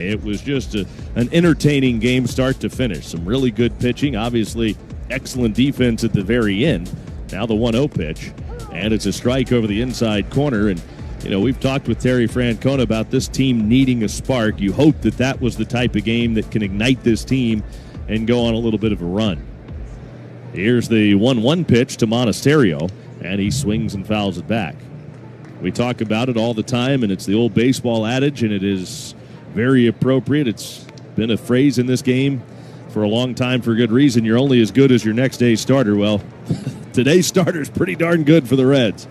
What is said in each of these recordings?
It was just an entertaining game start to finish. Some really good pitching, obviously excellent defense at the very end. Now the 1-0 pitch, and it's a strike over the inside corner. And, you know, we've talked with Terry Francona about this team needing a spark. You hope that that was the type of game that can ignite this team and go on a little bit of a run. Here's the 1-1 pitch to Monasterio, and he swings and fouls it back. We talk about it all the time, and it's the old baseball adage, and it is very appropriate. It's been a phrase in this game for a long time for good reason. You're only as good as your next day's starter. Well, today's starter is pretty darn good for the Reds.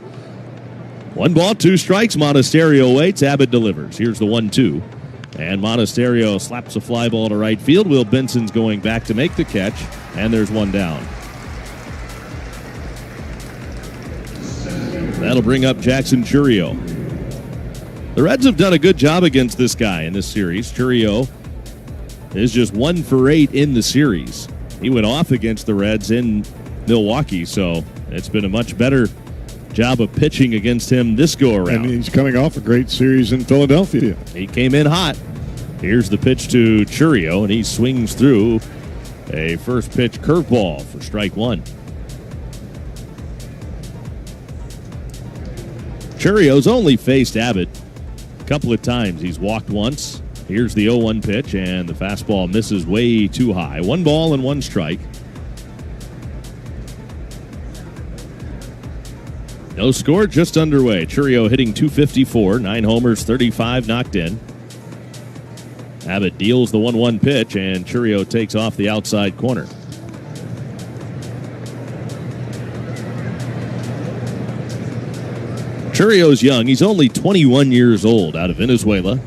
1 ball, 2 strikes. Monasterio waits. Abbott delivers. Here's the 1-2. And Monasterio slaps a fly ball to right field. Will Benson's going back to make the catch, and there's 1 down. That'll bring up Jackson Chourio. The Reds have done a good job against this guy in this series. Chourio is just 1 for 8 in the series. He went off against the Reds in Milwaukee, so it's been a much better job of pitching against him this go-around. And he's coming off a great series in Philadelphia. He came in hot. Here's the pitch to Chourio, and he swings through a first pitch curveball for strike 1. Chourio's only faced Abbott a couple of times. He's walked once. Here's the 0-1 pitch, and the fastball misses way too high. 1 ball and 1 strike. No score, just underway. Chourio hitting .254, 9 homers, 35 knocked in. Abbott deals the 1-1 pitch, and Chourio takes off the outside corner. Chourio's young. He's only 21 years old, out of Venezuela.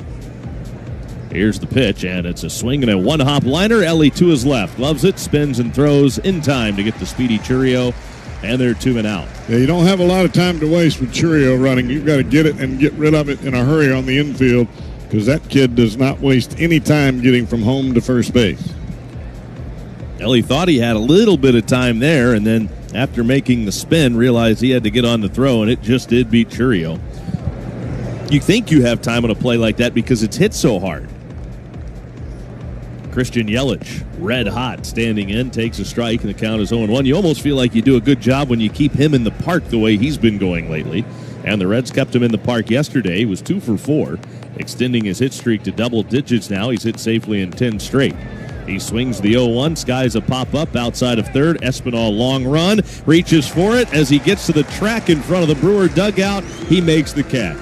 Here's the pitch, and it's a swing and a 1-hop liner. Ellie to his left. Loves it, spins and throws in time to get the speedy Chourio, and they're 2 men out. Yeah, you don't have a lot of time to waste with Chourio running. You've got to get it and get rid of it in a hurry on the infield, because that kid does not waste any time getting from home to first base. Ellie thought he had a little bit of time there, and then after making the spin, realized he had to get on the throw, and it just did beat Chourio. You think you have time on a play like that because it's hit so hard. Christian Yelich, red hot, standing in, takes a strike, and the count is 0-1. You almost feel like you do a good job when you keep him in the park the way he's been going lately. And the Reds kept him in the park yesterday. He was 2 for 4, extending his hit streak to double digits now. He's hit safely in 10 straight. He swings the 0-1, skies a pop-up outside of third. Espinal long run, reaches for it. As he gets to the track in front of the Brewer dugout, he makes the catch.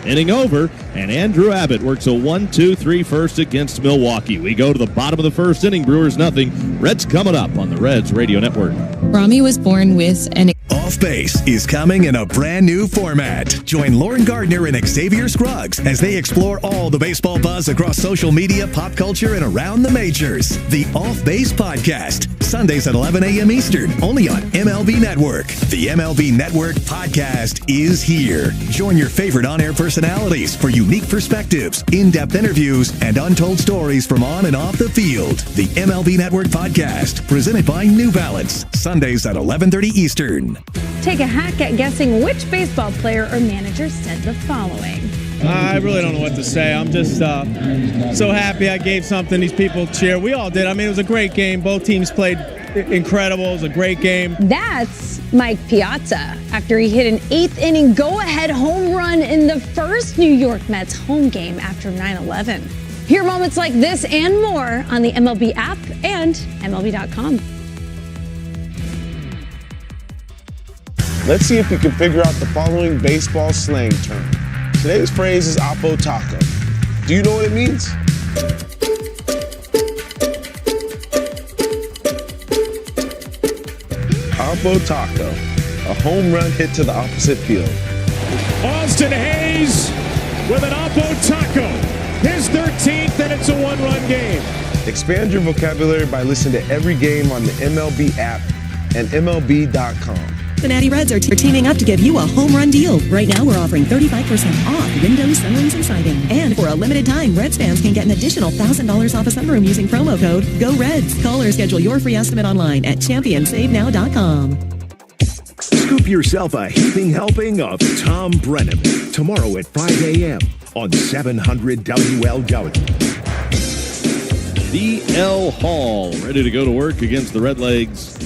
Inning over, and Andrew Abbott works a 1-2-3 first against Milwaukee. We go to the bottom of the first inning. Brewers nothing. Reds coming up on the Reds Radio Network. Rami was born with an... Off Base is coming in a brand new format. Join Lauren Gardner and Xavier Scruggs as they explore all the baseball buzz across social media, pop culture, and around the majors. The Off Base Podcast, Sundays at 11 a.m. Eastern, only on MLB Network. The MLB Network Podcast is here. Join your favorite on-air personalities for unique perspectives, in-depth interviews, and untold stories from on and off the field. The MLB Network Podcast, presented by New Balance, Sundays at 11:30 Eastern. Take a hack at guessing which baseball player or manager said the following. I really don't know what to say. I'm just so happy I gave something these people cheer. We all did. I mean, it was a great game. Both teams played incredible. It was a great game. That's Mike Piazza after he hit an 8th inning go-ahead home run in the first New York Mets home game after 9/11. Hear moments like this and more on the MLB app and MLB.com. Let's see if we can figure out the following baseball slang term. Today's phrase is Oppo Taco. Do you know what it means? Oppo Taco, a home run hit to the opposite field. Austin Hayes with an Oppo Taco, his 13th, and it's a 1-run game. Expand your vocabulary by listening to every game on the MLB app and MLB.com. Cincinnati Reds are teaming up to give you a home run deal. Right now, we're offering 35% off windows, sunrooms, and siding. And for a limited time, Reds fans can get an additional $1,000 off a sunroom using promo code GOREDS. Call or schedule your free estimate online at championsavenow.com. Scoop yourself a heaping helping of Tom Brennan tomorrow at 5 a.m. on 700 WLW. D.L. Hall ready to go to work against the Redlegs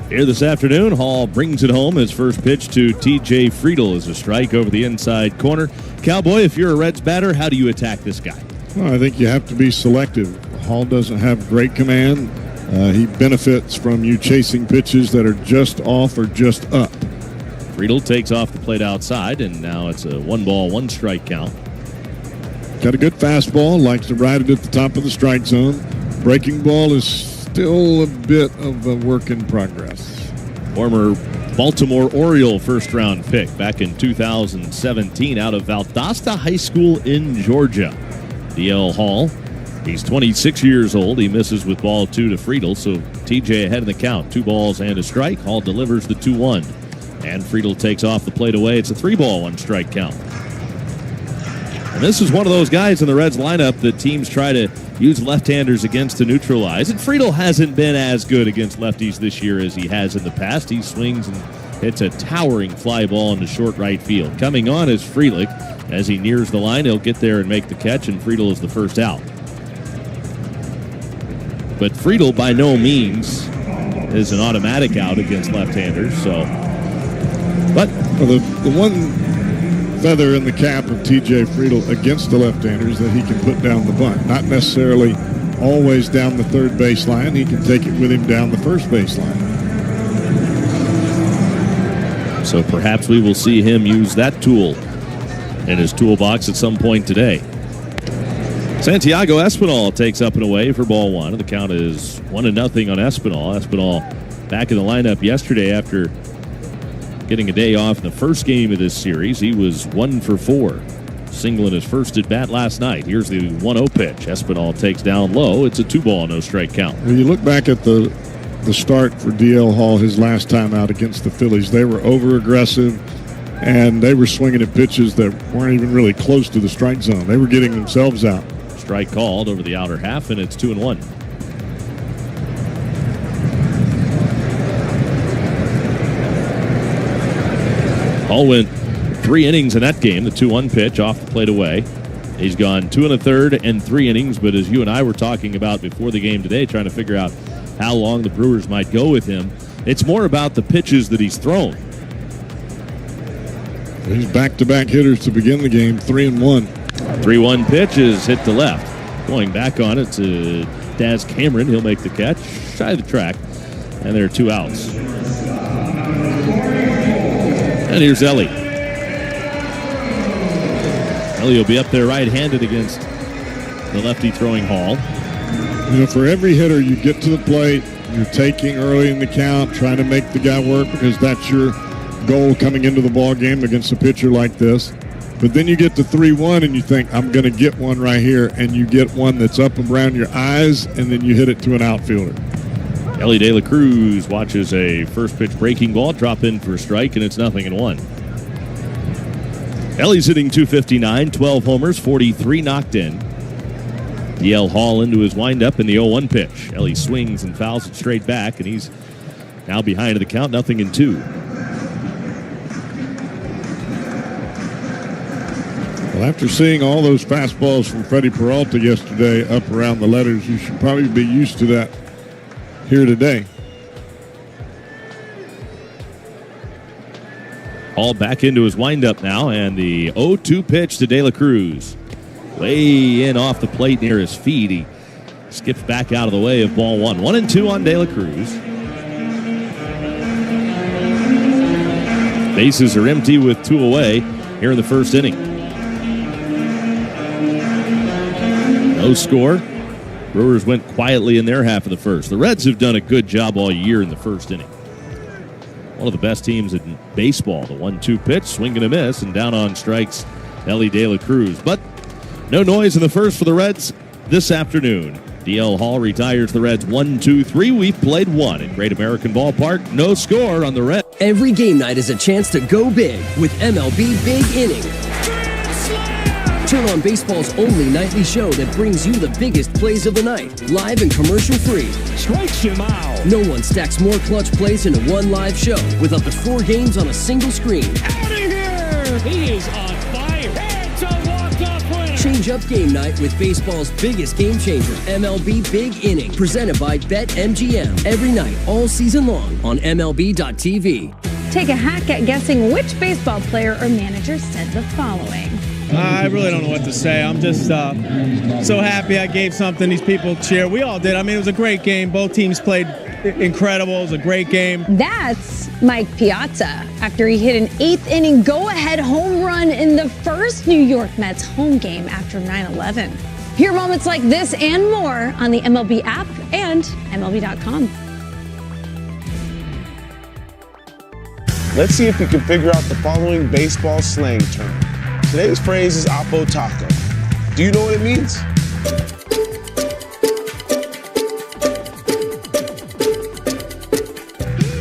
here this afternoon. Hall brings it home. His first pitch to T.J. Friedel is a strike over the inside corner. Cowboy, if you're a Reds batter, how do you attack this guy? Well, I think you have to be selective. Hall doesn't have great command. He benefits from you chasing pitches that are just off or just up. Friedel takes off the plate outside, and now it's a 1-ball, 1-strike count. Got a good fastball, likes to ride it at the top of the strike zone. Breaking ball is still a bit of a work in progress. Former Baltimore Oriole first-round pick back in 2017 out of Valdosta High School in Georgia. D.L. Hall, he's 26 years old. He misses with ball 2 to Friedel, so TJ ahead in the count. 2 balls and a strike. Hall delivers the 2-1. And Friedel takes off the plate away. It's a 3-ball, 1-strike count. And this is one of those guys in the Reds lineup that teams try to use left-handers against to neutralize. And Friedel hasn't been as good against lefties this year as he has in the past. He swings and hits a towering fly ball into short right field. Coming on is Frelick. As he nears the line, he'll get there and make the catch, and Friedel is the first out. But Friedel by no means is an automatic out against left-handers. But the one feather in the cap of T.J. Friedel against the left-handers that he can put down the bunt. Not necessarily always down the third baseline. He can take it with him down the first baseline. So perhaps we will see him use that tool in his toolbox at some point today. Santiago Espinal takes up and away for ball 1. The count is 1-0 on Espinal. Espinal back in the lineup yesterday after getting a day off in the first game of this series. He was 1 for 4. Single in his first at bat last night. Here's the 1-0 pitch. Espinal takes down low. It's a 2-ball, no-strike count. When you look back at the start for D.L. Hall his last time out against the Phillies, they were over-aggressive, and they were swinging at pitches that weren't even really close to the strike zone. They were getting themselves out. Strike called over the outer half, and it's 2-1. Hall went 3 innings in that game. The 2-1 pitch off the plate away. He's gone 2 1/3 and 3 innings, but as you and I were talking about before the game today, trying to figure out how long the Brewers might go with him, it's more about the pitches that he's thrown. He's back-to-back hitters to begin the game, 3-1. 3-1 pitch is hit to left. Going back on it to Daz Cameron. He'll make the catch, shy of the track, and there are 2 outs. And here's Ellie. Ellie will be up there right-handed against the lefty throwing Hall. You know, for every hitter you get to the plate, you're taking early in the count, trying to make the guy work because that's your goal coming into the ball game against a pitcher like this. But then you get to 3-1 and you think, I'm going to get one right here, and you get one that's up around your eyes, and then you hit it to an outfielder. Ellie De La Cruz watches a first pitch breaking ball drop in for a strike, and it's 0-1. Ellie's hitting .259, 12 homers, 43 knocked in. D.L. Hall into his windup in the 0-1 pitch. Ellie swings and fouls it straight back, and he's now behind the count, 0-2. Well, after seeing all those fastballs from Freddie Peralta yesterday up around the letters, you should probably be used to that here today. Hall back into his windup now, and the 0-2 pitch to De La Cruz. Way in off the plate near his feet. He skips back out of the way of ball 1. 1-2 on De La Cruz. Bases are empty with 2 away here in the first inning. No score. Brewers went quietly in their half of the first. The Reds have done a good job all year in the first inning. One of the best teams in baseball. The 1-2 pitch, swing and a miss, and down on strikes, Ellie De La Cruz. But no noise in the first for the Reds this afternoon. D.L. Hall retires the Reds 1-2-3. We've played 1 at Great American Ballpark. No score on the Reds. Every game night is a chance to go big with MLB Big Inning. Turn on baseball's only nightly show that brings you the biggest plays of the night, live and commercial-free. Strikes him out. No one stacks more clutch plays into one live show with up to 4 games on a single screen. Out of here! He is on fire. It's a walk-off winner. Change up game night with baseball's biggest game changer, MLB Big Inning, presented by BetMGM. Every night, all season long on MLB.tv. Take a hack at guessing which baseball player or manager said the following. I really don't know what to say. I'm just so happy I gave something these people cheer. We all did. I mean, it was a great game. Both teams played incredible. It was a great game. That's Mike Piazza after he hit an 8th inning go-ahead home run in the first New York Mets home game after 9/11. Hear moments like this and more on the MLB app and MLB.com. Let's see if you can figure out the following baseball slang term. Today's phrase is Oppo Taco. Do you know what it means?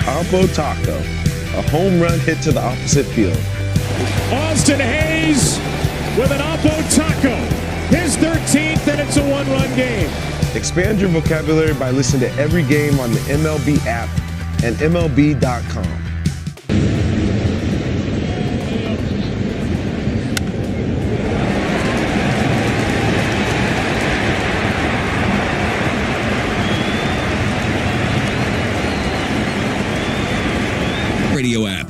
Oppo Taco, a home run hit to the opposite field. Austin Hayes with an Oppo Taco. His 13th, and it's a one-run game. Expand your vocabulary by listening to every game on the MLB app and MLB.com. Radio app.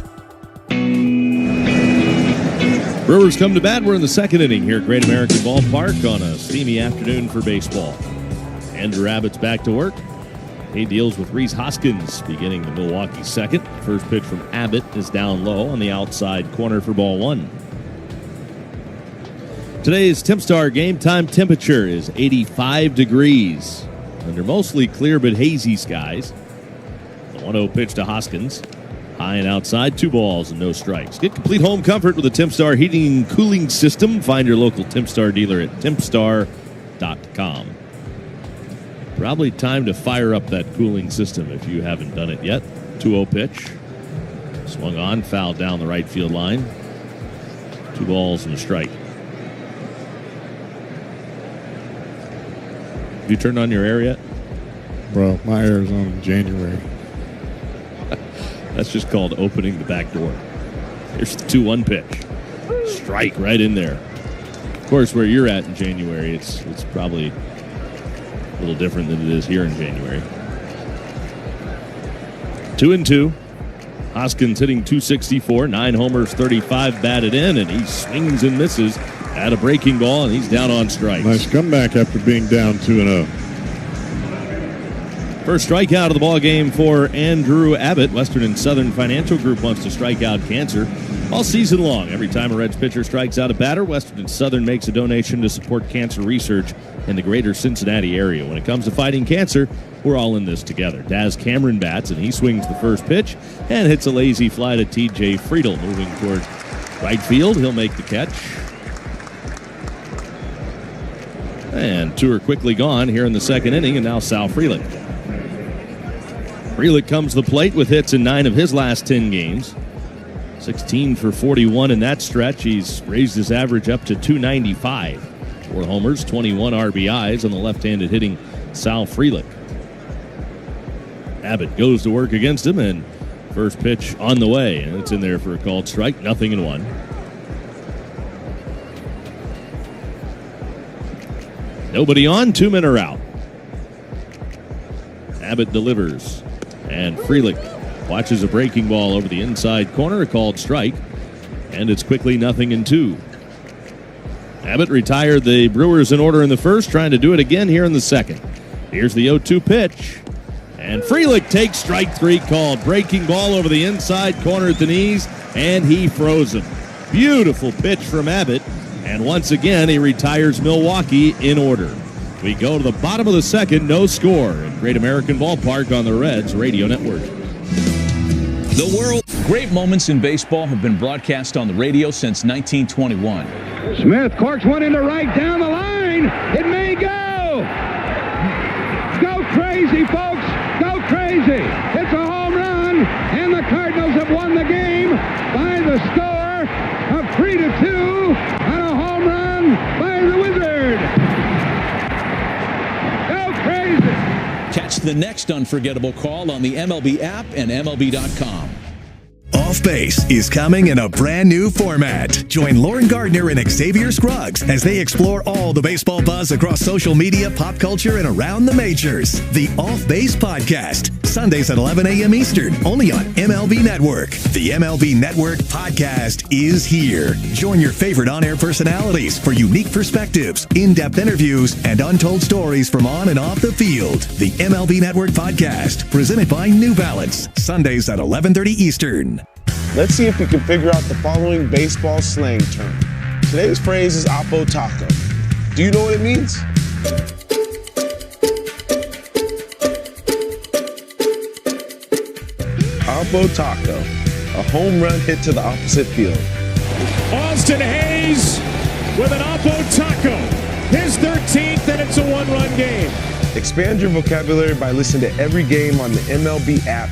Brewers come to bat. We're in the second inning here at Great American Ballpark on a steamy afternoon for baseball. Andrew Abbott's back to work. He deals with Rhys Hoskins beginning the Milwaukee second. First pitch from Abbott is down low on the outside corner for ball one. Today's TempStar game time temperature is 85 degrees under mostly clear but hazy skies. The 1-0 pitch to Hoskins. High and outside, 2 balls and no strikes. Get complete home comfort with a TempStar heating and cooling system. Find your local TempStar dealer at tempstar.com. Probably time to fire up that cooling system if you haven't done it yet. 2-0 pitch. Swung on, fouled down the right field line. 2 balls and a strike. Have you turned on your air yet? Bro, my air is on in January. That's just called opening the back door. Here's the 2-1 pitch. Strike right in there. Of course, where you're at in January, it's probably a little different than it is here in January. 2-2. Hoskins hitting .264, 9 homers, 35 batted in, and he swings and misses at a breaking ball, and he's down on strikes. Nice comeback after being down 2-0. First strikeout of the ball game for Andrew Abbott. Western and Southern Financial Group wants to strike out cancer all season long. Every time a Reds pitcher strikes out a batter, Western and Southern makes a donation to support cancer research in the greater Cincinnati area. When it comes to fighting cancer, we're all in this together. Daz Cameron bats, and he swings the first pitch and hits a lazy fly to T.J. Friedel. Moving toward right field, he'll make the catch. And 2 are quickly gone here in the second inning, and now Sal Frelick. Frelick comes to the plate with hits in 9 of his last 10 games. 16 for 41 in that stretch. He's raised his average up to .295. 4 homers, 21 RBIs on the left-handed hitting Sal Frelick. Abbott goes to work against him, and first pitch on the way, and it's in there for a called strike. 0-1. Nobody on, 2 men are out. Abbott delivers. And Frelick watches a breaking ball over the inside corner, a called strike, and it's quickly 0-2. Abbott retired the Brewers in order in the first, trying to do it again here in the second. Here's the 0-2 pitch, and Frelick takes strike 3 called. Breaking ball over the inside corner at the knees, and he froze him. Beautiful pitch from Abbott, and once again he retires Milwaukee in order. We go to the bottom of the second, no score at Great American Ballpark on the Reds Radio Network. The world. Great moments in baseball have been broadcast on the radio since 1921. Smith corks one into right down the line. It may go. Go crazy, folks. Go crazy. It's a home run, and the Cardinals have won the game by the score of 3-2 on a home run by the Wizard. Catch the next unforgettable call on the MLB app and MLB.com. Off Base is coming in a brand new format. Join Lauren Gardner and Xavier Scruggs as they explore all the baseball buzz across social media, pop culture, and around the majors. The Off Base Podcast, Sundays at 11 a.m. Eastern, only on MLB Network. The MLB Network Podcast is here. Join your favorite on-air personalities for unique perspectives, in-depth interviews, and untold stories from on and off the field. The MLB Network Podcast, presented by New Balance, Sundays at 11:30 Eastern. Let's see if we can figure out the following baseball slang term. Today's phrase is oppo taco. Do you know what it means? Oppo taco, a home run hit to the opposite field. Austin Hayes with an oppo taco. His 13th, and it's a one-run game. Expand your vocabulary by listening to every game on the MLB app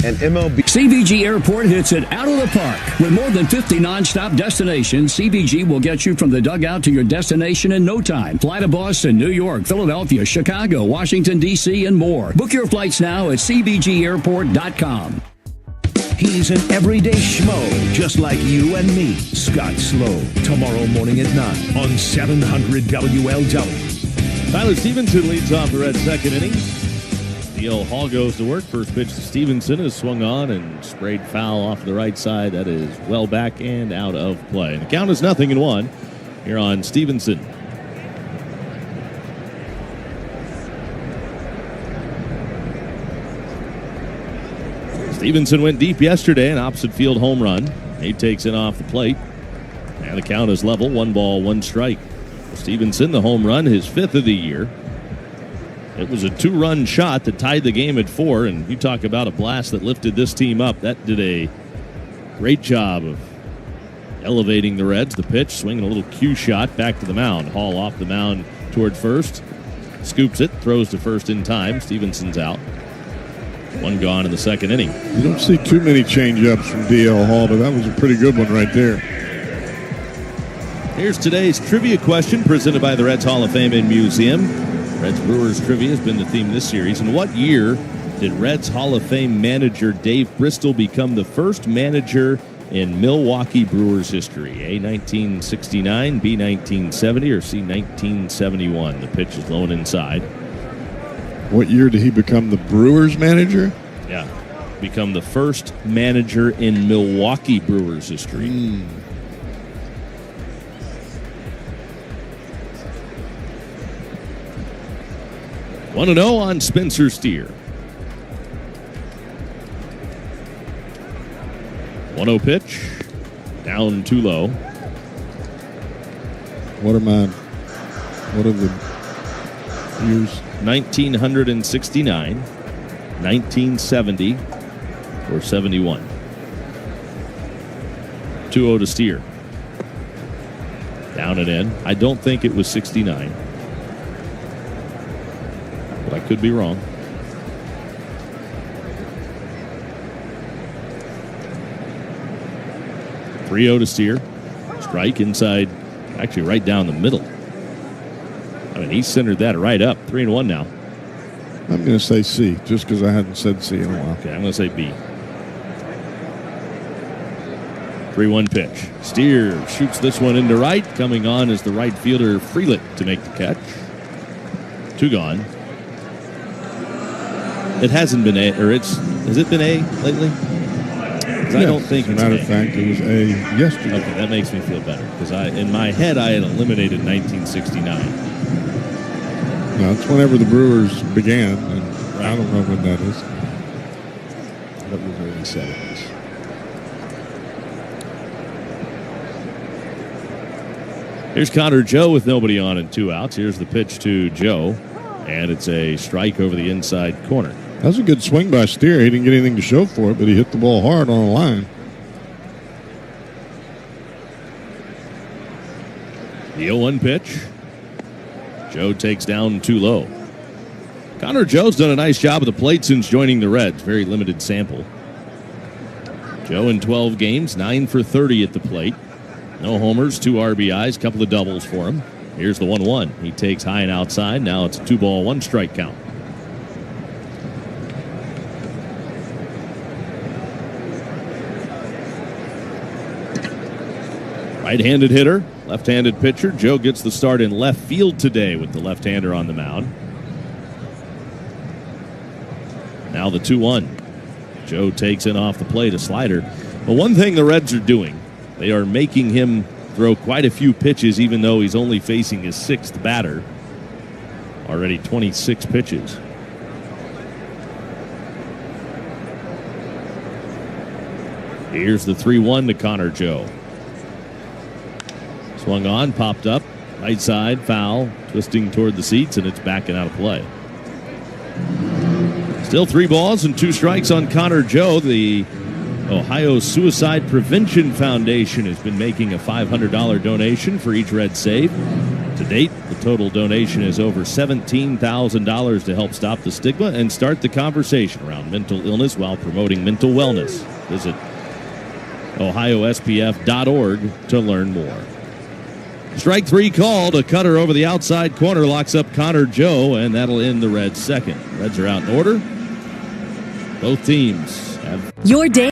and MLB. CVG Airport hits it out of the park. With more than 50 nonstop destinations, CVG will get you from the dugout to your destination in no time. Fly to Boston, New York, Philadelphia, Chicago, Washington, D.C., and more. Book your flights now at cvgairport.com. He's an everyday schmo, just like you and me. Scott Slow, tomorrow morning at 9 on 700 WLW. Tyler Stevenson leads off the Reds' second inning. DL Hall goes to work. First pitch to Stevenson is swung on and sprayed foul off the right side. That is well back and out of play. And the count is 0-1 here on Stevenson. Stevenson went deep yesterday, an opposite field home run. He takes it off the plate. And the count is level, 1 ball, 1 strike. Stevenson, the home run, his 5th of the year. It was a 2-run shot that tied the game at 4, and you talk about a blast that lifted this team up. That did a great job of elevating the Reds. The pitch, swinging a little cue shot back to the mound. Hall off the mound toward first. Scoops it, throws to first in time. Stevenson's out. 1 gone in the second inning. You don't see too many change-ups from DL Hall, but that was a pretty good one right there. Here's today's trivia question presented by the Reds Hall of Fame and Museum. Reds Brewers trivia has been the theme this series. In what year did Reds Hall of Fame manager Dave Bristol become the first manager in Milwaukee Brewers history? A, 1969, B, 1970, or C, 1971? The pitch is low and inside. What year did he become the Brewers manager? Yeah, become the first manager in Milwaukee Brewers history. Want to know on Spencer Steer. 1-0 pitch, down too low. What are the years? 1969, 1970, or 71. 2-0 to Steer. Down and in. I don't think it was 69. But I could be wrong. .3-0 to Steer. Strike inside, actually right down the middle. I mean, he centered that right up. 3-1 now. I'm going to say C, just because I hadn't said C in a while. Okay, I'm going to say B. 3-1 pitch. Steer shoots this one into right. Coming on is the right fielder Freelet to make the catch. 2 gone. It hasn't been A, or has it been A lately? Yes, I don't think it's as a matter of fact, it was A yesterday. Okay, that makes me feel better, because in my head I had eliminated 1969. No, it's whenever the Brewers began, and I don't know when that is. That was early 70s. Here's Connor Joe with nobody on and 2 outs. Here's the pitch to Joe, and it's a strike over the inside corner. That was a good swing by Steer. He didn't get anything to show for it, but he hit the ball hard on a line. The 0-1 pitch. Joe takes down too low. Connor Joe's done a nice job at the plate since joining the Reds. Very limited sample. Joe in 12 games, 9 for 30 at the plate. No homers, 2 RBIs, couple of doubles for him. Here's the 1-1. He takes high and outside. Now it's a 2-ball, 1 strike count. Right-handed hitter, left-handed pitcher. Joe gets the start in left field today with the left-hander on the mound. Now the 2-1. Joe takes in off the plate a slider. But one thing the Reds are doing, they are making him throw quite a few pitches even though he's only facing his 6th batter. Already 26 pitches. Here's the 3-1 to Connor Joe. Swung on, popped up, right side, foul, twisting toward the seats, and it's backing out of play. Still 3 balls and 2 strikes on Connor Joe. The Ohio Suicide Prevention Foundation has been making a $500 donation for each Red save. To date, the total donation is over $17,000 to help stop the stigma and start the conversation around mental illness while promoting mental wellness. Visit ohiospf.org to learn more. Strike 3 called. A cutter over the outside corner locks up Connor Joe, and that'll end the Reds' second. Reds are out in order. Both teams have your day.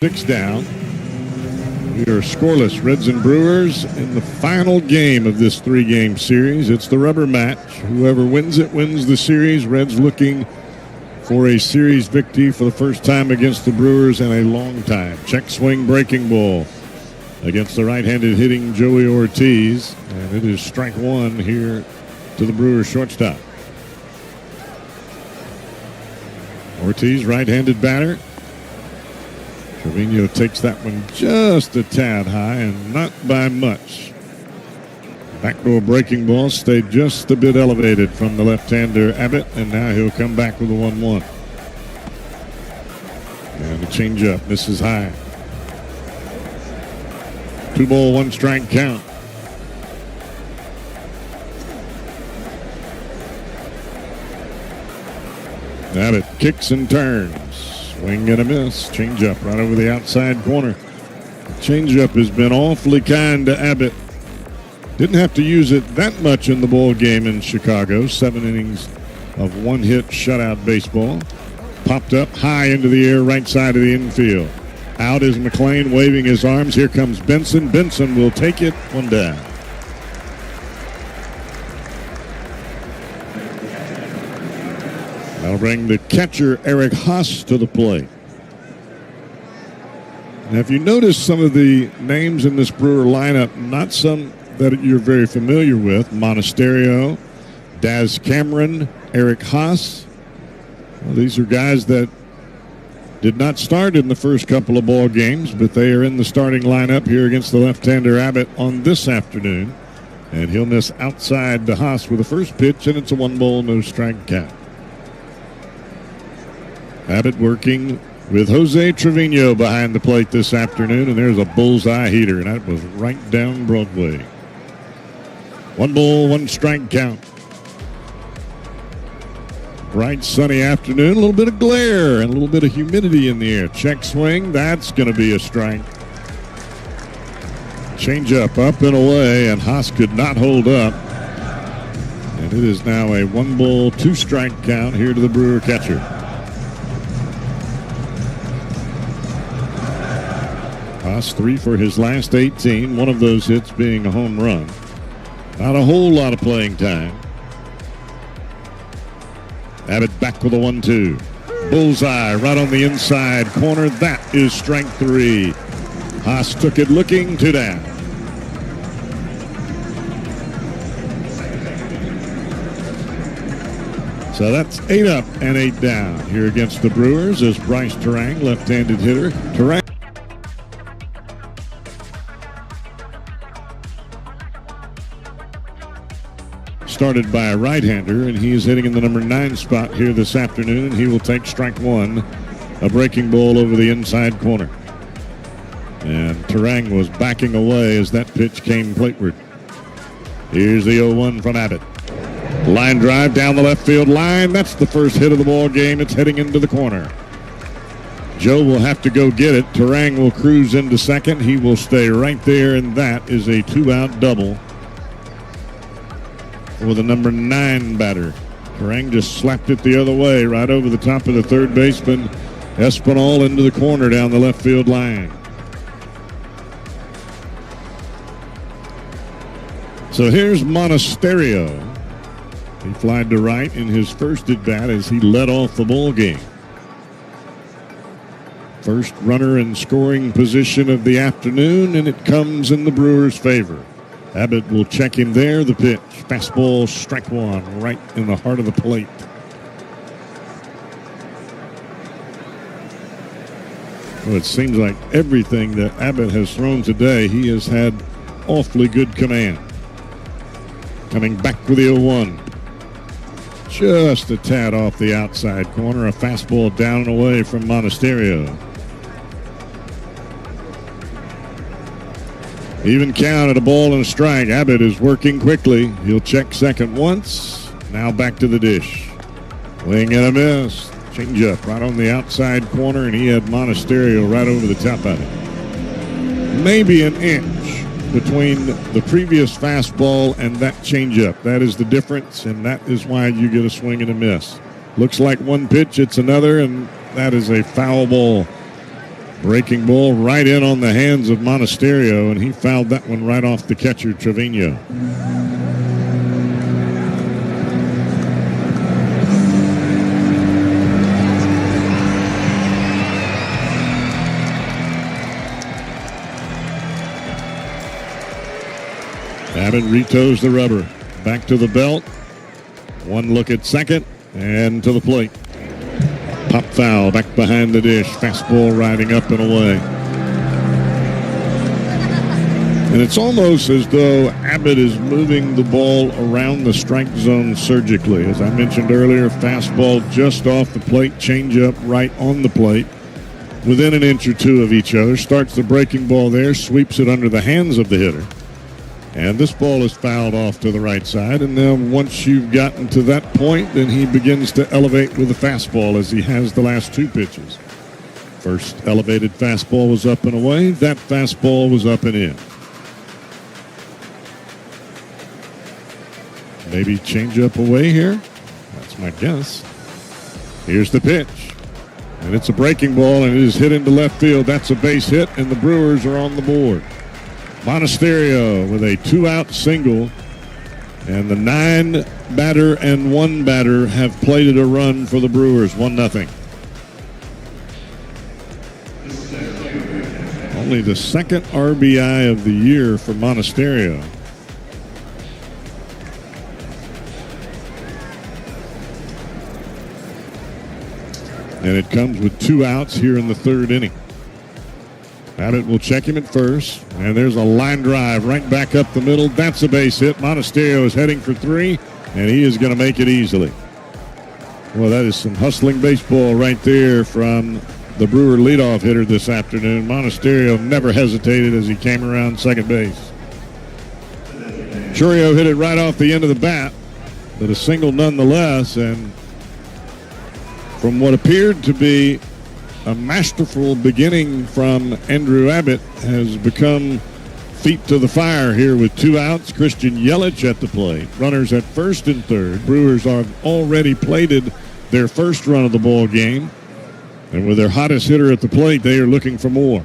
Six down. We are scoreless. Reds and Brewers in the final game of this 3-game series. It's the rubber match. Whoever wins it wins the series. Reds looking for a series victory for the first time against the Brewers in a long time. Check swing breaking ball against the right-handed hitting Joey Ortiz. And it is strike 1 here to the Brewers shortstop. Ortiz, right-handed batter. Trevino takes that one just a tad high and not by much. Backdoor breaking ball stayed just a bit elevated from the left-hander Abbott, and now he'll come back with a 1-1. And the changeup misses high. 2-ball, 1-strike count. Abbott kicks and turns. Swing and a miss. Changeup right over the outside corner. The changeup has been awfully kind to Abbott. Didn't have to use it that much in the ball game in Chicago. 7 innings of 1-hit shutout baseball. Popped up high into the air, right side of the infield. Out is McLean waving his arms. Here comes Benson. Benson will take it. 1 down. That'll bring the catcher, Eric Haas, to the plate. Now, if you notice some of the names in this Brewer lineup, not some that you're very familiar with. Monasterio, Daz Cameron, Eric Haas. Well, these are guys that Did not start in the first couple of ball games, but they are in the starting lineup here against the left-hander Abbott on this afternoon. And he'll miss outside to Haas with the first pitch, and it's a 1-ball, no strike count. Abbott working with Jose Trevino behind the plate this afternoon, and there's a bullseye heater, and that was right down Broadway. 1-ball, 1 strike count. Bright sunny afternoon, a little bit of glare and a little bit of humidity in the air. Check swing, that's going to be a strike. Change up and away, and Haas could not hold up. And it is now a 1-ball, 2 strike count here to the Brewer catcher. Haas 3 for his last 18, one of those hits being a home run. Not a whole lot of playing time. Abbott back with a 1-2. Bullseye right on the inside corner. That is strike 3. Haas took it looking, 2 down. So that's 8 up and 8 down here against the Brewers as Bryce Turang, left-handed hitter. Turang started by a right-hander, and he is hitting in the number 9 spot here this afternoon. He will take strike 1, a breaking ball over the inside corner. And Turang was backing away as that pitch came plateward. Here's the 0-1 from Abbott. Line drive down the left field line. That's the first hit of the ball game. It's heading into the corner. Joe will have to go get it. Turang will cruise into second. He will stay right there, and that is a 2-out double with a number 9 batter. Turang just slapped it the other way, right over the top of the third baseman. Espinal into the corner down the left field line. So here's Monasterio. He flied to right in his first at-bat as he led off the ball game. First runner in scoring position of the afternoon, and it comes in the Brewers' favor. Abbott will check him there. The pitch. Fastball, strike 1, right in the heart of the plate. Well, it seems like everything that Abbott has thrown today, he has had awfully good command. Coming back with the 0-1. Just a tad off the outside corner. A fastball down and away from Monasterio. Even count at a ball and a strike. Abbott is working quickly. He'll check second once. Now back to the dish. Swing and a miss. Change up right on the outside corner, and he had Monasterio right over the top of it. Maybe an inch between the previous fastball and that changeup. That is the difference, and that is why you get a swing and a miss. Looks like one pitch, it's another, and that is a foul ball. Breaking ball right in on the hands of Monasterio, and he fouled that one right off the catcher, Trevino. Abbott retoes the rubber. Back to the belt. One look at second, and to the plate. Pop foul back behind the dish. Fastball riding up and away. And it's almost as though Abbott is moving the ball around the strike zone surgically. As I mentioned earlier, fastball just off the plate, changeup right on the plate, within an inch or two of each other. Starts the breaking ball there, sweeps it under the hands of the hitter. And this ball is fouled off to the right side. And then once you've gotten to that point, then he begins to elevate with a fastball as he has the last 2 pitches. First elevated fastball was up and away. That fastball was up and in. Maybe change up away here. That's my guess. Here's the pitch. And it's a breaking ball, and it is hit into left field. That's a base hit, and the Brewers are on the board. Monasterio with a 2-out single, and the 9 batter and 1 batter have plated a run for the Brewers, 1-0. Only the second RBI of the year for Monasterio. and it comes with 2 outs here in the 3rd inning. Abbott will check him at first, and there's a line drive right back up the middle. That's a base hit. Monasterio is heading for 3, and he is going to make it easily. Well, that is some hustling baseball right there from the Brewer leadoff hitter this afternoon. Monasterio never hesitated as he came around second base. Churio hit it right off the end of the bat, but a single nonetheless, and from what appeared to be a masterful beginning from Andrew Abbott has become feet to the fire here with 2 outs. Christian Yelich at the plate. Runners at first and third. Brewers have already plated their first run of the ball game. And with their hottest hitter at the plate, they are looking for more.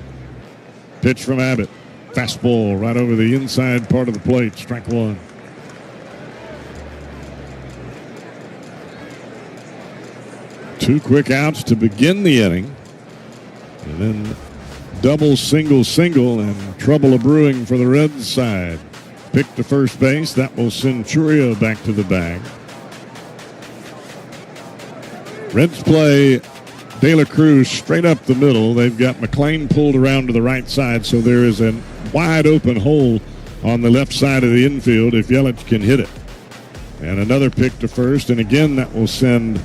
Pitch from Abbott. Fastball right over the inside part of the plate. Strike 1. Two quick outs to begin the inning. And then double, single, single, and trouble a brewing for the Reds side. Pick to first base. That will send Churio back to the bag. Reds play De La Cruz straight up the middle. They've got McLean pulled around to the right side, so there is a wide open hole on the left side of the infield if Yelich can hit it. And another pick to first, and again that will send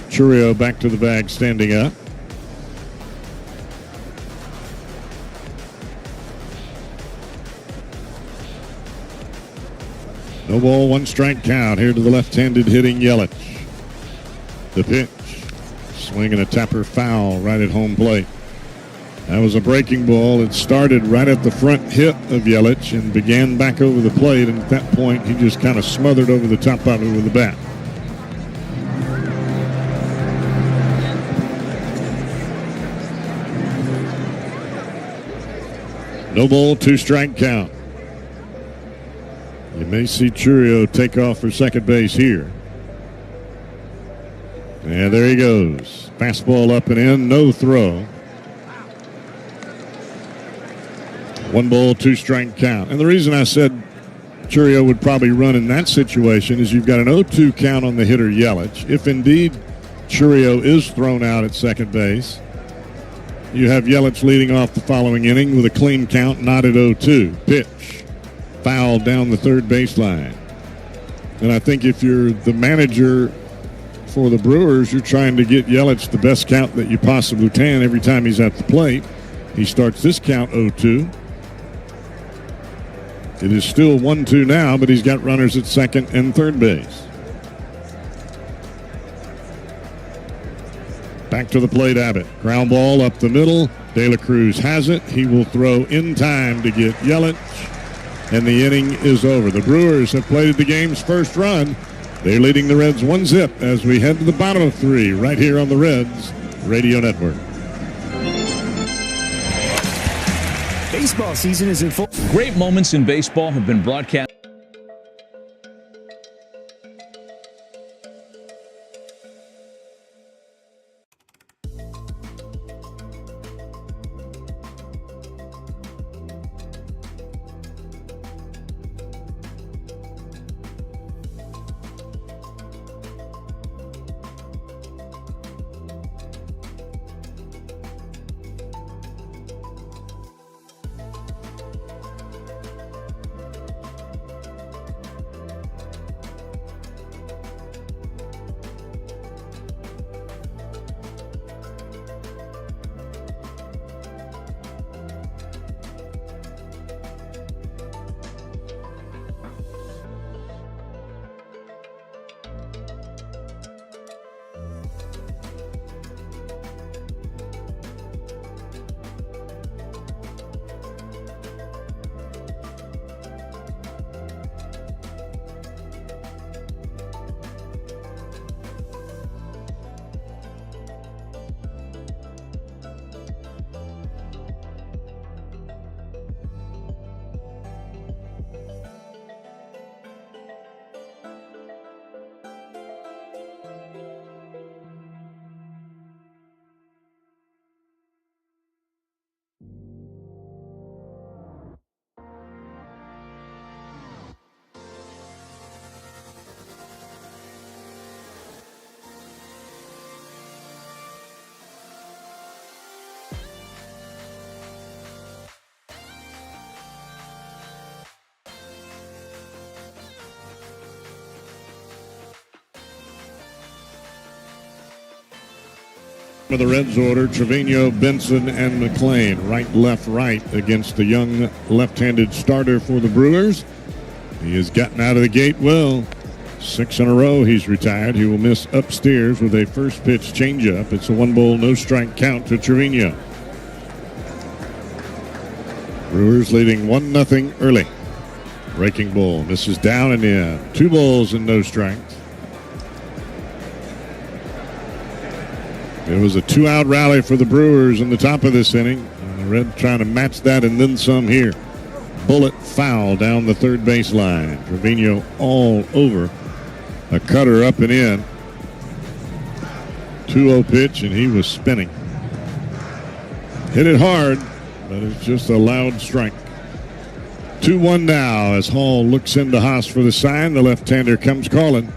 Churio back to the bag standing up. No ball, 1 strike count here to the left-handed hitting Yelich. The pitch. Swinging a tapper foul right at home plate. That was a breaking ball. It started right at the front hit of Yelich and began back over the plate. And at that point, he just kind of smothered over the top of it with the bat. No ball, 2 strike count. You may see Churio take off for second base here. And there he goes. Fastball up and in, no throw. 1 ball, 2 strike count. And the reason I said Churio would probably run in that situation is you've got an 0-2 count on the hitter Yelich. If indeed Churio is thrown out at second base, you have Yelich leading off the following inning with a clean count, not at 0-2. Pitch. Foul down the third baseline. And I think if you're the manager for the Brewers, you're trying to get Yelich the best count that you possibly can every time he's at the plate. He starts this count 0-2. It is still 1-2 now, but he's got runners at second and third base. Back to the plate, Abbott. Ground ball up the middle. De La Cruz has it. He will throw in time to get Yelich, and the inning is over. The Brewers have plated the game's first run. They're leading the Reds 1-0 as we head to the bottom of 3 right here on the Reds Radio Network. Baseball season is in full. Great moments in baseball have been broadcast. For the Reds order, Trevino, Benson, and McLean. Right, left, right against the young left-handed starter for the Brewers. He has gotten out of the gate well. 6 in a row he's retired. He will miss upstairs with a first pitch changeup. It's a 1-ball, no strike count to Trevino. Brewers leading 1-0 early. Breaking ball misses down and in. 2 balls and no strikes. It was a 2-out rally for the Brewers in the top of this inning. And the Reds trying to match that and then some here. Bullet foul down the third base line. Trevino all over. A cutter up and in. 2-0 pitch, and he was spinning. Hit it hard, but it's just a loud strike. 2-1 now as Hall looks into Haas for the sign. The left-hander comes calling.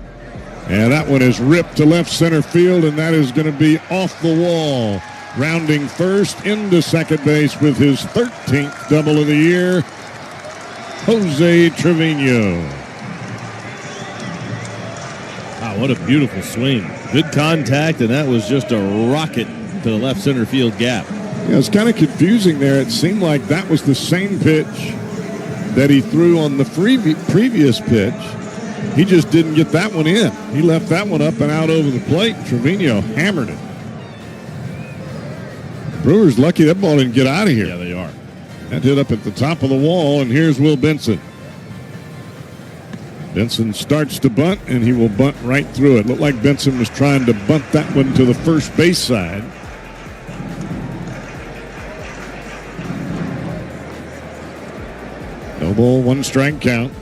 And that one is ripped to left center field, and that is going to be off the wall. Rounding first into second base with his 13th double of the year, Jose Trevino. Wow, what a beautiful swing. Good contact, and that was just a rocket to the left center field gap. Yeah, it's kind of confusing there. It seemed like that was the same pitch that he threw on the previous pitch. He just didn't get that one in. He left that one up and out over the plate. Trevino hammered it. Brewers lucky that ball didn't get out of here. Yeah, they are. That hit up at the top of the wall, and here's Will Benson. Benson starts to bunt, and he will bunt right through it. Looked like Benson was trying to bunt that one to the first base side. No ball, 1 strike count.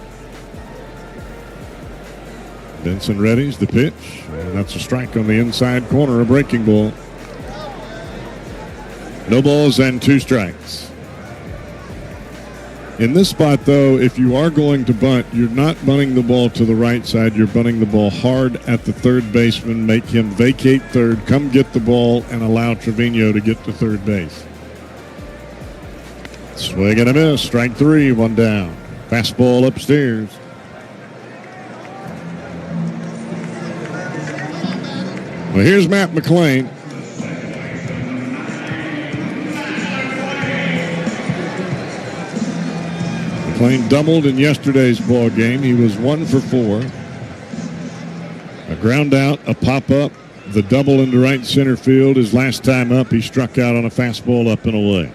Benson readies the pitch, and that's a strike on the inside corner, a breaking ball. No balls and 2 strikes. In this spot, though, if you are going to bunt, you're not bunting the ball to the right side. You're bunting the ball hard at the third baseman, make him vacate third, come get the ball, and allow Trevino to get to third base. Swing and a miss. Strike 3, 1 down. Fastball upstairs. Well, here's Matt McLean. McLean doubled in yesterday's ball game. He was 1 for 4. A ground out, a pop up, the double into right center field. His last time up, he struck out on a fastball up and away.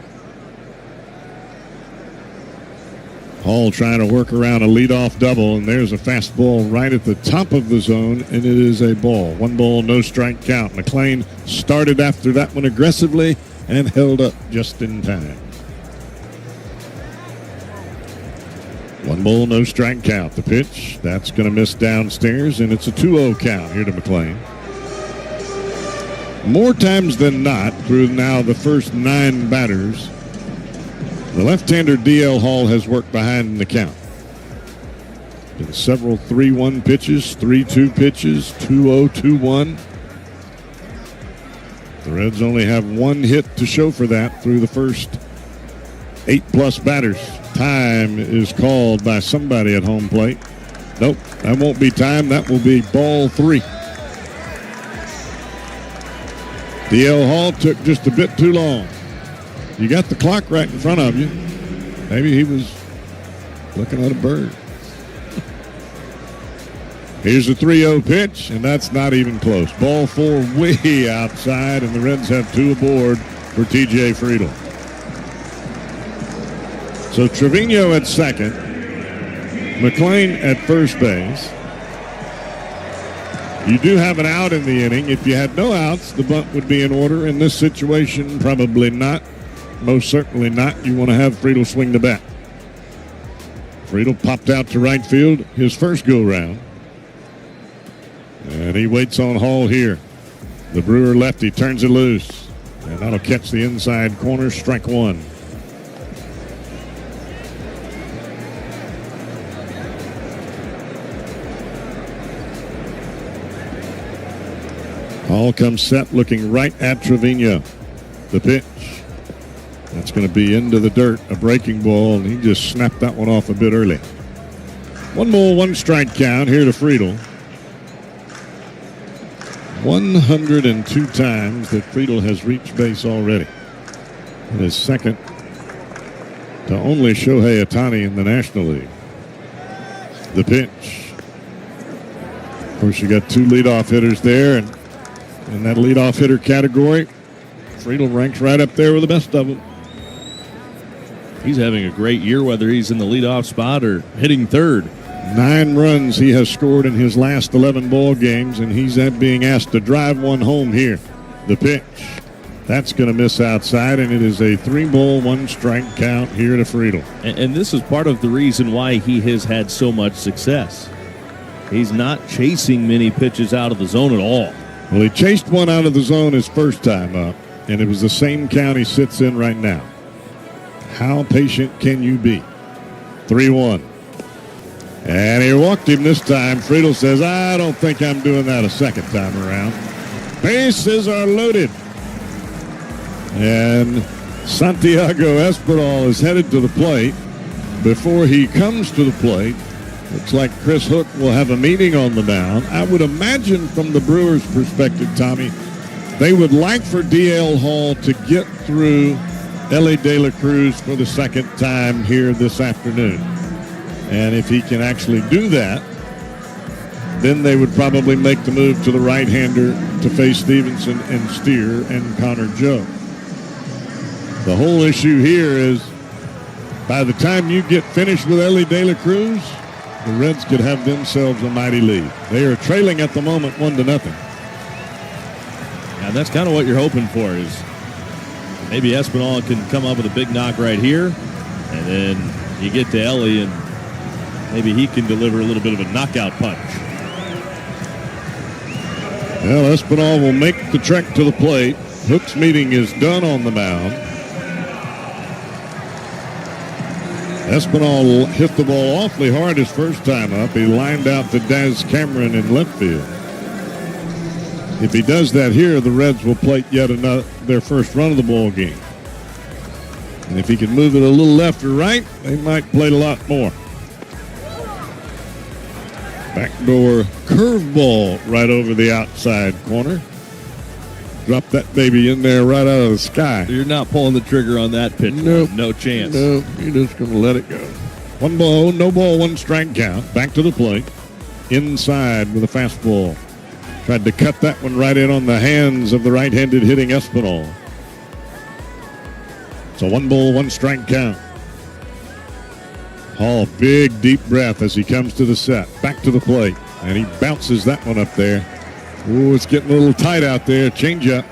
Hall trying to work around a leadoff double, and there's a fastball right at the top of the zone, and it is a ball. 1 ball, no strike count. McLean started after that one aggressively and held up just in time. 1 ball, no strike count. The pitch, that's going to miss downstairs, and it's a 2-0 count here to McLean. More times than not, through now the first 9 batters, the left-hander D.L. Hall has worked behind the count. Been several 3-1 pitches, 3-2 pitches, 2-0, 2-1. The Reds only have 1 hit to show for that through the first 8+ batters. Time is called by somebody at home plate. Nope, that won't be time. That will be ball 3. D.L. Hall took just a bit too long. You got the clock right in front of you. Maybe he was looking at a bird. Here's the 3-0 pitch, and that's not even close. Ball 4 way outside, and the Reds have 2 aboard for T.J. Friedl. So Trevino at second, McLean at first base. You do have an out in the inning. If you had no outs, the bunt would be in order. In this situation, probably not. Most certainly not. You want to have Friedl swing the bat. Friedl popped out to right field his first go-round. And he waits on Hall here. The Brewer lefty turns it loose. And that'll catch the inside corner, strike 1. Hall comes set, looking right at Trevino. The pitch. That's going to be into the dirt, a breaking ball, and he just snapped that one off a bit early. 1 ball, 1 strike count here to Friedl. 102 times that Friedel has reached base already. And is second to only Shohei Ohtani in the National League. The pitch. Of course, you got two leadoff hitters there, and in that leadoff hitter category, Friedel ranks right up there with the best of them. He's having a great year, whether he's in the leadoff spot or hitting third. 9 runs he has scored in his last 11 ball games, and he's being asked to drive one home here. The pitch. That's going to miss outside, and it is a 3-ball, 1-strike count here to Friedel. And this is part of the reason why he has had so much success. He's not chasing many pitches out of the zone at all. Well, he chased one out of the zone his first time up, and it was the same count he sits in right now. How patient can you be? 3-1. And he walked him this time. Friedel says, I don't think I'm doing that a second time around. Bases are loaded. And Santiago Espinal is headed to the plate. Before he comes to the plate, looks like Chris Hook will have a meeting on the mound. I would imagine from the Brewers' perspective, Tommy, they would like for D.L. Hall to get through Ellie De La Cruz for the second time here this afternoon. And if he can actually do that, then they would probably make the move to the right-hander to face Stevenson and Steer and Connor Joe. The whole issue here is by the time you get finished with Ellie De La Cruz, the Reds could have themselves a mighty lead. They are trailing at the moment 1-0. Yeah, that's kind of what you're hoping for, is maybe Espinal can come up with a big knock right here, and then you get to Ellie and maybe he can deliver a little bit of a knockout punch. Well, Espinal will make the trek to the plate. Hook's meeting is done on the mound. Espinal hit the ball awfully hard his first time up. He lined out to Daz Cameron in left field. If he does that here, the Reds will plate yet another their first run of the ball game. And if he can move it a little left or right, they might plate a lot more. Backdoor curveball right over the outside corner. Drop that baby in there right out of the sky. You're not pulling the trigger on that pitch. Nope. No chance. No, you're just going to let it go. 1 ball, no ball, 1-strike count. Back to the plate. Inside with a fastball. Tried to cut that one right in on the hands of the right-handed hitting Espinal. It's a 1 ball, 1-strike count. Hall, big deep breath as he comes to the set. Back to the plate. And he bounces that one up there. Ooh, it's getting a little tight out there. Change up.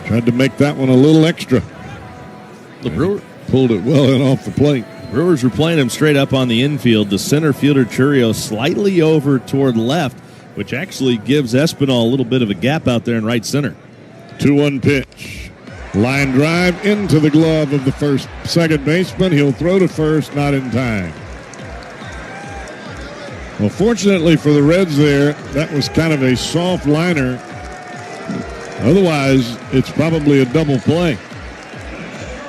Tried to make that one a little extra. The Brewers pulled it well in off the plate. Brewers were playing him straight up on the infield. The center fielder Churio slightly over toward left, which actually gives Espinal a little bit of a gap out there in right center. 2-1 pitch. Line drive into the glove of the second baseman. He'll throw to first, not in time. Well, fortunately for the Reds there, that was kind of a soft liner. Otherwise, it's probably a double play.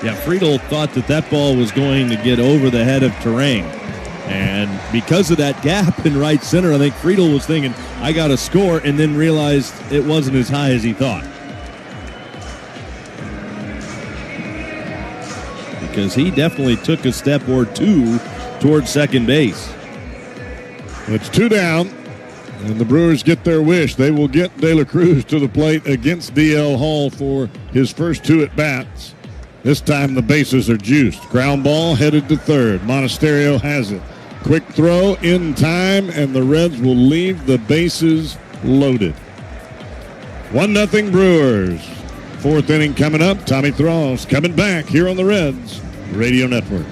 Yeah, Friedel thought that ball was going to get over the head of Terang. And because of that gap in right center, I think Friedel was thinking, I got to score, and then realized it wasn't as high as he thought. Because he definitely took a step or two towards second base. It's 2 down, and the Brewers get their wish. They will get De La Cruz to the plate against D.L. Hall for his first 2 at-bats. This time the bases are juiced. Ground ball headed to third. Monasterio has it. Quick throw in time, and the Reds will leave the bases loaded. 1-0 Brewers. 4th inning coming up. Tommy Thross coming back here on the Reds Radio Network.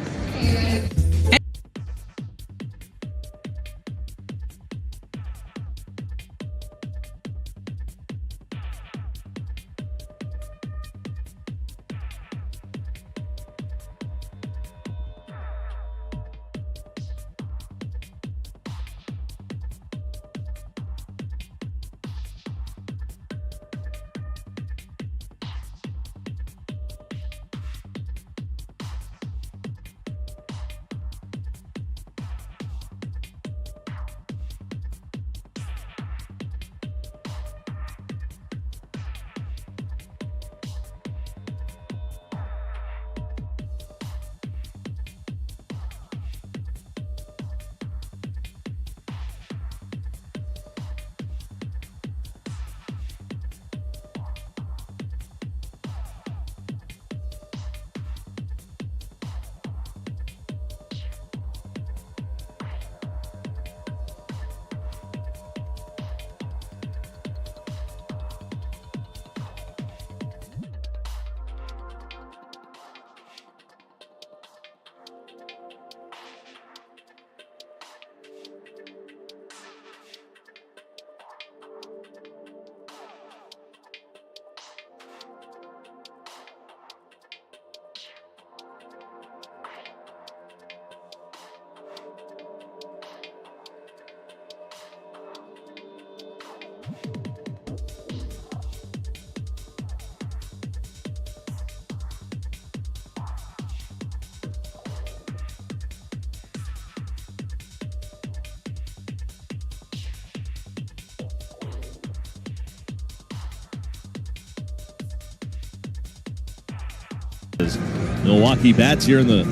Milwaukee bats here in the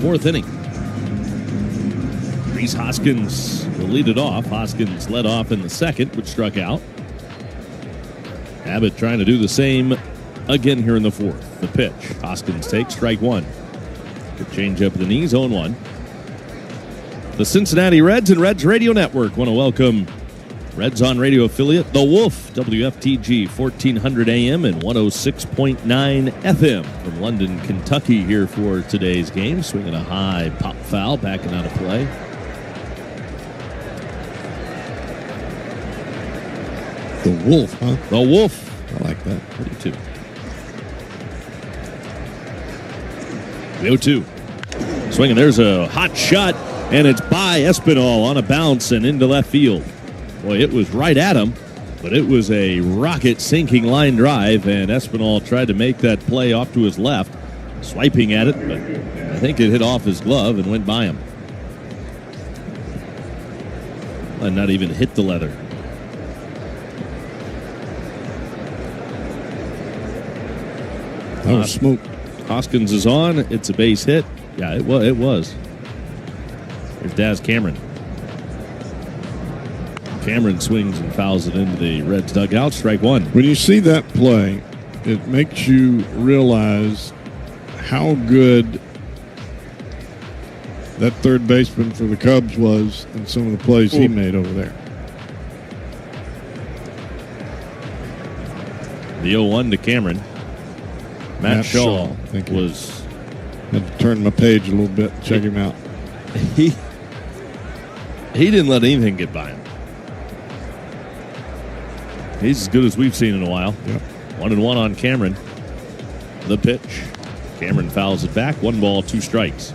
fourth inning. Rhys Hoskins will lead it off. Hoskins led off in the second, but struck out. Abbott trying to do the same again here in the fourth. The pitch. Hoskins takes strike one. Good change up the knees, 0-1. The Cincinnati Reds and Reds Radio Network want to welcome Reds on Radio affiliate, The Wolf, WFTG, 1400 AM and 106.9 FM from London, Kentucky here for today's game. Swinging a high pop foul, backing out of play. The Wolf, huh? The Wolf. I like that. 42. The 0-2. Swinging, there's a hot shot, and it's by Espinal on a bounce and into left field. Boy, it was right at him, but it was a rocket sinking line drive, and Espinal tried to make that play off to his left, swiping at it, but I think it hit off his glove and went by him. And not even hit the leather. That was smoke. Hoskins is on. It's a base hit. Yeah, it was. There's Daz Cameron. Cameron swings and fouls it into the Reds dugout. Strike one. When you see that play, it makes you realize how good that third baseman for the Cubs was in some of the plays he made over there. The 0-1 to Cameron. Matt Shaw was... Had to turn my page a little bit, check him out. He didn't let anything get by him. He's as good as we've seen in a while. Yep. 1-1 on Cameron. The pitch. Cameron fouls it back. 1 ball, 2 strikes.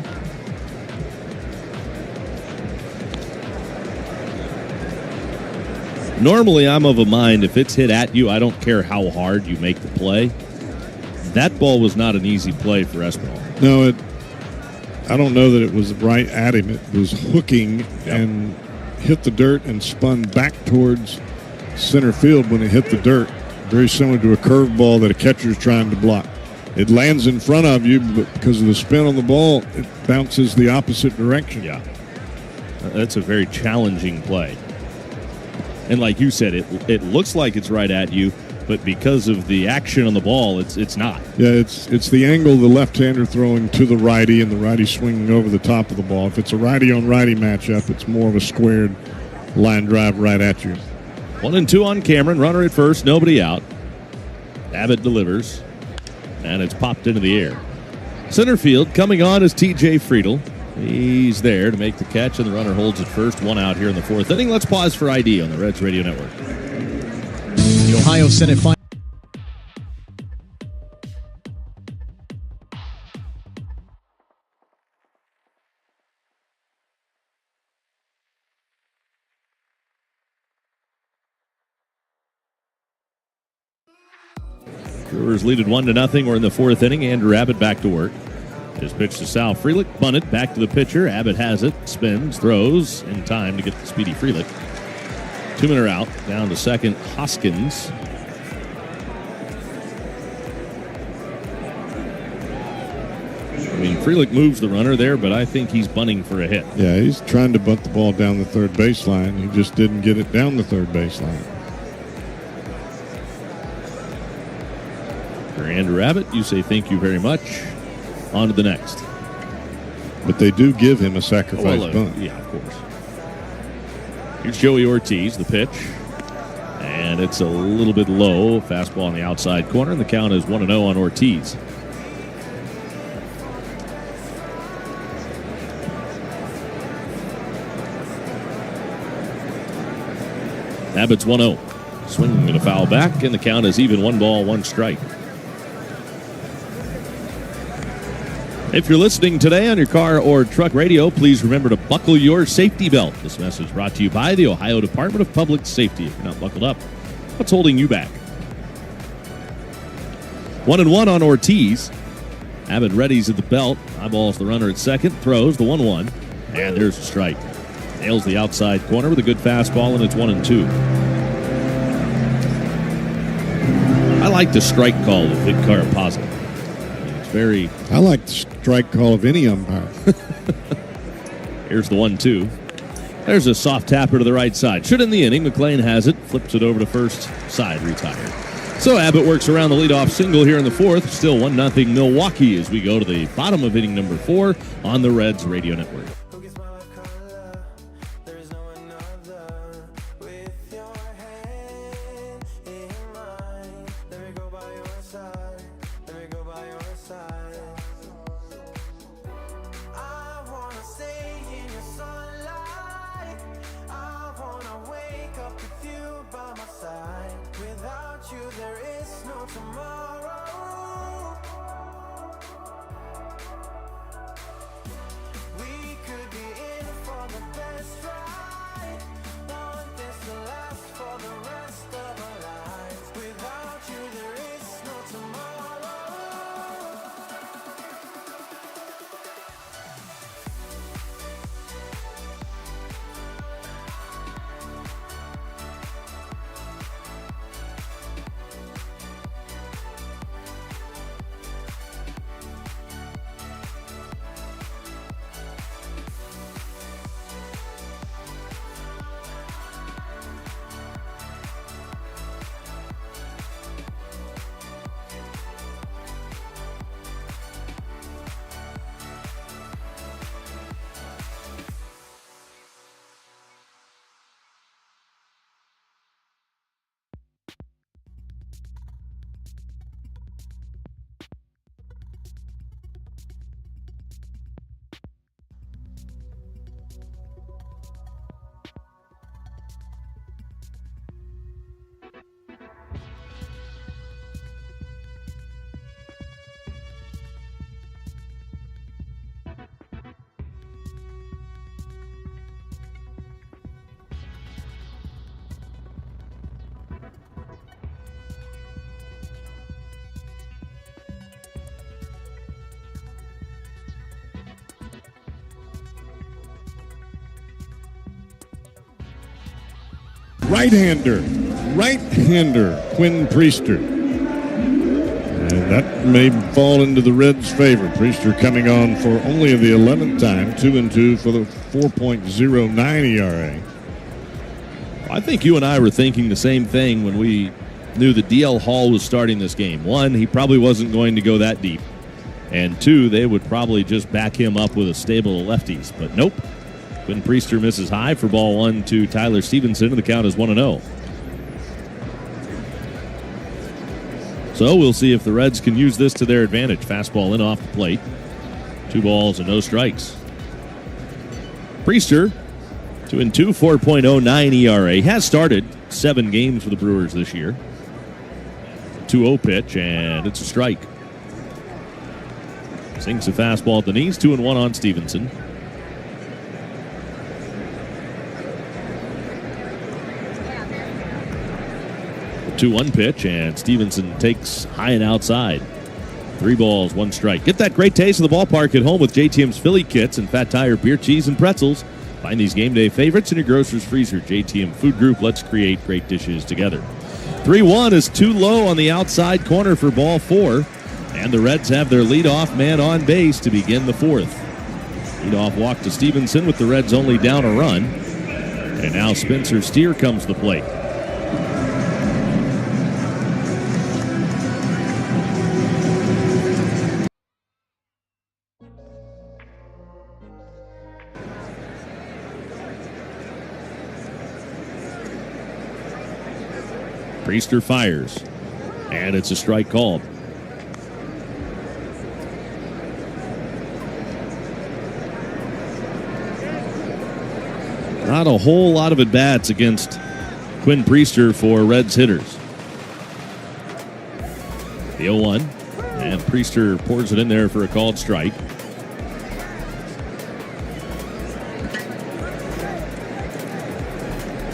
Normally, I'm of a mind, if it's hit at you, I don't care how hard you make the play. That ball was not an easy play for Espinal. No, I don't know that it was right at him. It was hooking and hit the dirt and spun back towards center field when it hit the dirt. Very similar to a curveball that a catcher's trying to block. It lands in front of you, but because of the spin on the ball, it bounces the opposite direction. Yeah. That's a very challenging play. And like you said, it looks like it's right at you, but because of the action on the ball, it's not. Yeah, it's the angle of the left-hander throwing to the righty and the righty swinging over the top of the ball. If it's a righty-on-righty matchup, it's more of a squared line drive right at you. 1-2 on Cameron. Runner at first, nobody out. Abbott delivers, and it's popped into the air. Center field coming on is T.J. Friedel. He's there to make the catch, and the runner holds it first. 1 out here in the fourth inning. Let's pause for ID on the Reds Radio Network. The Ohio Senate Final. Brewers lead it 1-0. We're in the fourth inning. Andrew Abbott back to work. His pitch to Sal Frelick, bunted, back to the pitcher. Abbott has it, spins, throws in time to get the speedy Frelick. 2-men are out, down to second, Hoskins. I mean, Frelick moves the runner there, but I think he's bunting for a hit. Yeah, he's trying to bunt the ball down the third baseline. He just didn't get it down the third baseline. For Andrew Abbott, you say thank you very much. On to the next. But they do give him a sacrifice bunt. Yeah, of course. Here's Joey Ortiz, the pitch. And it's a little bit low. Fastball on the outside corner, and the count is 1-0 on Ortiz. Abbott's 1-0. Swinging and a foul back, and the count is even. 1 ball, 1 strike. If you're listening today on your car or truck radio, please remember to buckle your safety belt. This message brought to you by the Ohio Department of Public Safety. If you're not buckled up, what's holding you back? 1-1 on Ortiz. Abbott readies at the belt. Eyeballs the runner at second. Throws the 1-1. And there's a strike. Nails the outside corner with a good fastball, and it's 1-2. I like the strike call of Vic Carapazza. It's very... I like the strike call of any umpire. Here's the 1-2. There's a soft tapper to the right side. Should end the inning. McLean has it. Flips it over to first side. Retired. So Abbott works around the leadoff single here in the fourth. Still 1-0 Milwaukee as we go to the bottom of inning number 4 on the Reds Radio Network. Right-hander, Quinn Priester. And that may fall into the Reds' favor. Priester coming on for only the 11th time, 2-2 for the 4.09 ERA. I think you and I were thinking the same thing when we knew that DL Hall was starting this game. 1, he probably wasn't going to go that deep. And 2, they would probably just back him up with a stable of lefties. But nope. Quinn Priester misses high for ball 1 to Tyler Stevenson, and the count is 1-0. So we'll see if the Reds can use this to their advantage. Fastball in off the plate. 2 balls and no strikes. Priester, 2-2, 4.09 ERA. He has started 7 games for the Brewers this year. 2-0 pitch, and it's a strike. Sinks a fastball at the knees, 2-1 on Stevenson. 2-1 pitch, and Stevenson takes high and outside. 3 balls, 1 strike. Get that great taste of the ballpark at home with JTM's Philly Kits and Fat Tire beer, cheese, and pretzels. Find these game day favorites in your grocer's freezer. JTM Food Group, let's create great dishes together. 3-1 is too low on the outside corner for ball 4, and the Reds have their leadoff man on base to begin the 4th. Leadoff walk to Stevenson with the Reds only down a run, and now Spencer Steer comes to the plate. Priester fires, and it's a strike called. Not a whole lot of at-bats against Quinn Priester for Reds hitters. The 0-1, and Priester pours it in there for a called strike.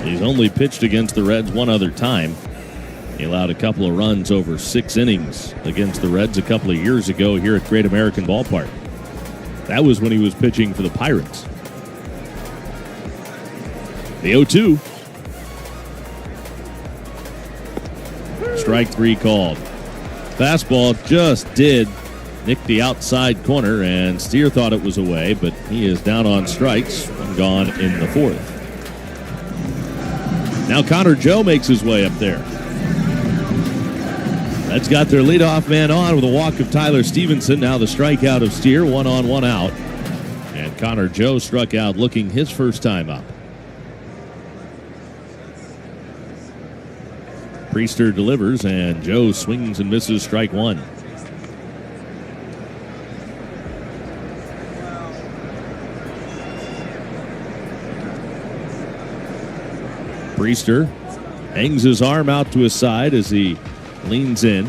He's only pitched against the Reds 1 other time. He allowed a couple of runs over 6 innings against the Reds a couple of years ago here at Great American Ballpark. That was when he was pitching for the Pirates. The 0-2. Strike 3 called. Fastball just did nicked the outside corner, and Steer thought it was away, but he is down on strikes. One gone in the fourth. Now Connor Joe makes his way up there. That's got their leadoff man on with a walk of Tyler Stevenson. Now the strikeout of Steer, 1 on, 1 out. And Connor Joe struck out looking his first time up. Priester delivers, and Joe swings and misses, strike one. Priester hangs his arm out to his side as he leans in,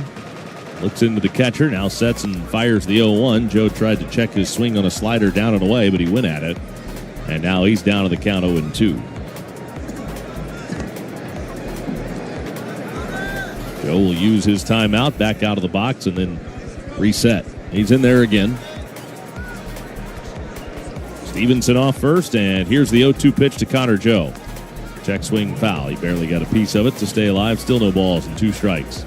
looks into the catcher, now sets and fires the 0-1. Joe tried to check his swing on a slider down and away, but he went at it. And now he's down to the count 0-2. Joe will use his timeout, back out of the box, and then reset. He's in there again. Stevenson off first, and here's the 0-2 pitch to Connor Joe. Check swing foul. He barely got a piece of it to stay alive. Still no balls and 2 strikes.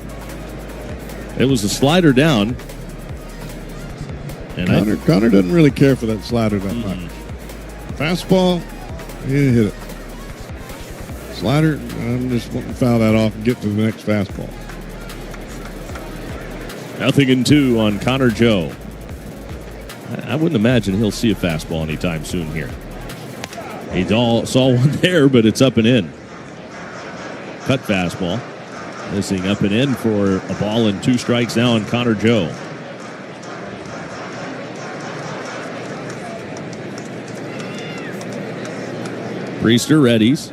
It was a slider down. And Connor doesn't really care for that slider that much. Fastball, he didn't hit it. Slider, I'm just wanting to foul that off and get to the next fastball. 0-2 on Connor Joe. I wouldn't imagine he'll see a fastball anytime soon here. He saw one there, but it's up and in. Cut fastball. Missing up and in for a ball and 2 strikes now on Connor Joe. Priester readies.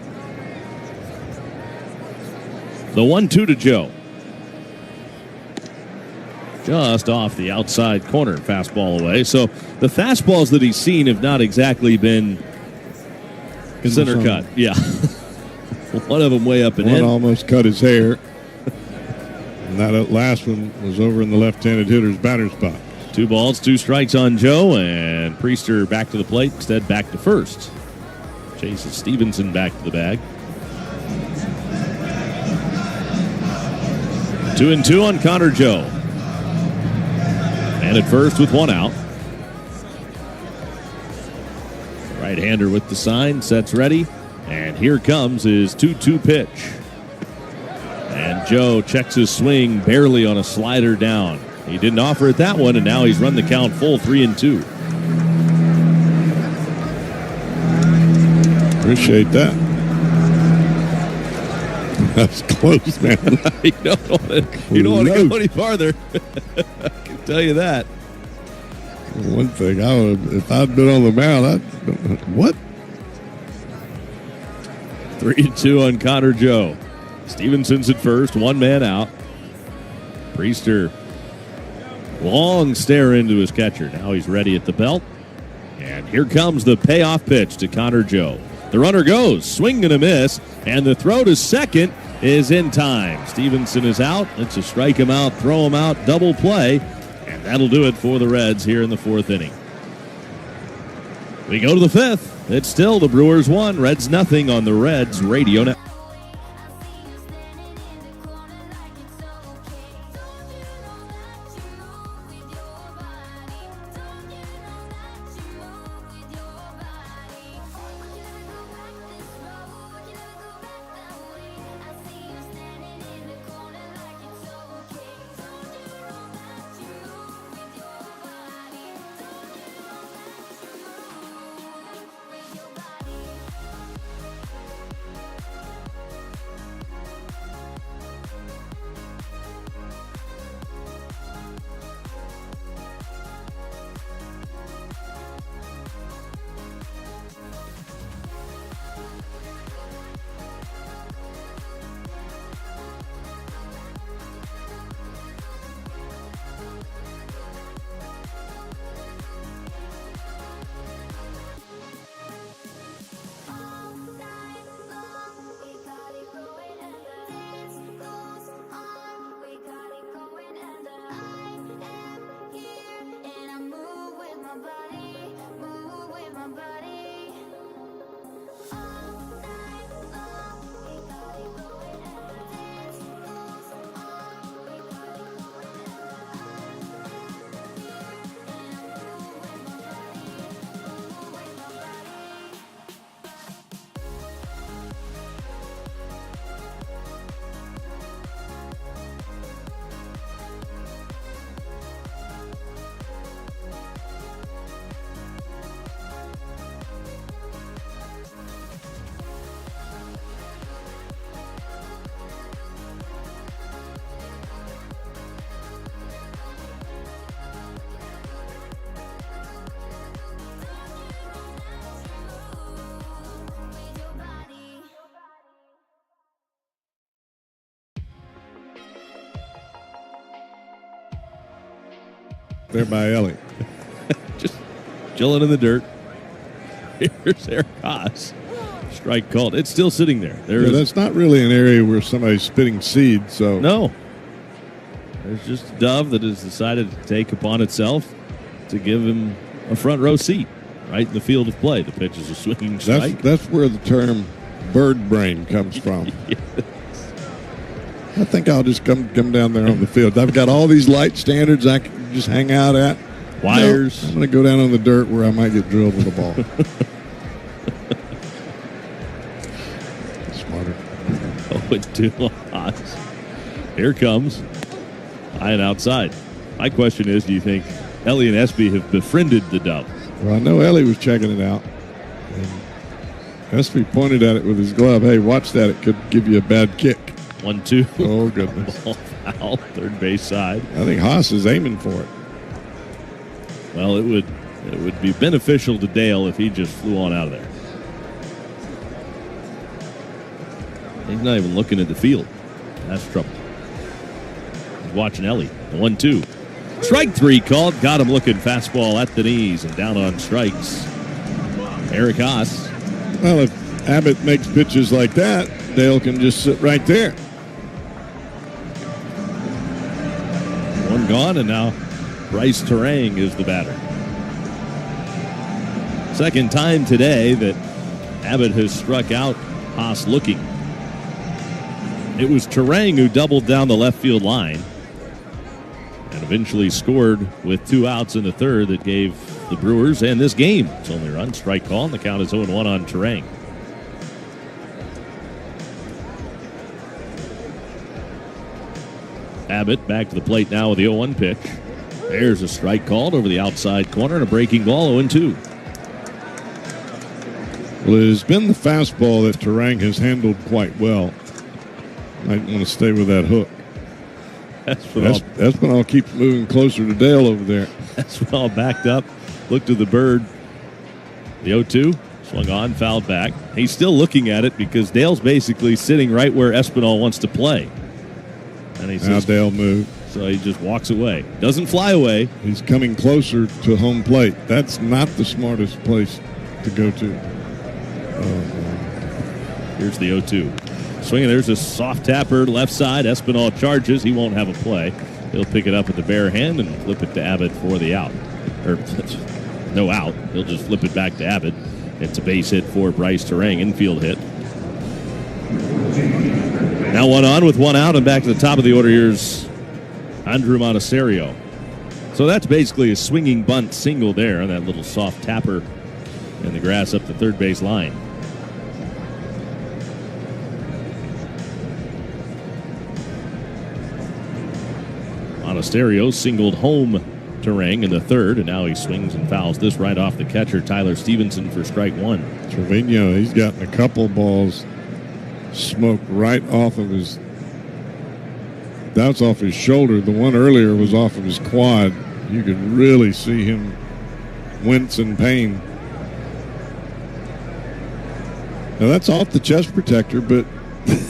The 1-2 to Joe. Just off the outside corner, fastball away. So the fastballs that he's seen have not exactly been center cut. Yeah. One of them way up and in. One almost cut his hair. And that last one was over in the left-handed hitter's batter's box. 2 balls, 2 strikes on Joe, and Priester back to the plate, instead back to first. Chases Stevenson back to the bag. 2-2 on Connor Joe. And at first with 1 out. Right-hander with the sign, sets ready, and here comes his 2-2 pitch. And Joe checks his swing barely on a slider down. He didn't offer it that one, and now he's run the count full, 3-2. Appreciate that. That's close, man. You don't want to go any farther. I can tell you that. One thing, if I'd been on the mound, what? 3-2 on Connor Joe. Stevenson's at first, 1 man out. Priester, long stare into his catcher. Now he's ready at the belt. And here comes the payoff pitch to Connor Joe. The runner goes, swing and a miss, and the throw to second is in time. Stevenson is out. It's a strike him out, throw him out, double play, and that'll do it for the Reds here in the 4th inning. We go to the 5th. It's still the Brewers 1, Reds nothing on the Reds Radio Network. there by Ellie. Just chilling in the dirt. Here's Eric Haas. Strike called. It's still sitting there. That's not really an area where somebody's spitting seed. So no. There's just a dove that has decided to take upon itself to give him a front row seat right in the field of play. The pitch is a swinging strike. That's where the term bird brain comes from. Yes. I think I'll just come down there on the field. I've got all these light standards I can just hang out at. Wires. No, I'm going to go down on the dirt where I might get drilled with a ball. Smarter. 0-2 odds. Here comes. High and outside. My question is, do you think Ellie and Espy have befriended the dove? Well, I know Ellie was checking it out. And Espy pointed at it with his glove. Hey, watch that. It could give you a bad kick. 1-2. Oh, goodness. Ball foul, third base side. I think Haas is aiming for it. Well, it would be beneficial to Dale if he just flew on out of there. He's not even looking at the field. That's trouble. He's watching Ellie. The 1-2. Strike 3 called. Got him looking. Fastball at the knees and down on strikes. Eric Haas. Well, if Abbott makes pitches like that, Dale can just sit right there. One gone, and now Bryce Terang is the batter. Second time today that Abbott has struck out Haas looking. It was Terang who doubled down the left field line and eventually scored with 2 outs in the third that gave the Brewers and this game its only run. Strike call, and the count is 0-1 on Terang. Abbott back to the plate now with the 0-1 pitch. There's a strike called over the outside corner and a breaking ball, 0-2. Well, it has been the fastball that Terang has handled quite well. Might want to stay with that hook. Espinal keeps moving closer to Dale over there. Espinal backed up, looked to the bird. The 0-2, swung on, fouled back. He's still looking at it because Dale's basically sitting right where Espinal wants to play. And he says, now Dale moved. So he just walks away. Doesn't fly away. He's coming closer to home plate. That's not the smartest place to go to. Here's the 0-2. Swinging, there's a soft tapper left side. Espinal charges. He won't have a play. He'll pick it up with the bare hand and flip it to Abbott for the out. Or no out. He'll just flip it back to Abbott. It's a base hit for Bryce Terang. Infield hit. Now 1 on with 1 out, and back to the top of the order. Here's Andrew Monasterio. So that's basically a swinging bunt single there on that little soft tapper in the grass up the third base line. Monasterio singled home Terang in the third, and now he swings and fouls this right off the catcher, Tyler Stevenson, for strike 1. Trevino, he's gotten a couple balls smoked right off of his, that's off his shoulder. The one earlier was off of his quad. You could really see him wince in pain. Now that's off the chest protector, but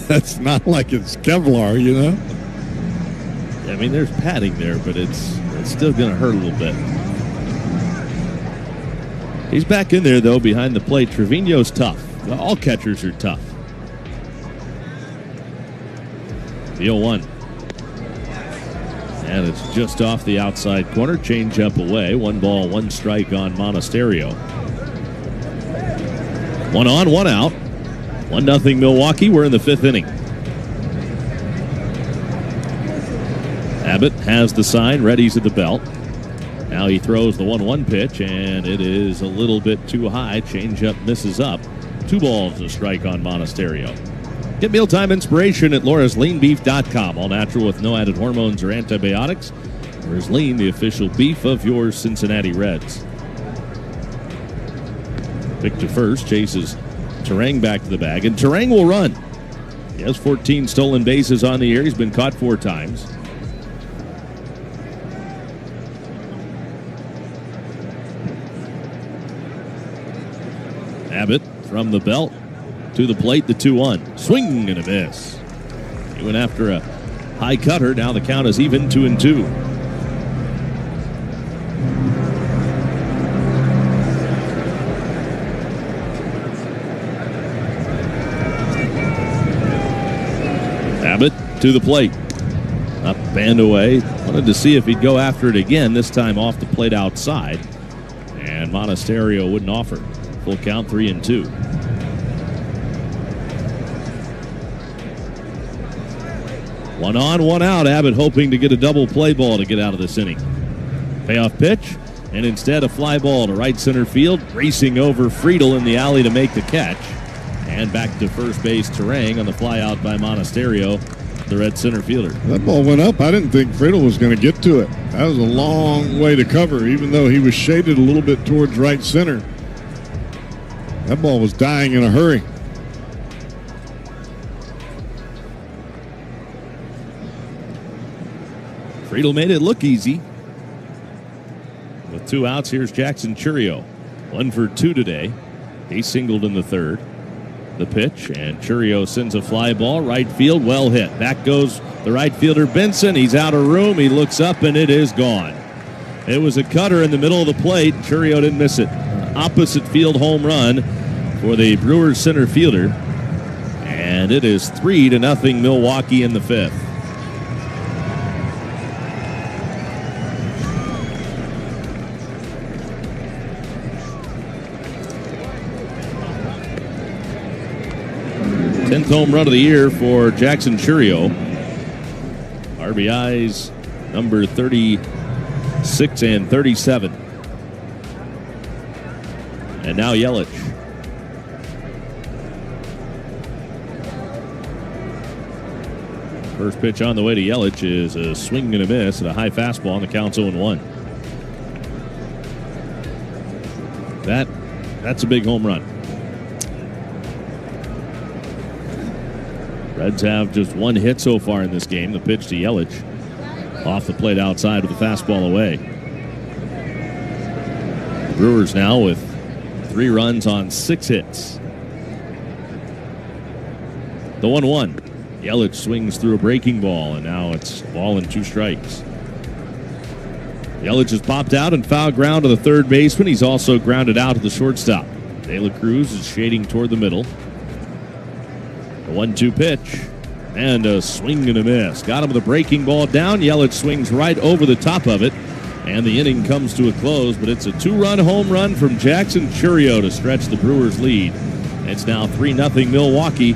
that's not like it's Kevlar, you know? I mean, there's padding there, but it's still going to hurt a little bit. He's back in there, though, behind the plate. Trevino's tough. All catchers are tough. The 0-1. And it's just off the outside corner. Change up away. 1 ball, 1 strike on Monasterio. 1 on, 1 out. 1-0 Milwaukee. We're in the 5th inning. Abbott has the sign, readies at the belt. Now he throws the 1-1 pitch, and it is a little bit too high. Change up misses up. 2 balls, a strike on Monasterio. Get mealtime inspiration at laurasleanbeef.com. All natural with no added hormones or antibiotics. Laura's Lean, the official beef of your Cincinnati Reds. Pick to first, chases Terang back to the bag, and Terang will run. He has 14 stolen bases on the year. He's been caught 4 times. Abbott from the belt to the plate, the 2-1. Swing and a miss. He went after a high cutter. Now the count is even, 2-2. Abbott to the plate. Up and away. Wanted to see if he'd go after it again, this time off the plate outside. And Monasterio wouldn't offer. Full count, 3-2. One on, one out. Abbott hoping to get a double play ball to get out of this inning. Payoff pitch, and instead a fly ball to right center field. Racing over Friedel in the alley to make the catch. And back to first base, Terang on the fly out by Monasterio, the red center fielder. That ball went up. I didn't think Friedel was going to get to it. That was a long way to cover, even though he was shaded a little bit towards right center. That ball was dying in a hurry. Friedel made it look easy. With 2 outs, here's Jackson Chourio. 1 for 2 today. He singled in the third. The pitch, and Chourio sends a fly ball. Right field, well hit. Back goes the right fielder, Benson. He's out of room. He looks up, and it is gone. It was a cutter in the middle of the plate. Chourio didn't miss it. Opposite field home run for the Brewers center fielder. And it is 3-0 Milwaukee in the 5th. Tenth home run of the year for Jackson Chourio. RBIs number 36 and 37. And now Yelich. First pitch on the way to Yelich is a swing and a miss and a high fastball, and the count's 0-1. That's a big home run. Reds have just 1 hit so far in this game. The pitch to Yelich. Off the plate outside with a fastball away. The Brewers now with 3 runs on 6 hits. The 1-1. Yelich swings through a breaking ball, and now it's ball and 2 strikes. Yelich has popped out and foul ground to the third baseman. He's also grounded out to the shortstop. De La Cruz is shading toward the middle. The 1-2 pitch, and a swing and a miss. Got him with a breaking ball down. Yelich swings right over the top of it, and the inning comes to a close, but it's a 2-run home run from Jackson Chourio to stretch the Brewers' lead. It's now 3-0 Milwaukee.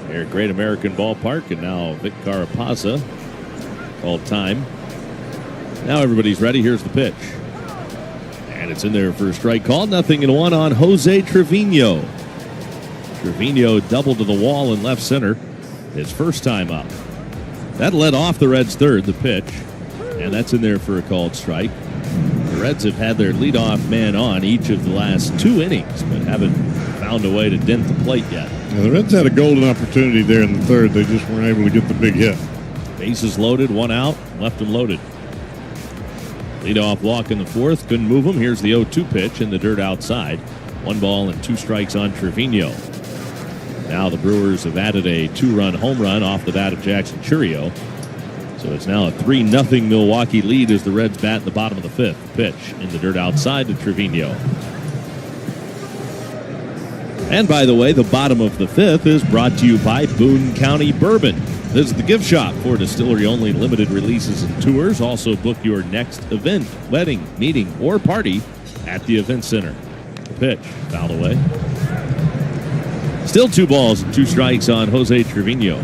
Here at Great American Ballpark, and now Vic Carapazza called time. Now everybody's ready. Here's the pitch. And it's in there for a strike call. 0-1 on Jose Trevino. Trevino doubled to the wall in left center his first time up. That led off the Reds' third, the pitch, and that's in there for a called strike. The Reds have had their leadoff man on each of the last 2 innings, but haven't found a way to dent the plate yet. Yeah, the Reds had a golden opportunity there in the third. They just weren't able to get the big hit. Bases loaded, 1 out, left them loaded. Leadoff walk in the fourth, couldn't move him. Here's the 0-2 pitch in the dirt outside. 1 ball and 2 strikes on Trevino. Now the Brewers have added a 2-run home run off the bat of Jackson Churio. So it's now a 3-0 Milwaukee lead as the Reds bat in the bottom of the 5th. Pitch in the dirt outside to Trevino. And by the way, the bottom of the 5th is brought to you by Boone County Bourbon. This is the gift shop for distillery-only limited releases and tours. Also book your next event, wedding, meeting, or party at the event center. The pitch, fouled away. Still 2 balls and 2 strikes on Jose Trevino.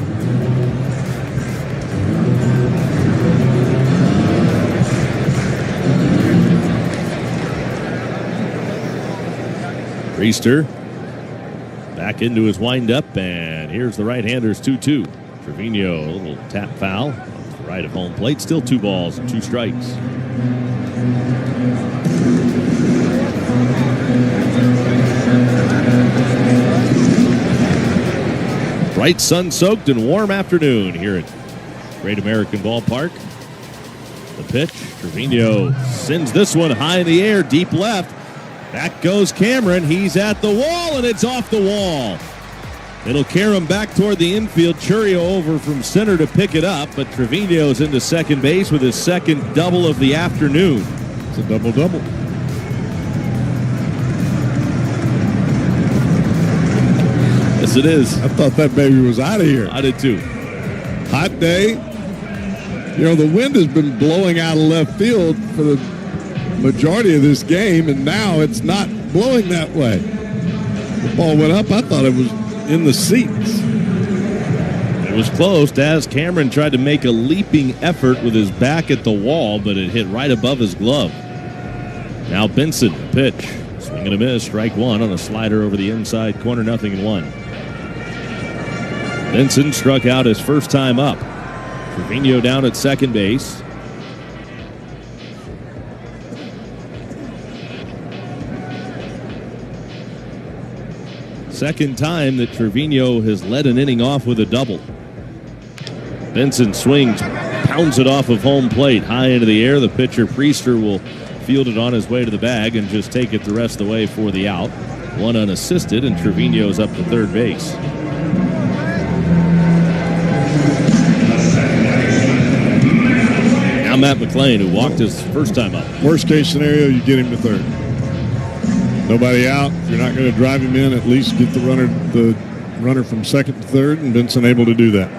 Priester back into his windup, and here's the right-hander's 2-2. Trevino, a little tap foul off the right of home plate. Still 2 balls and 2 strikes. Bright sun-soaked and warm afternoon here at Great American Ballpark. The pitch, Trevino sends this one high in the air, deep left. Back goes Cameron. He's at the wall, and it's off the wall. It'll carry him back toward the infield. Churio over from center to pick it up, but Trevino's into second base with his second double of the afternoon. It's a double-double. Yes, it is. I thought that baby was out of here. I did too. Hot day. You know, the wind has been blowing out of left field for the majority of this game, and now it's not blowing that way. The ball went up. I thought it was in the seats. It was close as Cameron tried to make a leaping effort with his back at the wall, but it hit right above his glove. Now Benson, pitch. Swing and a miss, strike 1 on a slider over the inside corner, 0-1. Benson struck out his first time up. Trevino down at second base. Second time that Trevino has led an inning off with a double. Benson swings, pounds it off of home plate, high into the air. The pitcher, Priester, will field it on his way to the bag and just take it the rest of the way for the out. 1 unassisted, and Trevino's up to third base. Now Matt McLean, who walked his first time up. Worst case scenario, you get him to third. Nobody out. If you're not going to drive him in, at least get the runner from second to third, and Benson able to do that.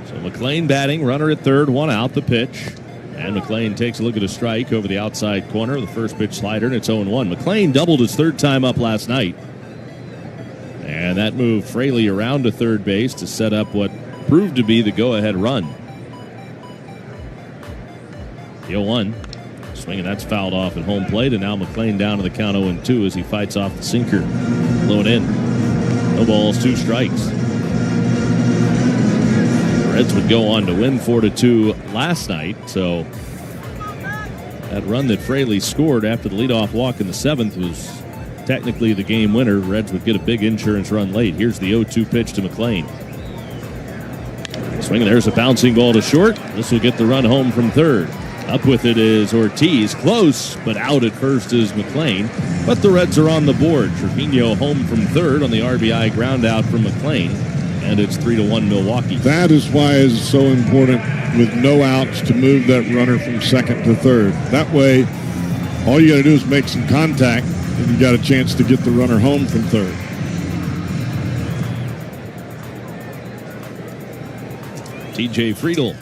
So McLean batting, runner at third, 1 out, the pitch. And McLean takes a look at a strike over the outside corner. The first pitch slider, and it's 0-1. McLean doubled his third time up last night. And that moved Fraley around to third base to set up what proved to be the go-ahead run. The 0-1. Swing, and that's fouled off at home plate, and now McLean down to the count 0-2 as he fights off the sinker. Low and in. No balls, 2 strikes. The Reds would go on to win 4-2 last night, so that run that Fraley scored after the leadoff walk in the 7th was technically the game winner. Reds would get a big insurance run late. Here's the 0-2 pitch to McLean. Swing, and there's a bouncing ball to short. This will get the run home from third. Up with it is Ortiz. Close, but out at first is McLean. But the Reds are on the board. Trevino home from third on the RBI ground out from McLean. And it's 3-1 Milwaukee. That is why it's so important with no outs to move that runner from second to third. That way, all you got to do is make some contact, and you got a chance to get the runner home from third. TJ Friedl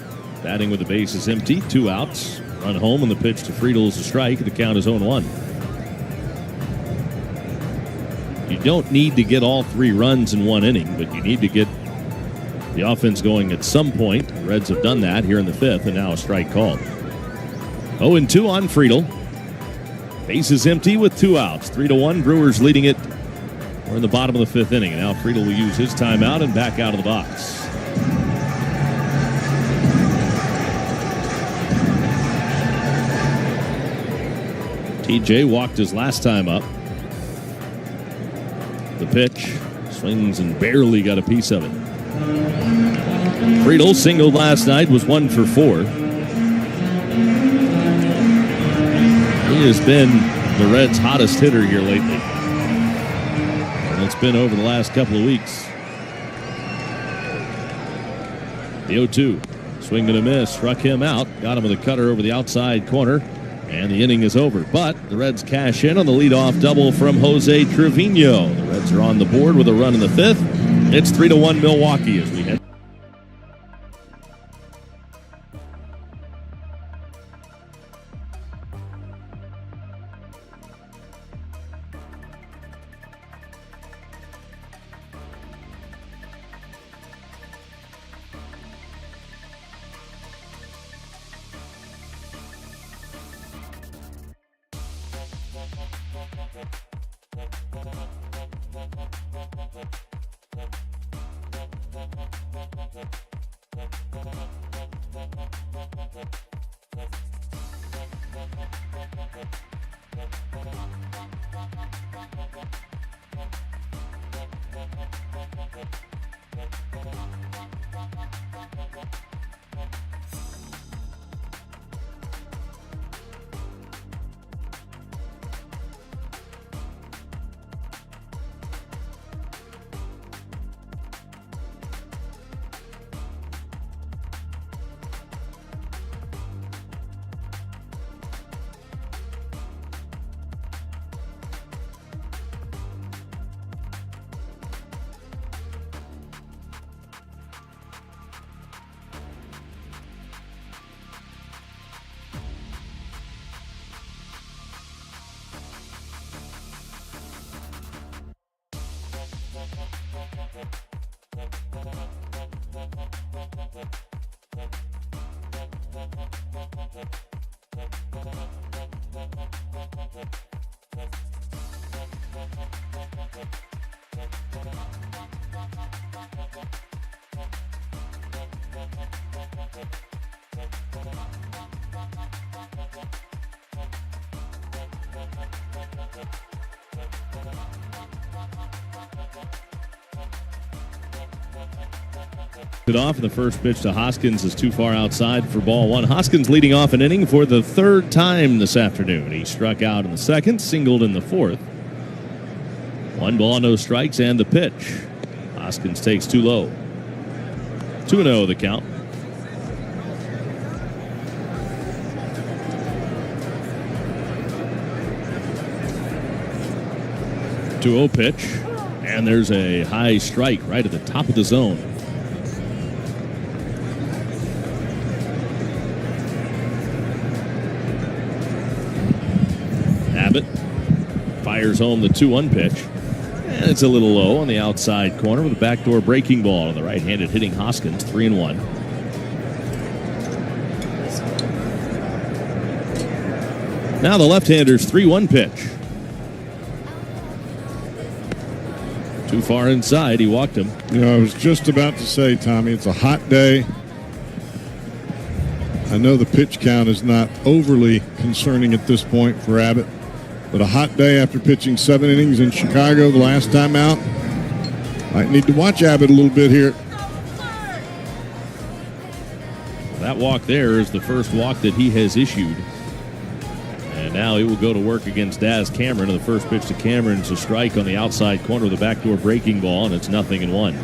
batting with the bases empty, 2 outs. Run home, and the pitch to Friedl is a strike. The count is 0-1. You don't need to get all 3 runs in 1 inning, but you need to get the offense going at some point. The Reds have done that here in the 5th, and now a strike called. 0-2 on Friedl. Bases empty with 2 outs. 3-1. Brewers leading it. We're in the bottom of the 5th inning. And now Friedel will use his timeout and back out of the box. TJ walked his last time up. The pitch. Swings and barely got a piece of it. Friedel singled last night, was 1 for 4. He has been the Reds' hottest hitter here lately. And it's been over the last couple of weeks. The 0-2. Swing and a miss. Struck him out. Got him with a cutter over the outside corner. And the inning is over. But the Reds cash in on the leadoff double from Jose Trevino. The Reds are on the board with a run in the 5th. It's 3-1 Milwaukee as we head. It off, and the first pitch to Hoskins is too far outside for ball 1. Hoskins leading off an inning for the 3rd time this afternoon. He struck out in the 2nd, singled in the 4th. 1 ball, no strikes, and the pitch. Hoskins takes too low. 2-0 the count. .2-0 pitch, and there's a high strike right at the top of the zone. Fires home the 2-1 pitch. And it's a little low on the outside corner with a backdoor breaking ball on the right-handed hitting Hoskins. 3-1. Now the left-hander's 3-1 pitch. Too far inside. He walked him. You know, I was just about to say, Tommy, it's a hot day. I know the pitch count is not overly concerning at this point for Abbott. But a hot day after pitching 7 innings in Chicago the last time out. Might need to watch Abbott a little bit here. That walk there is the first walk that he has issued. And now he will go to work against Daz Cameron. And the first pitch to Cameron is a strike on the outside corner with a backdoor breaking ball, and it's 0-1.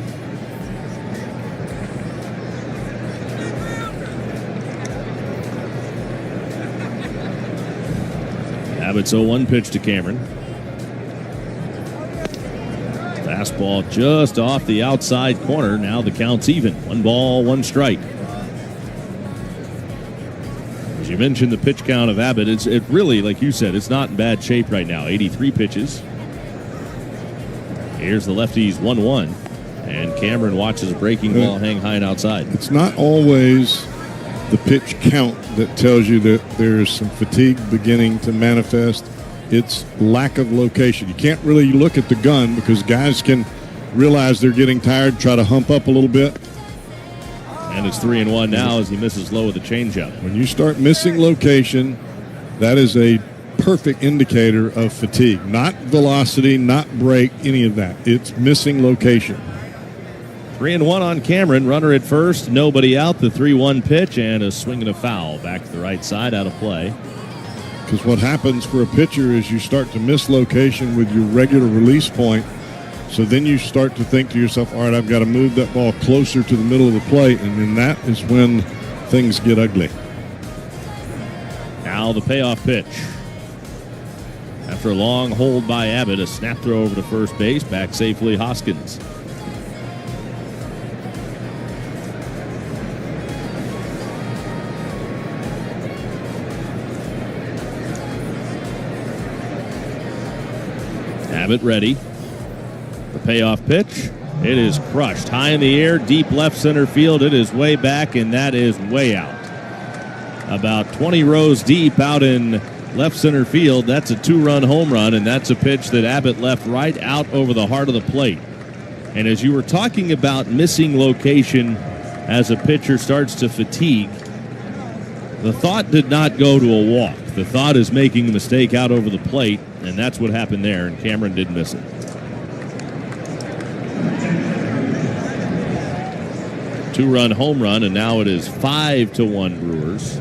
Abbott's 0-1 pitch to Cameron. Fastball just off the outside corner. Now the count's even. 1 ball, 1 strike. As you mentioned, the pitch count of Abbott, it really, like you said, it's not in bad shape right now. 83 pitches. Here's the lefty's 1-1. And Cameron watches a breaking ball hang high and outside. It's not always the pitch count that tells you that there's some fatigue beginning to manifest. It's lack of location. You can't really look at the gun because guys can realize they're getting tired, try to hump up a little bit. And it's 3-1 now as he misses low with the changeup. When you start missing location, that is a perfect indicator of fatigue. Not velocity, not break, any of that. It's missing location. 3-1 on Cameron. Runner at first, nobody out. The 3-1 pitch and a swing and a foul. Back to the right side, out of play. Because what happens for a pitcher is you start to miss location with your regular release point. So then you start to think to yourself, all right, I've got to move that ball closer to the middle of the plate, and then that is when things get ugly. Now the payoff pitch. After a long hold by Abbott, a snap throw over to first base, back safely Hoskins. Abbott ready. The payoff pitch. It is crushed. High in the air, deep left center field. It is way back, and that is way out. About 20 rows deep out in left center field. That's a 2-run home run, and that's a pitch that Abbott left right out over the heart of the plate. And as you were talking about missing location as a pitcher starts to fatigue, the thought did not go to a walk. The thought is making a mistake out over the plate, and that's what happened there, and Cameron did miss it. 2-run home run, and now it is 5-1 Brewers.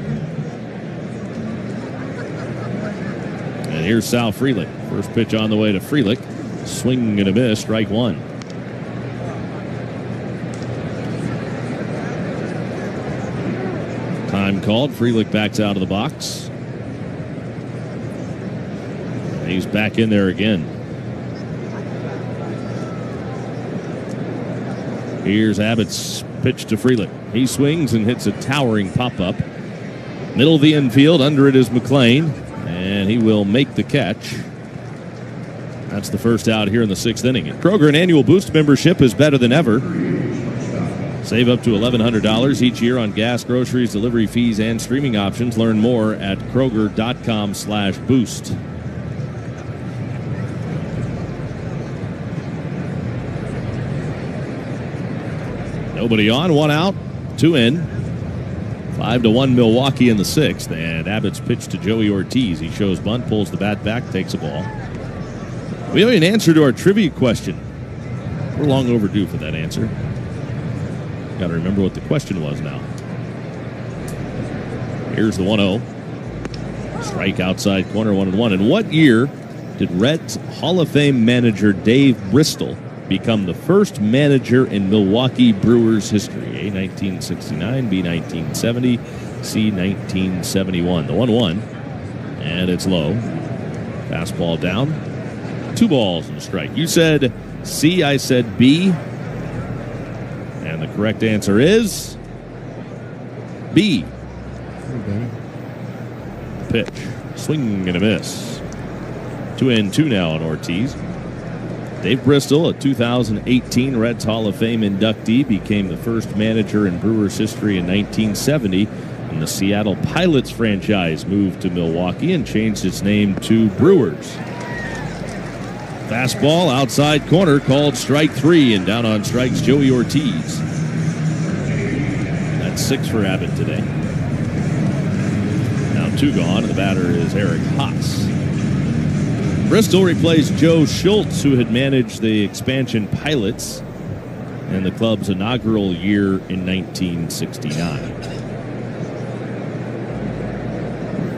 And here's Sal Frelick. First pitch on the way to Frelick. Swing and a miss, strike one. Time called. Frelick backs out of the box. He's back in there again. Here's Abbott's pitch to Frelick. He swings and hits a towering pop-up. Middle of the infield. Under it is McLean. And he will make the catch. That's the first out here in the 6th inning. At Kroger, an annual Boost membership is better than ever. Save up to $1,100 each year on gas, groceries, delivery fees, and streaming options. Learn more at Kroger.com/boost. Nobody on, 1 out, 2 in. 5-1 Milwaukee in the 6th. And Abbott's pitch to Joey Ortiz. He shows bunt, pulls the bat back, takes a ball. We have an answer to our trivia question. We're long overdue for that answer. Got to remember what the question was now. Here's the 1-0. Strike outside corner, 1-1. In what year did Reds Hall of Fame manager Dave Bristol become the first manager in Milwaukee Brewers history? A, 1969, B, 1970, C, 1971. The 1-1, and it's low. Fastball down. 2 balls and a strike. You said C, I said B. And the correct answer is B. Pitch. Swing and a miss. 2 in, 2 now on Ortiz. Dave Bristol, a 2018 Reds Hall of Fame inductee, became the first manager in Brewers history in 1970 when the Seattle Pilots franchise moved to Milwaukee and changed its name to Brewers. Fastball outside corner called strike 3, and down on strikes Joey Ortiz. That's 6 for Abbott today. Now 2 gone, and the batter is Eric Haas. Bristol replaced Joe Schultz, who had managed the expansion Pilots in the club's inaugural year in 1969.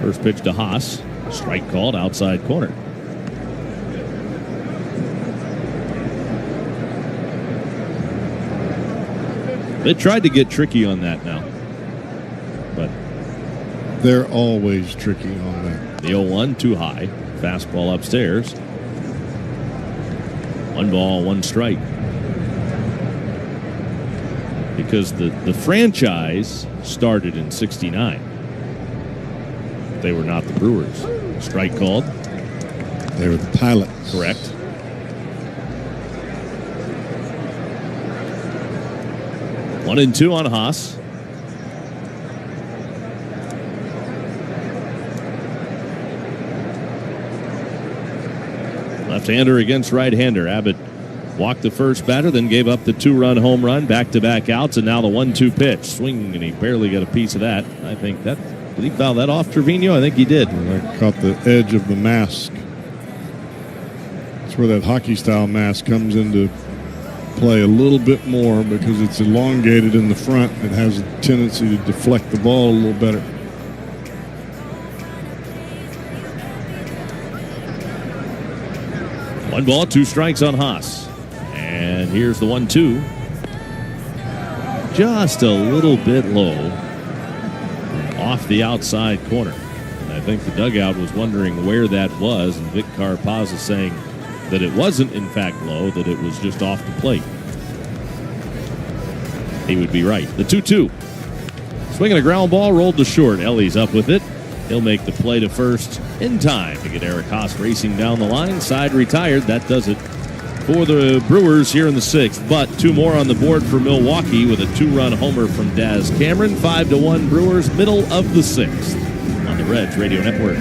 First pitch to Haas. Strike called outside corner. They tried to get tricky on that now, but they're always tricky on that. The 0-1, too high. Fastball upstairs. 1 ball, 1 strike. Because the franchise started in 69. They were not the Brewers. Strike called. They were the Pilots. Correct. One and 2 on Haas. Left-hander against right-hander. Abbott walked the first batter, then gave up the 2-run home run, back-to-back outs, and now the 1-2 pitch. Swing, and he barely got a piece of that. I think that, did he foul that off, Trevino? I think he did. I caught the edge of the mask. That's where that hockey-style mask comes into play a little bit more because it's elongated in the front. It has a tendency to deflect the ball a little better. One ball, 2 strikes on Haas. And here's the 1-2. Just a little bit low off the outside corner. And I think the dugout was wondering where that was, and Vic Carapaz is saying that it wasn't, in fact, low, that it was just off the plate. He would be right. The 2-2. Swinging a ground ball, rolled to short. Ellie's up with it. He'll make the play to first in time to get Eric Haas racing down the line. Side retired. That does it for the Brewers here in the 6th. But 2 more on the board for Milwaukee with a 2-run homer from Daz Cameron. 5-1 Brewers, middle of the 6th on the Reds Radio Network.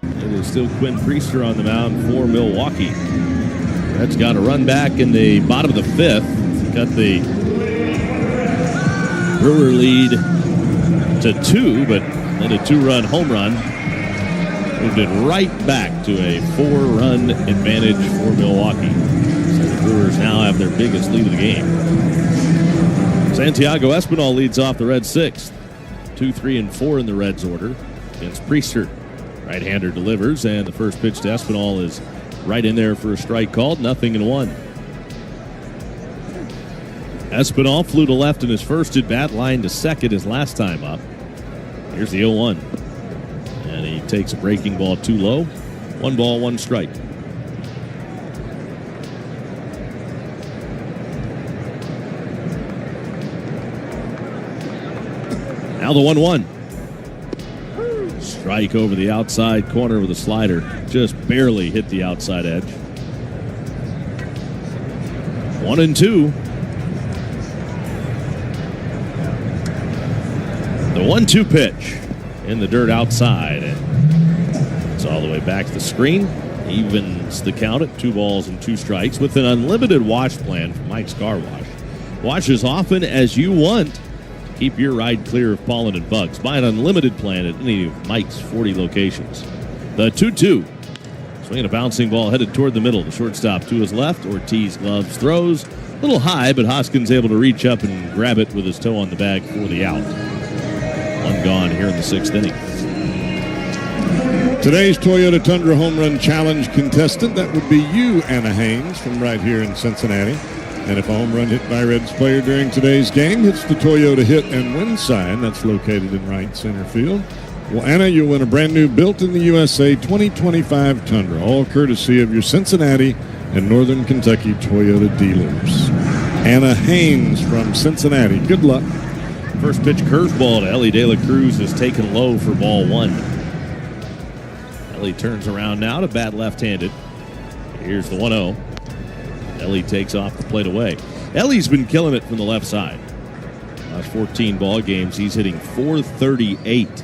It is still Quinn Priester on the mound for Milwaukee. Reds got a run back in the bottom of the 5th. Cut the Brewer lead to 2, but then a 2-run home run moved it right back to a 4-run advantage for Milwaukee. So the Brewers now have their biggest lead of the game. Santiago Espinal leads off the Reds 6th. 2, 3, and 4 in the Reds order against Priester. Right-hander delivers, and the first pitch to Espinal is right in there for a strike called. 0-1. Espinal flew to left in his first at-bat, line to second his last time up. Here's the 0-1. And he takes a breaking ball too low. 1 ball, 1 strike. Now the 1-1. Strike over the outside corner with a slider. Just barely hit the outside edge. 1-2. The 1-2 pitch in the dirt outside. And it's all the way back to the screen. Evens the count at 2 balls and 2 strikes with an unlimited wash plan from Mike's Car Wash. Wash as often as you want. Keep your ride clear of pollen and bugs. Buy an unlimited plan at any of Mike's 40 locations. The 2-2. Swinging a bouncing ball headed toward the middle. The shortstop to his left. Ortiz gloves, throws. A little high, but Hoskins able to reach up and grab it with his toe on the bag for the out. 1 gone here in the 6th inning. Today's Toyota Tundra Home Run Challenge contestant, that would be you, Anna Haynes, from right here in Cincinnati. And if a home run hit by a Reds player during today's game hits the Toyota hit and win sign, that's located in right center field, well, Anna, you'll win a brand new built in the USA 2025 Tundra, all courtesy of your Cincinnati and Northern Kentucky Toyota dealers. Anna Haynes from Cincinnati. Good luck. First pitch curveball to Ellie De La Cruz is taken low for ball one. Ellie turns around now to bat left-handed. Here's the 1-0. Ellie takes off the plate away. Ellie's been killing it from the left side. Last 14 ball games, he's hitting .438.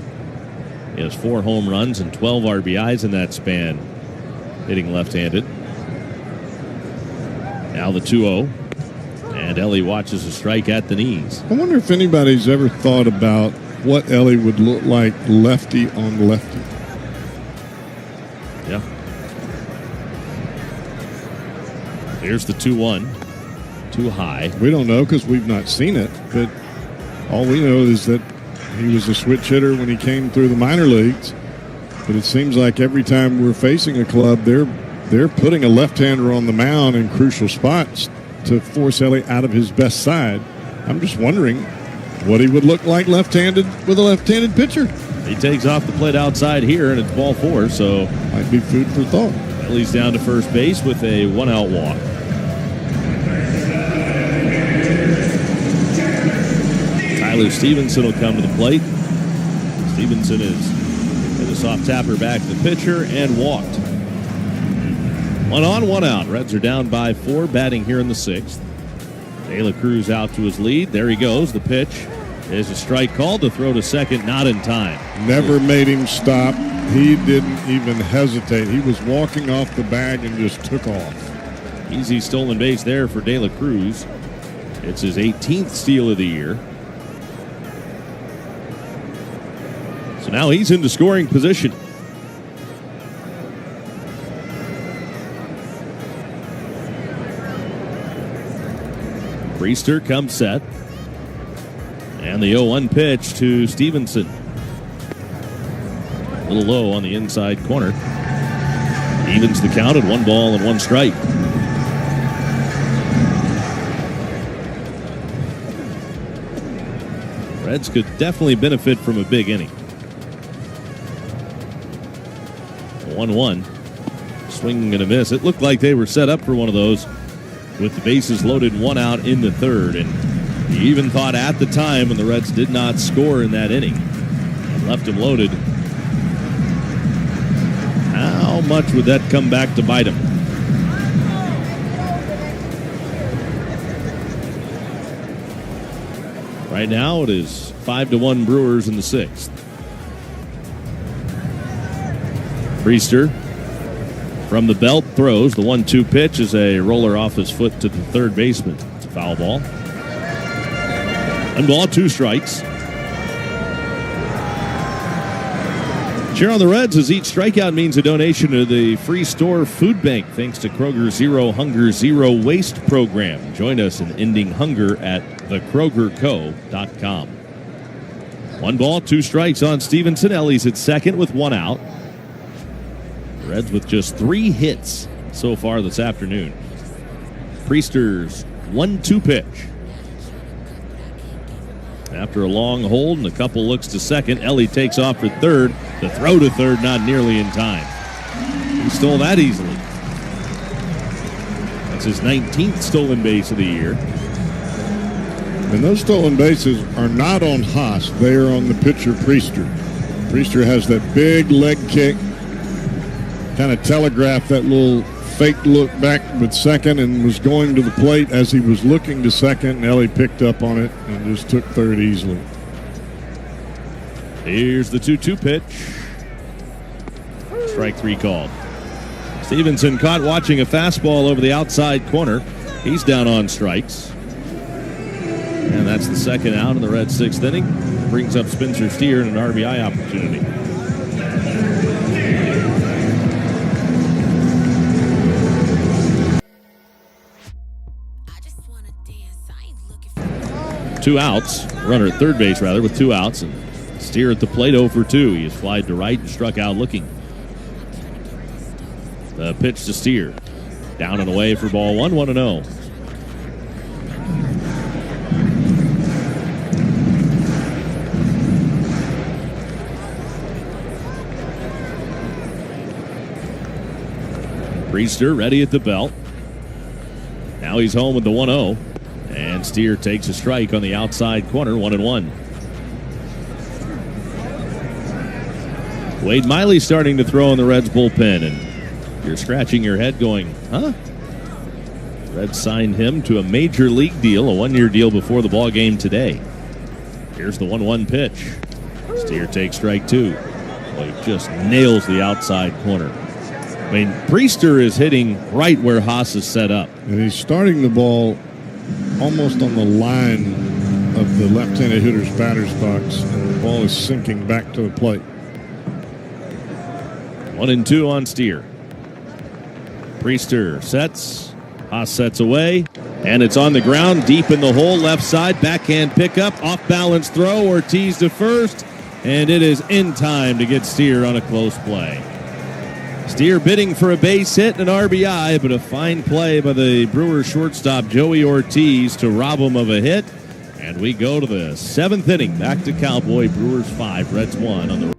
He has 4 home runs and 12 RBIs in that span, hitting left-handed. Now the 2-0. And Ellie watches a strike at the knees. I wonder if anybody's ever thought about what Ellie would look like lefty on lefty. Yeah. Here's the 2-1. Too high. We don't know because we've not seen it, but all we know is that he was a switch hitter when he came through the minor leagues. But it seems like every time we're facing a club, they're putting a left-hander on the mound in crucial spots to force Ellie out of his best side. I'm just wondering what he would look like left-handed with a left-handed pitcher. He takes off the plate outside here, and it's ball 4, so might be food for thought. Ellie's down to first base with a 1-out walk. Tyler Stevenson will come to the plate. Stevenson is in a soft tapper back to the pitcher and walked. 1 on, 1 out. Reds are down by 4, batting here in the 6th. De La Cruz out to his lead. There he goes. The pitch is a strike called. To throw to second, not in time. Never made him stop. He didn't even hesitate. He was walking off the bag and just took off. Easy stolen base there for De La Cruz. It's his 18th steal of the year. So now he's into scoring position. Priester comes set. And the 0-1 pitch to Stevenson. A little low on the inside corner. Evens the count at 1 ball and 1 strike. Reds could definitely benefit from a big inning. 1-1. Swing and a miss. It looked like they were set up for one of those with the bases loaded, 1 out in the 3rd. And you even thought at the time when the Reds did not score in that inning and left him loaded, how much would that come back to bite him? Right now it is 5-1 Brewers in the 6th. Priester from the belt throws. The 1-2 pitch is a roller off his foot to the third baseman. It's a foul ball. 1 ball, 2 strikes. Cheer on the Reds as each strikeout means a donation to the free store food bank thanks to Kroger's Zero Hunger, Zero Waste program. Join us in ending hunger at thekrogerco.com. 1 ball, 2 strikes on Stevenson. Ellie's at second with 1 out. Reds with just 3 hits so far this afternoon. Priester's 1-2 pitch. After a long hold and a couple looks to second, Ellie takes off for third. The throw to third not nearly in time. He stole that easily. That's his 19th stolen base of the year. And those stolen bases are not on Haas. They are on the pitcher, Priester. Priester has that big leg kick. Kind of telegraphed that little fake look back with second and was going to the plate as he was looking to second. And Ellie picked up on it and just took third easily. Here's the 2-2 pitch. Strike 3 called. Stevenson caught watching a fastball over the outside corner. He's down on strikes. And that's the second out in the Reds' 6th inning. Brings up Spencer Steer in an RBI opportunity. Two outs. Runner at third base, rather, with 2 outs. And Steer at the plate 0 for 2. He is flied to right and struck out looking. The pitch to Steer. Down and away for ball 1, 1-0. Priester ready at the belt. Now he's home with the 1-0. And Steer takes a strike on the outside corner, 1-1. Wade Miley starting to throw in the Reds bullpen, and you're scratching your head going, huh? Reds signed him to a major league deal, a 1-year deal before the ball game today. Here's the 1-1 pitch. Steer takes strike 2. Well, he just nails the outside corner. I mean, Priester is hitting right where Haas is set up. And he's starting the ball almost on the line of the left-handed hitter's batter's box, and the ball is sinking back to the plate. 1-2 on Steer. Priester sets. Haas sets away. And it's on the ground, deep in the hole, left side. Backhand pickup, off-balance throw. Ortiz to first. And it is in time to get Steer on a close play. Steer bidding for a base hit and an RBI, but a fine play by the Brewers shortstop Joey Ortiz to rob him of a hit. And we go to the 7th inning. Back to Cowboy. Brewers 5, Reds 1 on the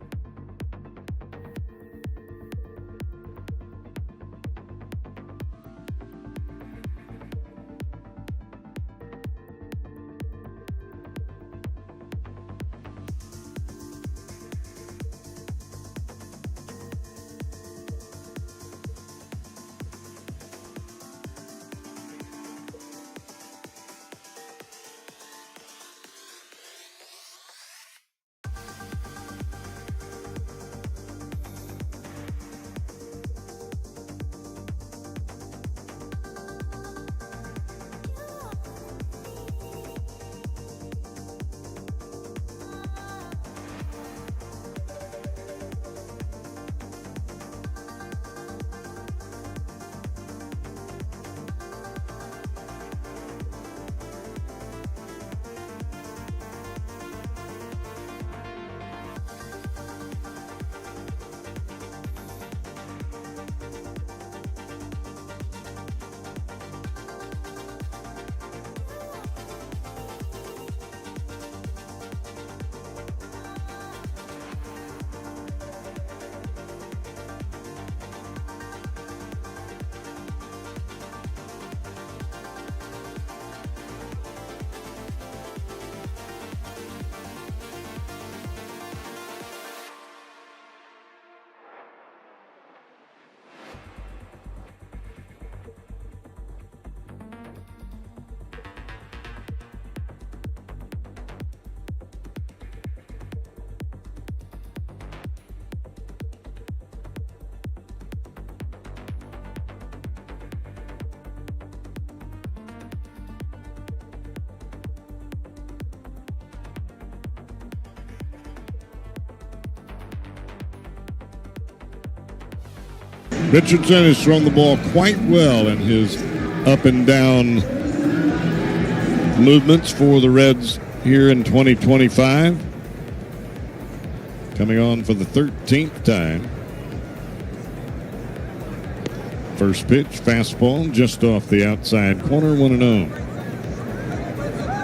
Richardson has thrown the ball quite well in his up and down movements for the Reds here in 2025. Coming on for the 13th time. First pitch, fastball, just off the outside corner, 1-0.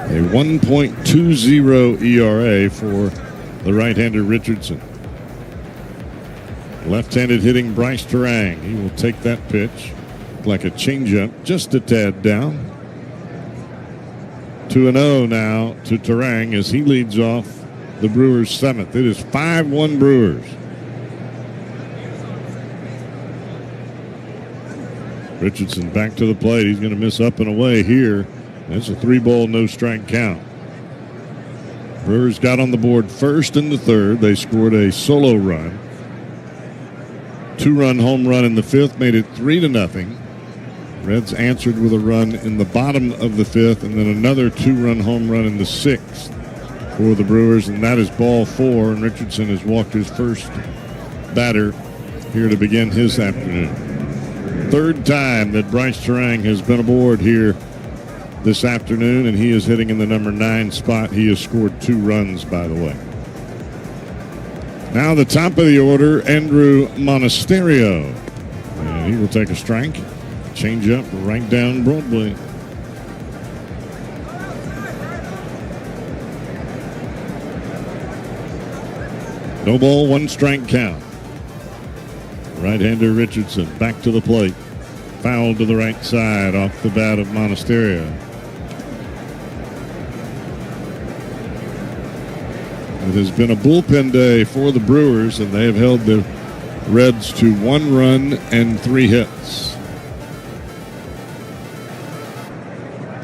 A 1.20 ERA for the right-hander Richardson. Left-handed hitting Bryce Terang. He will take that pitch like a changeup, just a tad down. 2-0 now to Terang as he leads off the Brewers' 7th. It is 5-1 Brewers. Richardson back to the plate. He's going to miss up and away here. That's a 3-ball, no-strike count. Brewers got on the board first in the 3rd. They scored a solo run. 2-run home run in the 5th made it 3-0. Reds answered with a run in the bottom of the 5th, and then another 2-run home run in the 6th for the Brewers, and that is ball 4. And Richardson has walked his first batter here to begin his afternoon. 3rd time that Bryce Terang has been aboard here this afternoon, and he is hitting in the number 9 spot. He has scored 2 runs, by the way. Now the top of the order, Andrew Monasterio. And And he will take a strike. Change up right down Broadway. No ball, 1 strike count. Right-hander Richardson back to the plate. Foul to the right side off the bat of Monasterio. It has been a bullpen day for the Brewers, and they have held the Reds to 1 run and 3 hits.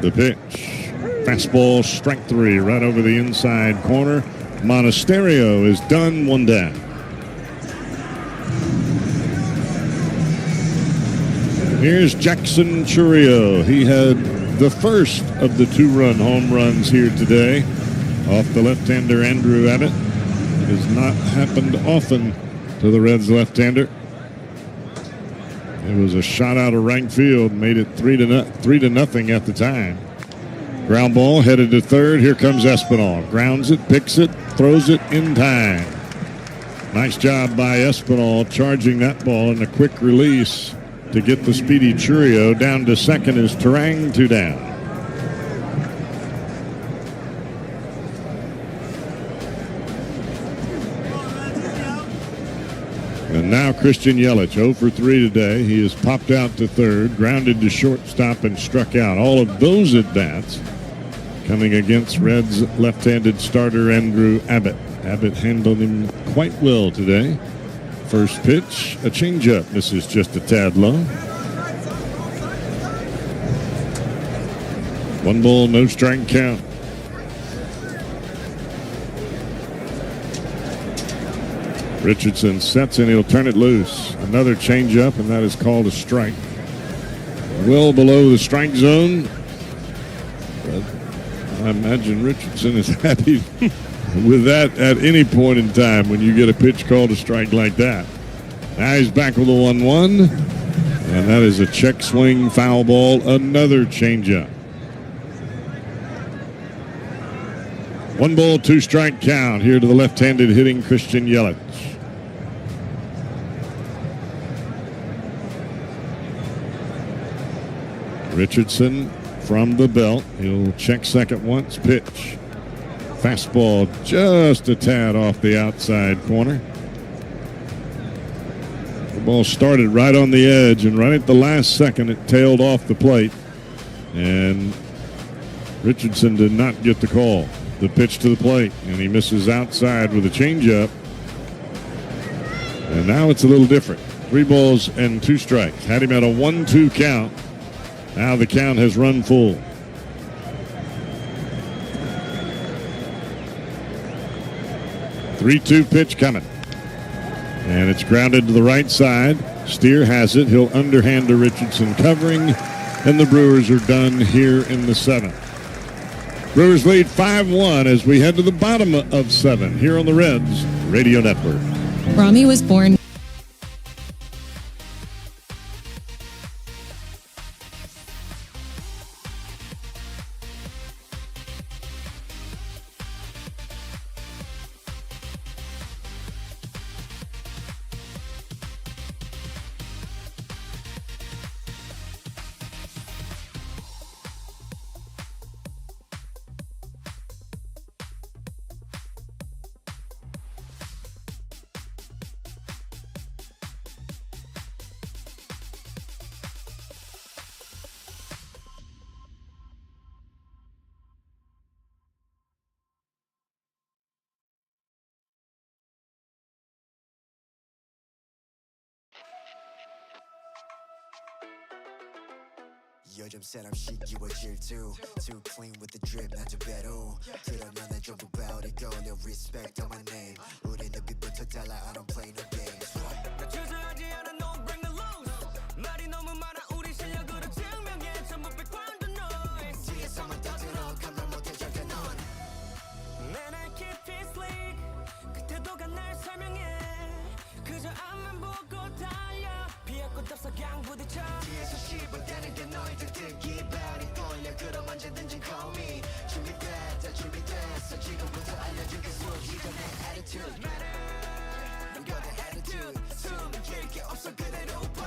The pitch. Fastball, strike 3, right over the inside corner. Monasterio is done, 1 down. Here's Jackson Chourio. He had the first of the 2-run home runs here today off the left-hander Andrew Abbott. It has not happened often to the Reds left-hander. It was a shot out of right field, made it 3-0 at the time. Ground ball headed to third. Here comes Espinal. Grounds it, picks it, throws it in time. Nice job by Espinal charging that ball in a quick release to get the speedy Chourio. Down to second is Terang, 2 down. And now Christian Yelich, 0 for 3 today. He has popped out to third, grounded to shortstop, and struck out. All of those at-bats coming against Reds left-handed starter Andrew Abbott. Abbott handled him quite well today. First pitch, a changeup. This is just a tad low. 1 ball, no strike count. Richardson sets and he'll turn it loose. Another changeup, and that is called a strike. Well below the strike zone. But I imagine Richardson is happy with that at any point in time when you get a pitch called a strike like that. Now he's back with a 1-1, and that is a check swing foul ball, another changeup. 1 ball, 2 strike count here to the left-handed hitting Christian Yelich. Richardson from the belt. He'll check second once, pitch. Fastball just a tad off the outside corner. The ball started right on the edge, and right at the last second it tailed off the plate. And Richardson did not get the call. The pitch to the plate, and he misses outside with a changeup. And now it's a little different. 3 balls and 2 strikes. Had him at a 1-2 count. Now the count has run full. Three-two pitch coming. And it's grounded to the right side. Steer has it. He'll underhand to Richardson covering. And the Brewers are done here in the 7th. Brewers lead 5-1 as we head to the bottom of 7 here on the Reds Radio Network. Rami was born. 요즘 사람 시기와 질투 Too clean with the drip not too bad 그러면 난 전부 버리고 No respect on my name 우리는 빛부터 달라 I don't play no games 나 주저하지 않아 no bring the loose 말이 너무 많아 우리 실력으로 증명해 전부 백관도 noise 뒤에서만 떠들어 감당 못해 절대 넌 Man I keep it slick 그때도가 날 설명해 그저 앞만 보고 달려 피할 곳 없어 그냥 부딪혀 뒤에서 씹어대는 게 너의 득득이 발이 떨려 그럼 언제든지 call me 준비됐다 준비됐어 지금부터 알려줄게 숨기던 내 attitude matter You're the attitude 숨길 게 없어 그대로 봐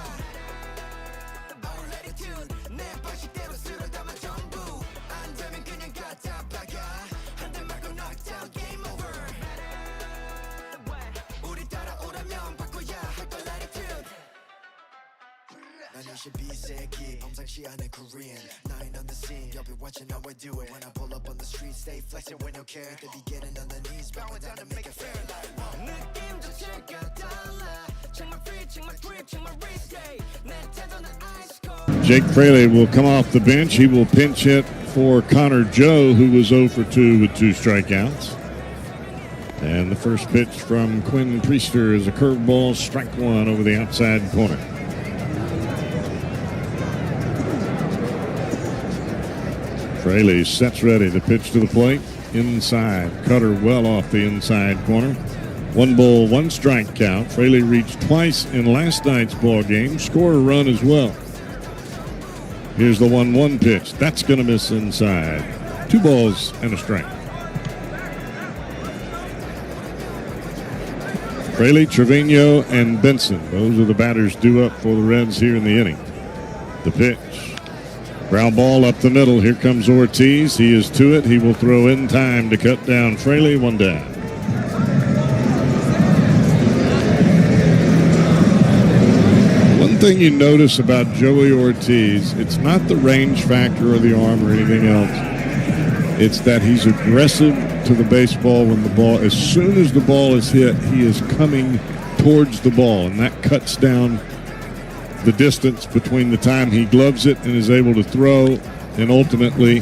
난 22세기 범상치 않은 Korean 9 on the scene you'll be watching how I do it when I pull up on the street stay flexing with no care they be getting on their knees bowing down to make it fair like 느낌 자체가 달라 check my feet check my grip check my wrist day 내 태도는 ice cold. Jake Fraley will come off the bench. He will pinch hit for Connor Joe, who was 0 for 2 with 2 strikeouts. And the first pitch from Quinn Priester is a curveball, strike one over the outside corner. Fraley sets ready. The pitch to the plate, inside. Cutter well off the inside corner. 1 ball, 1 strike count. Fraley reached twice in last night's ball game. Scored a run as well. Here's the 1-1 pitch. That's going to miss inside. 2 balls and a strike. Fraley, Trevino, and Benson. Those are the batters due up for the Reds here in the inning. The pitch. Ground ball up the middle. Here comes Ortiz. He is to it. He will throw in time to cut down Fraley. 1 down. One thing you notice about Joey Ortiz, it's not the range factor or the arm or anything else. It's that he's aggressive to the baseball when the ball, as soon as the ball is hit, he is coming towards the ball, and that cuts down the distance between the time he gloves it and is able to throw, and ultimately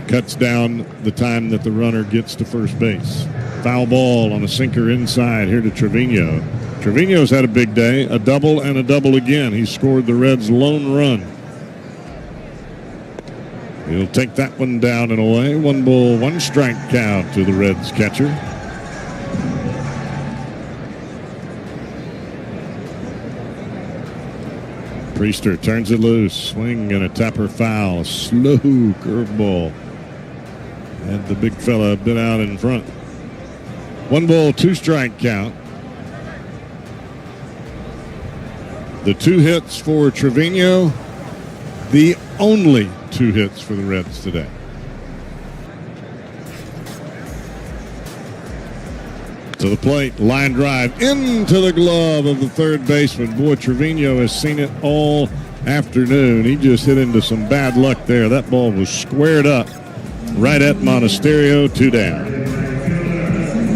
cuts down the time that the runner gets to first base. Foul ball on a sinker inside here to Trevino. Trevino's had a big day, a double and a double again. He scored the Reds' lone run. He'll take that one down and away. 1 ball, 1 strike count to the Reds catcher. Priester turns it loose. Swing and a tapper foul. A slow curveball. And the big fella a bit out in front. 1 ball, 2 strike count. The 2 hits for Trevino. The only 2 hits for the Reds today. To the plate, line drive into the glove of the third baseman. Boy, Trevino has seen it all afternoon. He just hit into some bad luck there. That ball was squared up right at Monasterio, 2 down.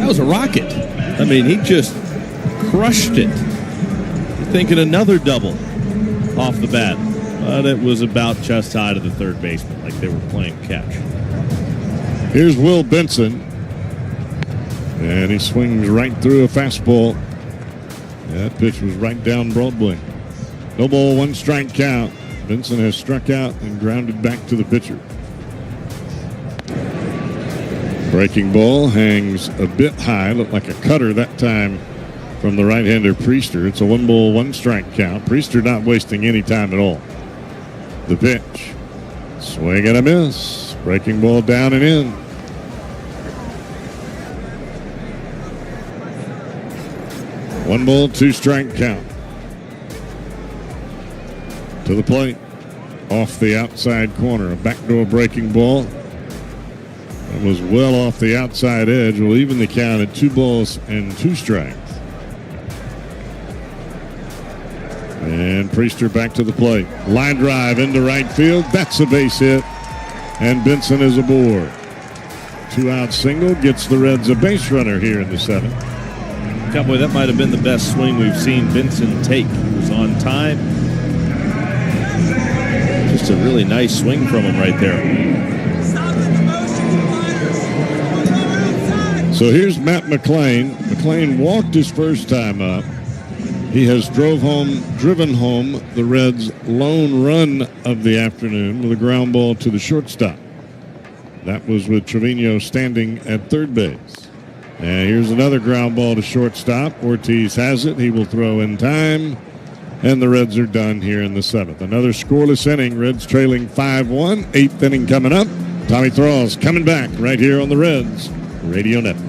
That was a rocket. I mean, he just crushed it. You're thinking another double off the bat. But it was about chest high to the third baseman, like they were playing catch. Here's Will Benson. And he swings right through a fastball. That pitch was right down Broadway. No ball, 1 strike count. Benson has struck out and grounded back to the pitcher. Breaking ball hangs a bit high. Looked like a cutter that time from the right-hander Priester. It's a 1 ball, 1 strike count. Priester not wasting any time at all. The pitch. Swing and a miss. Breaking ball down and in. One ball, 2 strike count. To the plate. Off the outside corner. A backdoor breaking ball. That was well off the outside edge. Will even the count at 2 balls and 2 strikes. And Priester back to the plate. Line drive into right field. That's a base hit. And Benson is aboard. 2-out single gets the Reds a base runner here in the 7th. Cowboy, that might have been the best swing we've seen Benson take. He was on time. Just a really nice swing from him right there. So here's Matt McLean. McLean walked his first time up. He has driven home the Reds' lone run of the afternoon with a ground ball to the shortstop. That was with Trevino standing at third base. And here's another ground ball to shortstop. Ortiz has it. He will throw in time. And the Reds are done here in the 7th. Another scoreless inning. Reds trailing 5-1. 8th inning coming up. Tommy Thrall's coming back right here on the Reds Radio Network.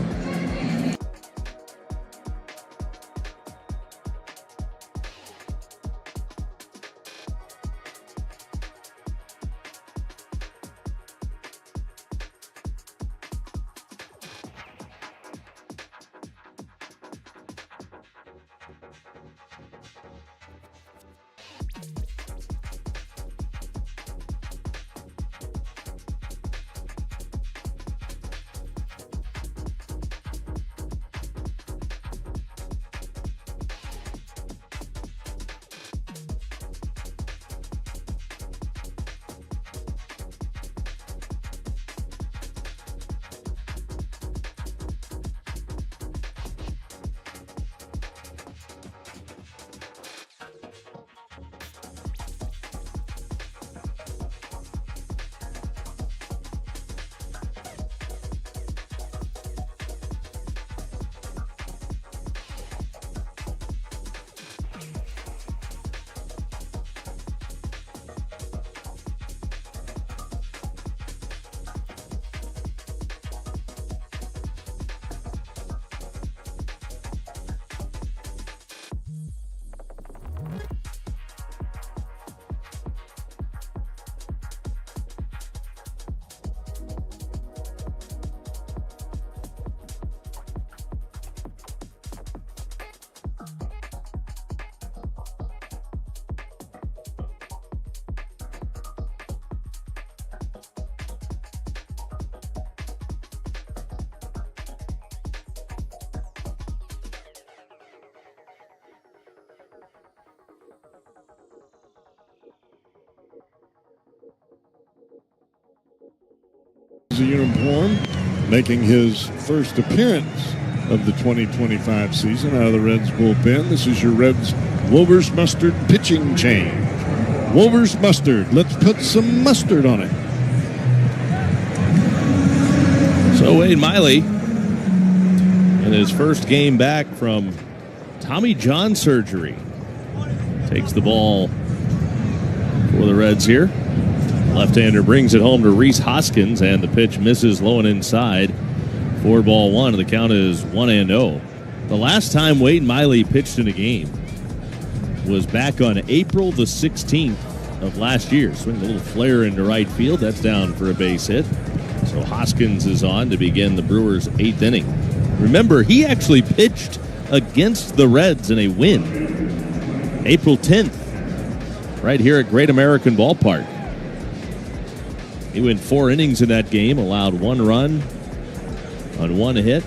uniform, making his first appearance of the 2025 season out of the Reds bullpen. This is your Reds Wolvers Mustard pitching change. Wolvers Mustard. Let's put some mustard on it. So Wade Miley, in his first game back from Tommy John surgery, takes the ball for the Reds here. Left-hander brings it home to Rhys Hoskins, and the pitch misses low and inside. 4-1. The count is 1-0. The last time Wade Miley pitched in a game was back on April the 16th of last year. Swings a little flare into right field. That's down for a base hit. So Hoskins is on to begin the Brewers' 8th inning. Remember, he actually pitched against the Reds in a win April 10th, right here at Great American Ballpark. He went 4 innings in that game, allowed 1 run on 1 hit.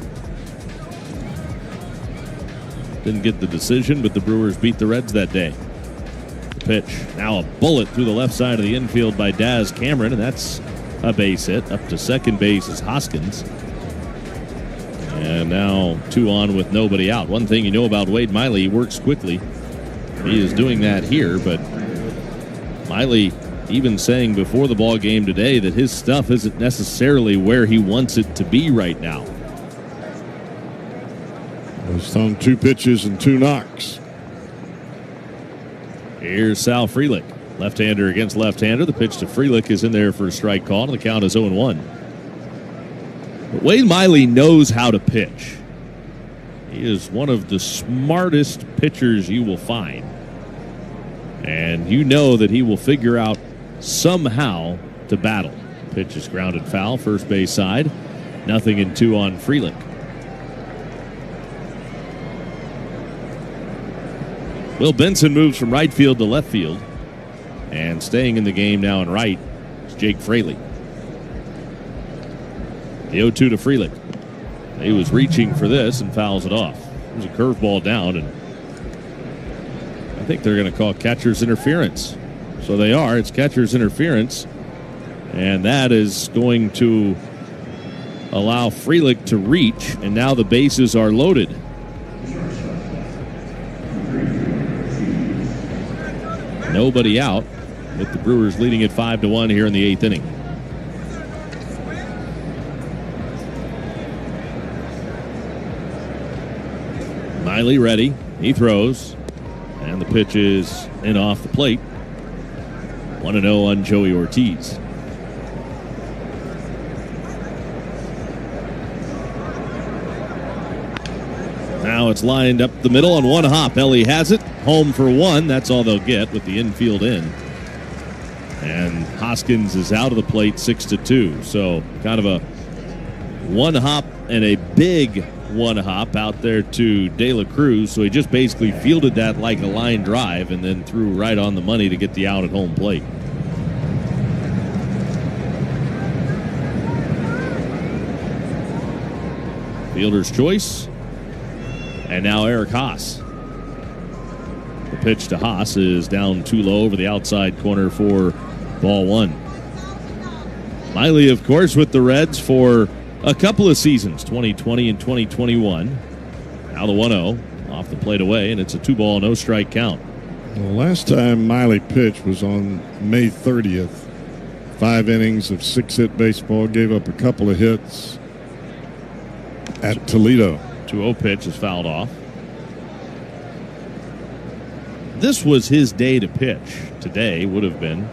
Didn't get the decision, but the Brewers beat the Reds that day. The pitch, now a bullet through the left side of the infield by Daz Cameron, and that's a base hit. Up to second base is Hoskins. And now 2 on with nobody out. One thing you know about Wade Miley, he works quickly. He is doing that here, but Miley even saying before the ball game today that his stuff isn't necessarily where he wants it to be right now. He's thrown 2 pitches and 2 knocks. Here's Sal Frelick. Left-hander against left-hander. The pitch to Frelick is in there for a strike call, and the count is 0-1. But Wade Miley knows how to pitch. He is one of the smartest pitchers you will find. And you know that he will figure out somehow to battle. Pitch is grounded foul, first base side. 0-2 on Frelick. Will Benson moves from right field to left field. And staying in the game now in right is Jake Fraley. The 0-2 to Frelick. He was reaching for this and fouls it off. There's a curveball down, and I think they're going to call catcher's interference. So they are. It's catcher's interference. And that is going to allow Frelick to reach, and now the bases are loaded. Nobody out, with the Brewers leading at 5-1 here in the 8th inning. Miley ready. He throws. And the pitch is in off the plate. 1-0 on Joey Ortiz. Now it's lined up the middle on 1 hop. Ellie has it. Home for 1. That's all they'll get with the infield in. And Hoskins is out of the plate 6-2. So kind of a 1 hop and a big 1 hop out there to De La Cruz. So he just basically fielded that like a line drive and then threw right on the money to get the out at home plate. Fielder's choice. And now Eric Haas. The pitch to Haas is down too low over the outside corner for ball 1. Miley, of course, with the Reds for a couple of seasons, 2020 and 2021. Now the 1-0 off the plate away, and it's a 2-ball, no strike count. Well, last time Miley pitched was on May 30th. 5 innings of 6-hit baseball, gave up a couple of hits at Toledo. 2-0 pitch is fouled off. This was his day to pitch. Today would have been.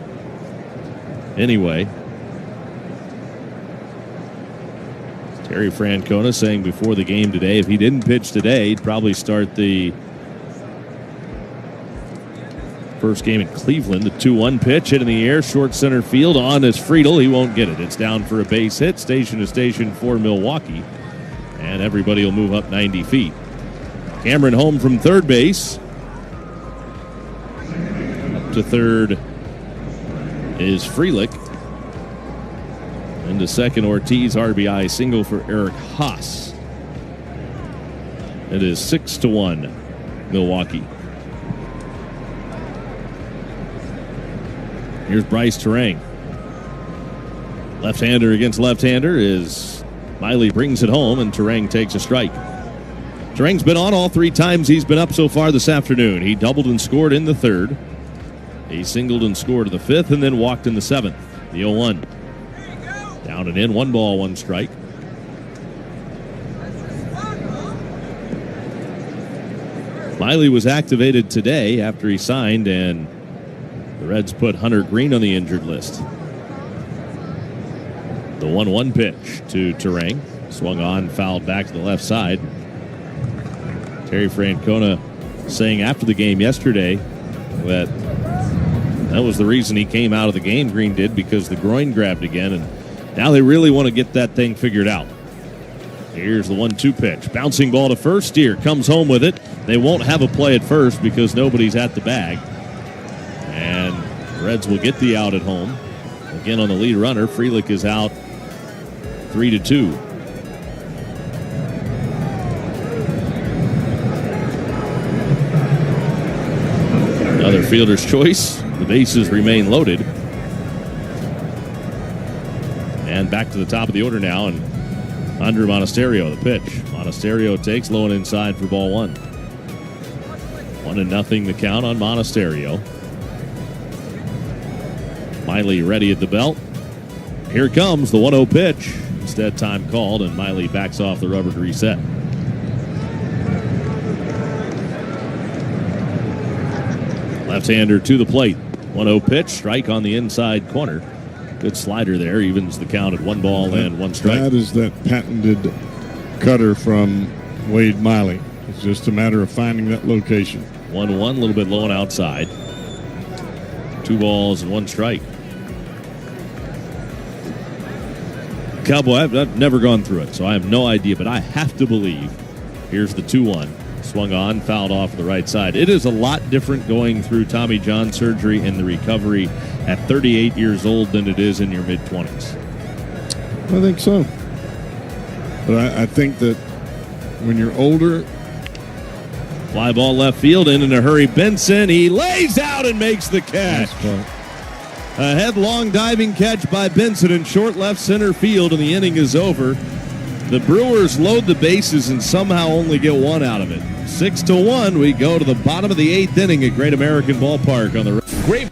Anyway. Terry Francona saying before the game today, if he didn't pitch today, he'd probably start the first game in Cleveland. The 2-1 pitch hit in the air, short center field. On is Friedel. He won't get it. It's down for a base hit. Station to station for Milwaukee. And everybody will move up 90 feet. Cameron home from third base. Up to third is Frelick. Into second, Ortiz, RBI single for Eric Haas. It is 6-1, Milwaukee. Here's Bryce Terang. Left-hander against left-hander is Miley brings it home, and Turang takes a strike. Turang's been on all 3 times he's been up so far this afternoon. He doubled and scored in the 3rd. He singled and scored in the 5th and then walked in the 7th. The 0-1. Down and in, 1 ball, 1 strike. Miley was activated today after he signed, and the Reds put Hunter Green on the injured list. The 1-1 pitch to Turang. Swung on, fouled back to the left side. Terry Francona saying after the game yesterday that was the reason he came out of the game, Green did, because the groin grabbed again, and now they really want to get that thing figured out. Here's the 1-2 pitch. Bouncing ball to first. Steer comes home with it. They won't have a play at first because nobody's at the bag. And the Reds will get the out at home. Again on the lead runner. Frelick is out 3-2. Another fielder's choice. The bases remain loaded. And back to the top of the order now, and Andrew Monasterio, the pitch. Monasterio takes low and inside for ball 1. 1-0 the count on Monasterio. Miley ready at the belt. Here comes the 1-0 pitch. Instead, time called, and Miley backs off the rubber to reset. Left-hander to the plate. 1-0 pitch, strike on the inside corner. Good slider there, evens the count at 1 ball and 1 strike. That is that patented cutter from Wade Miley. It's just a matter of finding that location. 1-1, a little bit low and outside. 2 balls and 1 strike. Cowboy, I've never gone through it, so I have no idea, but I have to believe. Here's the 2-1. Swung on, fouled off the right side. It is a lot different going through Tommy John surgery and the recovery at 38 years old than it is in your mid-20s. I think so. But I think that when you're older... Fly ball left field, in a hurry. Benson, he lays out and makes the catch. A headlong diving catch by Benson in short left center field, and the inning is over. The Brewers load the bases and somehow only get 1 out of it. 6-1, we go to the bottom of the 8th inning at Great American Ballpark on the Great.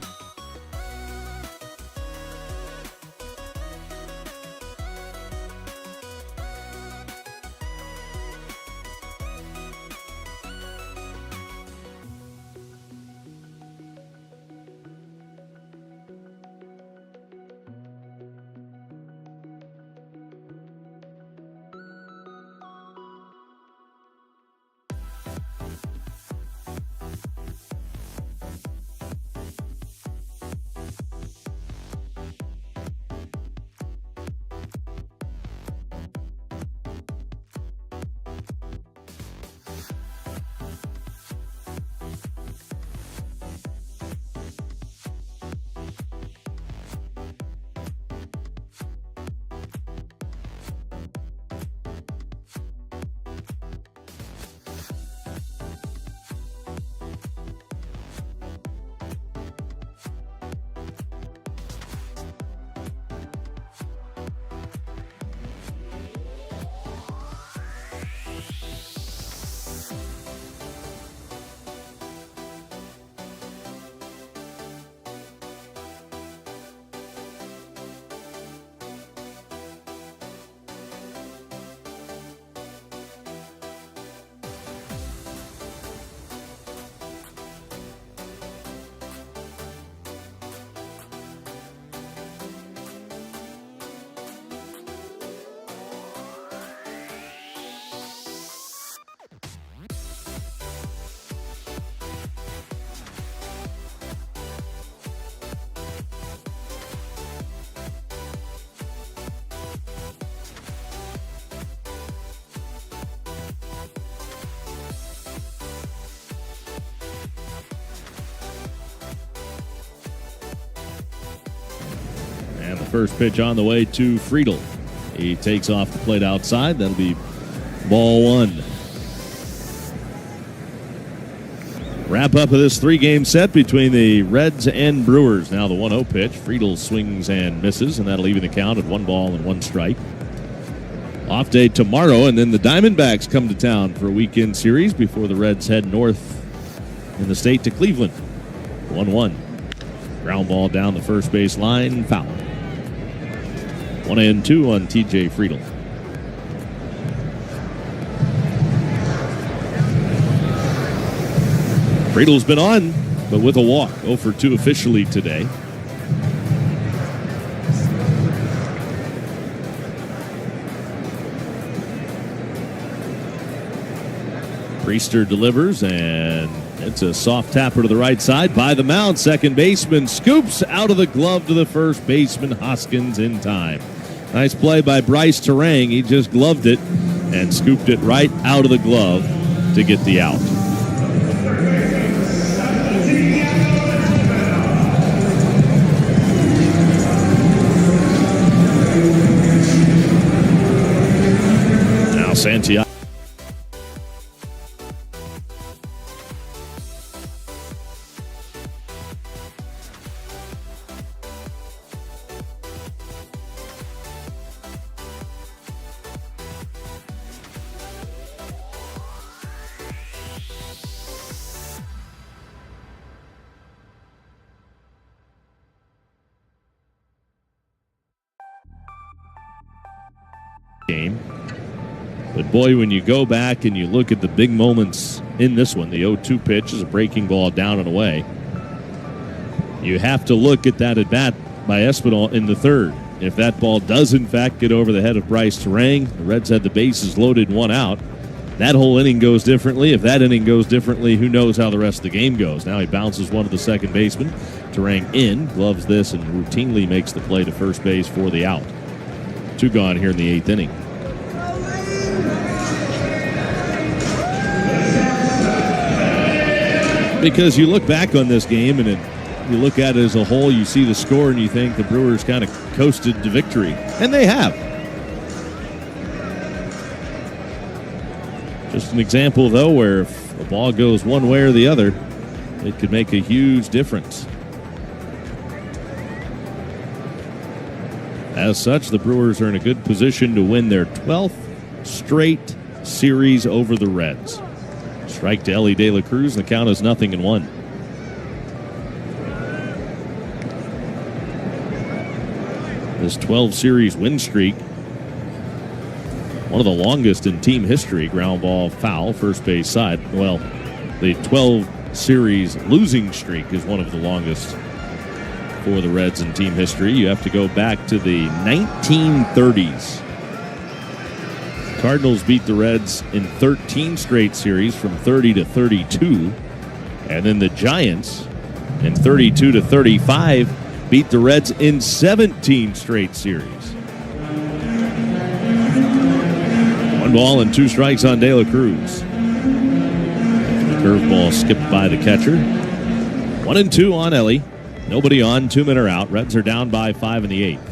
First pitch on the way to Friedel. He takes off the plate outside. That'll be ball 1. Wrap up of this 3-game set between the Reds and Brewers. Now the 1-0 pitch. Friedl swings and misses, and that'll even the count at 1 ball and 1 strike. Off day tomorrow, and then the Diamondbacks come to town for a weekend series before the Reds head north in the state to Cleveland. 1-1. Ground ball down the first base line, foul. 1-2 on TJ Friedl. Friedl's been on, but with a walk. 0 for 2 officially today. Priester delivers, and it's a soft tapper to the right side by the mound. Second baseman scoops out of the glove to the first baseman. Hoskins in time. Nice play by Bryce Terang. He just gloved it and scooped it right out of the glove to get the out. Now Santiago. Game. But boy, when you go back and you look at the big moments in this one, the 0-2 pitch is a breaking ball down and away. You have to look at that at bat by Espinal in the third. If that ball does in fact get over the head of Bryce Terang, the Reds had the bases loaded, 1 out. That whole inning goes differently. If that inning goes differently, who knows how the rest of the game goes. Now he bounces one to the second baseman. Terang in, gloves this, and routinely makes the play to first base for the out. 2 gone here in the 8th inning. Because you look back on this game and you look at it as a whole, you see the score and you think the Brewers kind of coasted to victory. And they have. Just an example, though, where if a ball goes one way or the other, it could make a huge difference. As such, the Brewers are in a good position to win their 12th straight series over the Reds. Strike to Elly De La Cruz, and the count is 0-1. This 12-series win streak, one of the longest in team history. Ground ball foul, first base side. Well, the 12-series losing streak is one of the longest for the Reds in team history. You have to go back to the 1930s. Cardinals beat the Reds in 13 straight series from 30 to 32. And then the Giants in 32 to 35 beat the Reds in 17 straight series. 1 ball and 2 strikes on De La Cruz. The curveball skipped by the catcher. 1-2 on Elly. Nobody on, 2 men are out. Reds are down by 5 in the 8th.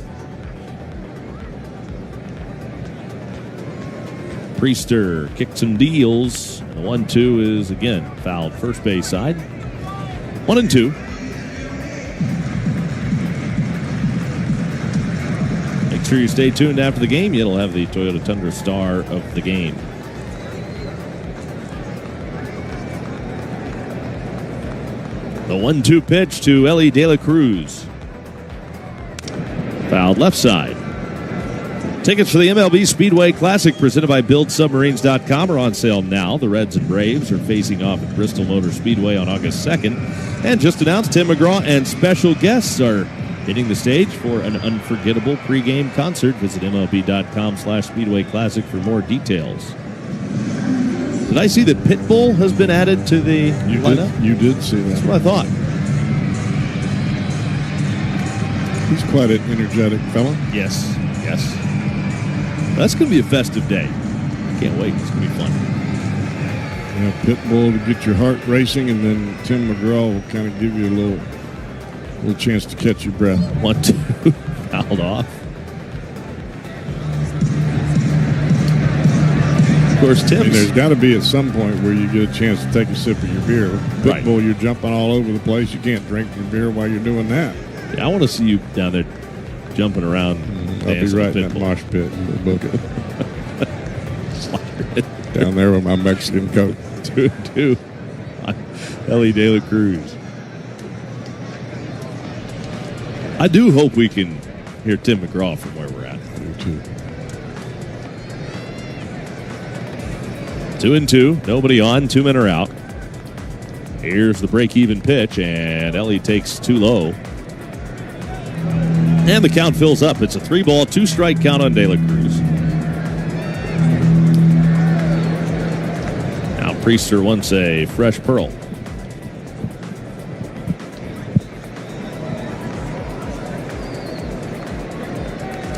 Priester kicks and deals. The 1-2 is again fouled first base side. 1-2. Make sure you stay tuned after the game. It'll have the Toyota Tundra star of the game. The 1-2 pitch to Elly De La Cruz. Fouled left side. Tickets for the MLB Speedway Classic presented by BuildSubmarines.com are on sale now. The Reds and Braves are facing off at Bristol Motor Speedway on August 2nd. And just announced, Tim McGraw and special guests are hitting the stage for an unforgettable pregame concert. Visit MLB.com/Speedway Classic for more details. Did I see that Pitbull has been added to the lineup? You did see that. That's what I thought. He's quite an energetic fella. Yes. That's going to be a festive day. Can't wait. It's going to be fun. Yeah, Pitbull to get your heart racing, and then Tim McGraw will kind of give you a little chance to catch your breath. 1-2, fouled off. Of course, Tim's. There's got to be at some point where you get a chance to take a sip of your beer. Right. Pitbull, you're jumping all over the place. You can't drink your beer while you're doing that. Yeah, I want to see you down there jumping around. I'll be right in that mosh pit. Down there with my Mexican coat. 2-2. Ellie De La Cruz. I do hope we can hear Tim McGraw from where we're at. 2-2. Nobody on. 2 men are out. Here's the break-even pitch, and Ellie takes too low. And the count fills up. It's a 3-ball, 2-strike count on De La Cruz. Now Priester wants a fresh pearl.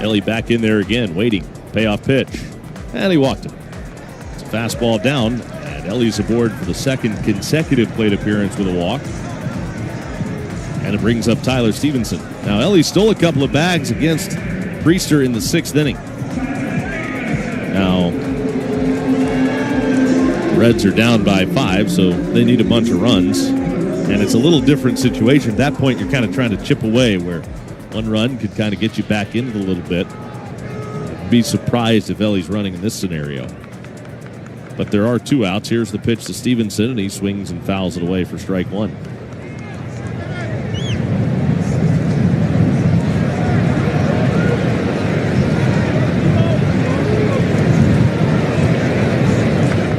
Ellie back in there again, waiting. Payoff pitch. And he walked it. It's a fastball down, and Ellie's aboard for the second consecutive plate appearance with a walk. And it brings up Tyler Stevenson. Now, Ellie stole a couple of bags against Priester in the 6th inning. Now, Reds are down by 5, so they need a bunch of runs. And it's a little different situation. At that point, you're kind of trying to chip away, where one run could kind of get you back into it a little bit. Be surprised if Ellie's running in this scenario. But there are 2 outs. Here's the pitch to Stevenson, and he swings and fouls it away for strike 1.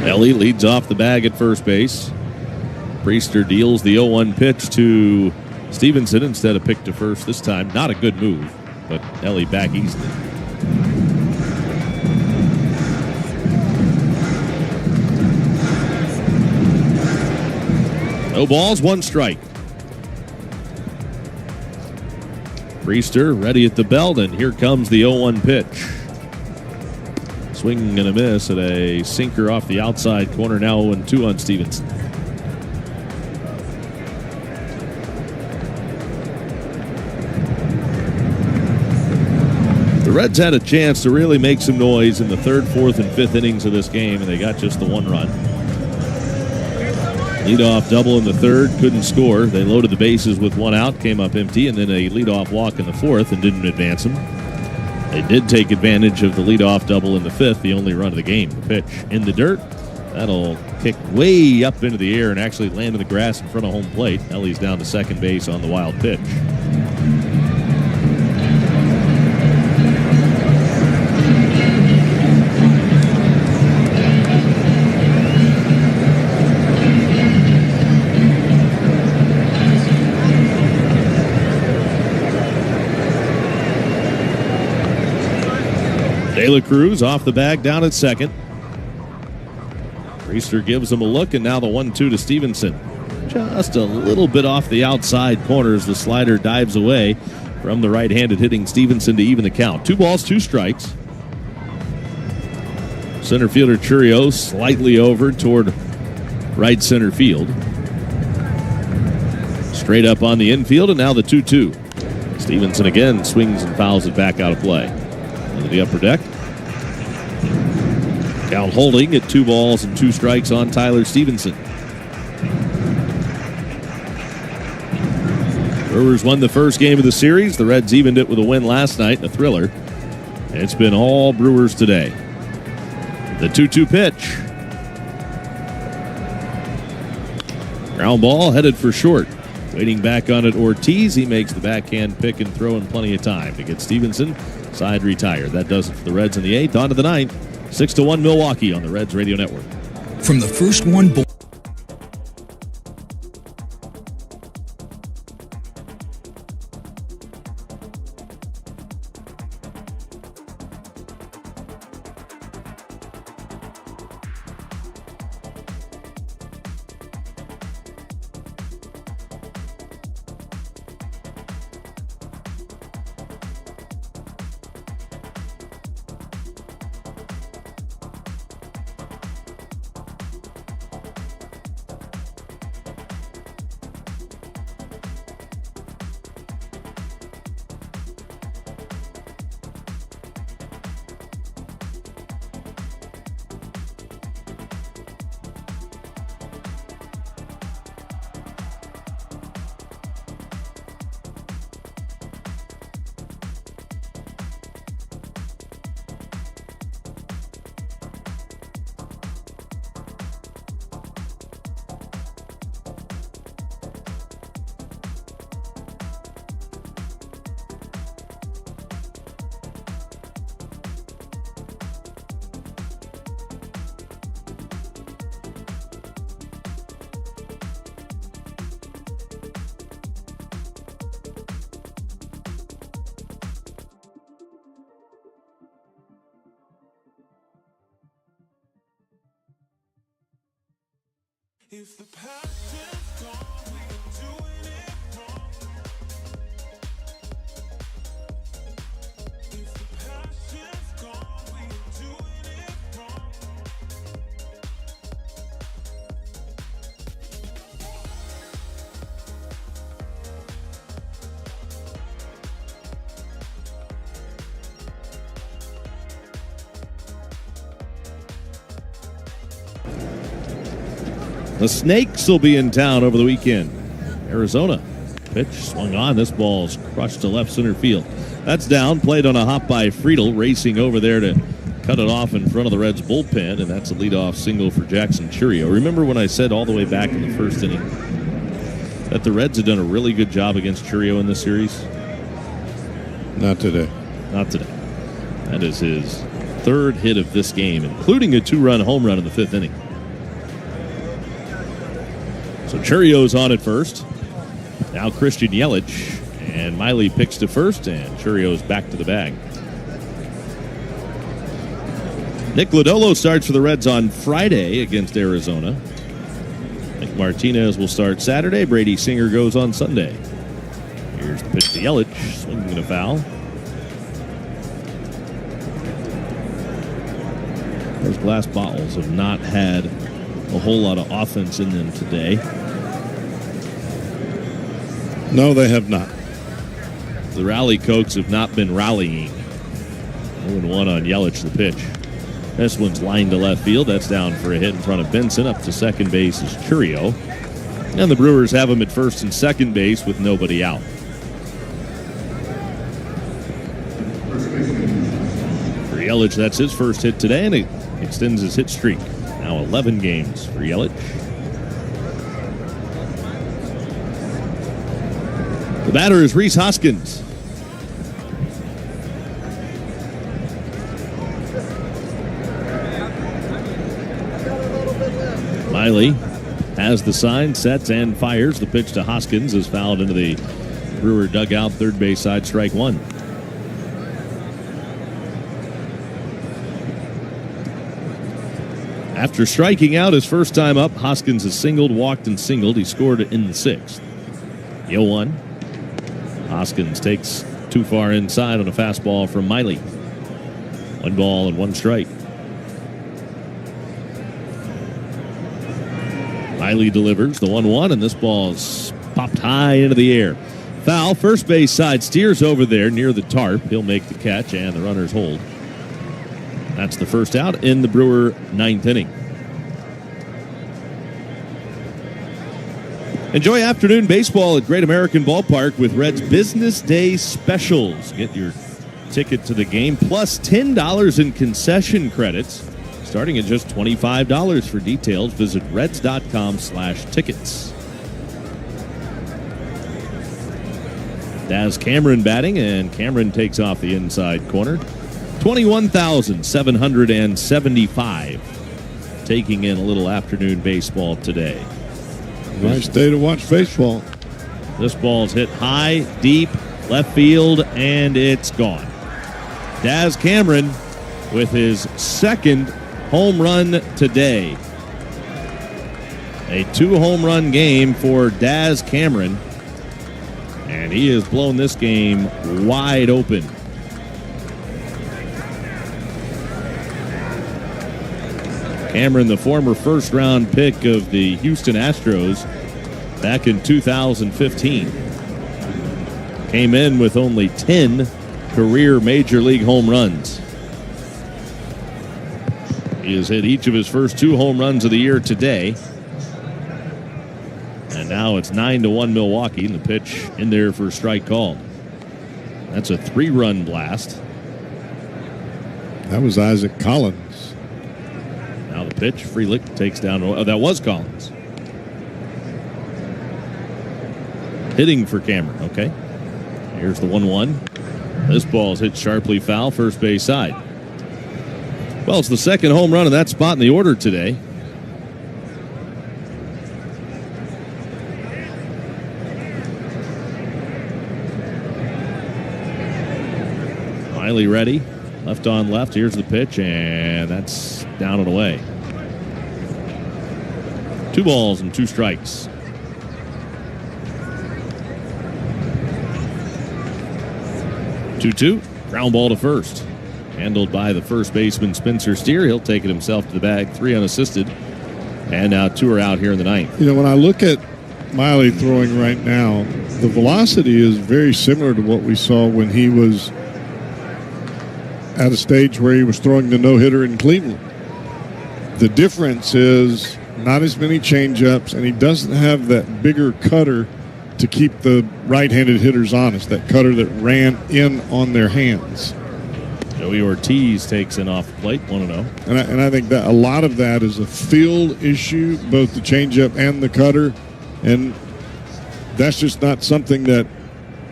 Ellie leads off the bag at first base. Priester deals the 0-1 pitch to Stevenson instead of pick to first this time. Not a good move, but Ellie back easily. No balls, 1 strike. Priester ready at the belt, and here comes the 0-1 pitch. Swing and a miss at a sinker off the outside corner. Now 0-2 on Stevenson. The Reds had a chance to really make some noise in the 3rd, 4th, and 5th innings of this game, and they got just the 1 run. Leadoff double in the 3rd, couldn't score. They loaded the bases with 1 out, came up empty, and then a leadoff walk in the 4th and didn't advance them. They did take advantage of the leadoff double in the 5th, the only run of the game. The pitch in the dirt. That'll kick way up into the air and actually land in the grass in front of home plate. Ellie's down to second base on the wild pitch. De La Cruz off the bag down at second. Priester gives him a look, and now the 1-2 to Stevenson. Just a little bit off the outside corner as the slider dives away from the right-handed hitting Stevenson to even the count. 2 balls, 2 strikes. Center fielder Churio slightly over toward right center field. Straight up on the infield, and now the 2-2. Stevenson again swings and fouls it back out of play. Into the upper deck. Count holding at 2 balls and 2 strikes on Tyler Stevenson. Brewers won the first game of the series. The Reds evened it with a win last night in a thriller. And it's been all Brewers today. The 2-2 pitch. Ground ball headed for short. Waiting back on it, Ortiz. He makes the backhand pick and throw in plenty of time to get Stevenson side retired. That does it for the Reds in the 8th. On to the 9th. 6-1 Milwaukee on the Reds Radio Network. From the first one born. If the past is gone, we are doing it wrong. If the past is gone, we are doing it wrong. The Snakes will be in town over the weekend. Arizona. Pitch swung on. This ball's crushed to left center field. That's down. Played on a hop by Friedel, racing over there to cut it off in front of the Reds bullpen, and that's a leadoff single for Jackson Chourio. Remember when I said all the way back in the first inning that the Reds had done a really good job against Chourio in this series? Not today. Not today. That is his third hit of this game, including a 2-run home run in the 5th inning. So Chourio's on at first. Now Christian Yelich. And Miley picks to first, and Chourio's back to the bag. Nick Lodolo starts for the Reds on Friday against Arizona. Nick Martinez will start Saturday. Brady Singer goes on Sunday. Here's the pitch to Yelich. Swinging and a foul. Those glass bottles have not had a whole lot of offense in them today. No, they have not. The Rally Cokes have not been rallying. 0-1 on Yelich, the pitch. This one's lined to left field. That's down for a hit in front of Benson. Up to second base is Chourio. And the Brewers have him at first and second base with nobody out. For Yelich, that's his first hit today, and it extends his hit streak. Now 11 games for Yelich. The batter is Rhys Hoskins. Miley has the sign, sets, and fires. The pitch to Hoskins is fouled into the Brewer dugout, third base side, strike one. After striking out his first time up, Hoskins has singled, walked, and singled. He scored in the 6th. 0-1. Hoskins takes too far inside on a fastball from Miley. 1 ball and 1 strike. Miley delivers the 1-1, and this ball's popped high into the air. Foul, first base side, steers over there near the tarp. He'll make the catch, and the runners hold. That's the first out in the Brewer 9th inning. Enjoy afternoon baseball at Great American Ballpark with Reds Business Day specials. Get your ticket to the game plus $10 in concession credits, starting at just $25. For details, visit reds.com/tickets. Daz Cameron batting, and Cameron takes off the inside corner. 21,775 taking in a little afternoon baseball today. Nice day to watch baseball. This ball's hit high, deep, left field, and it's gone. Daz Cameron with his second home run today. A 2-home run game for Daz Cameron, and he has blown this game wide open. Cameron, the former first-round pick of the Houston Astros back in 2015, came in with only 10 career Major League home runs. He has hit each of his first 2 home runs of the year today. And now it's 9-1 Milwaukee, and the pitch in there for a strike called. That's a 3-run blast. That was Isaac Collins. Now the pitch, Frelick takes down. Oh, that was Collins. Hitting for Cameron. Okay. Here's the 1-1. This ball's hit sharply foul, first base side. Well, it's the second home run in that spot in the order today. Miley ready. Left on left. Here's the pitch, and that's down and away. 2 balls and 2 strikes. Two, ground ball to first. Handled by the first baseman, Spencer Steer. He'll take it himself to the bag, 3 unassisted. And now 2 are out here in the 9th. You know, when I look at Miley throwing right now, the velocity is very similar to what we saw when he was at a stage where he was throwing the no-hitter in Cleveland. The difference is not as many change-ups, and he doesn't have that bigger cutter to keep the right-handed hitters honest, that cutter that ran in on their hands. Joey Ortiz takes in off the plate, 1-0. And I think that a lot of that is a field issue, both the changeup and the cutter, and that's just not something that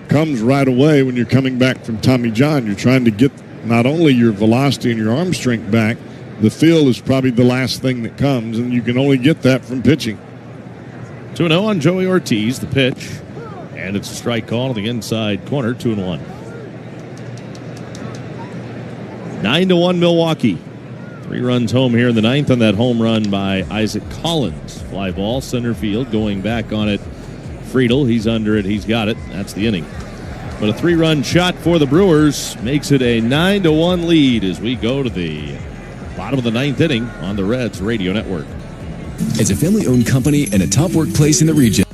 comes right away when you're coming back from Tommy John. You're trying to get not only your velocity and your arm strength back, the feel is probably the last thing that comes, and you can only get that from pitching. 2-0 on Joey Ortiz, the pitch. And it's a strike call to the inside corner, 2-1. 9-1 Milwaukee. 3 runs home here in the 9th on that home run by Isaac Collins. Fly ball, center field, going back on it. Friedel, he's under it, he's got it. That's the inning. But a 3-run shot for the Brewers makes it a 9-1 lead as we go to the bottom of the 9th inning on the Reds Radio Network. As a family-owned company and a top workplace in the region,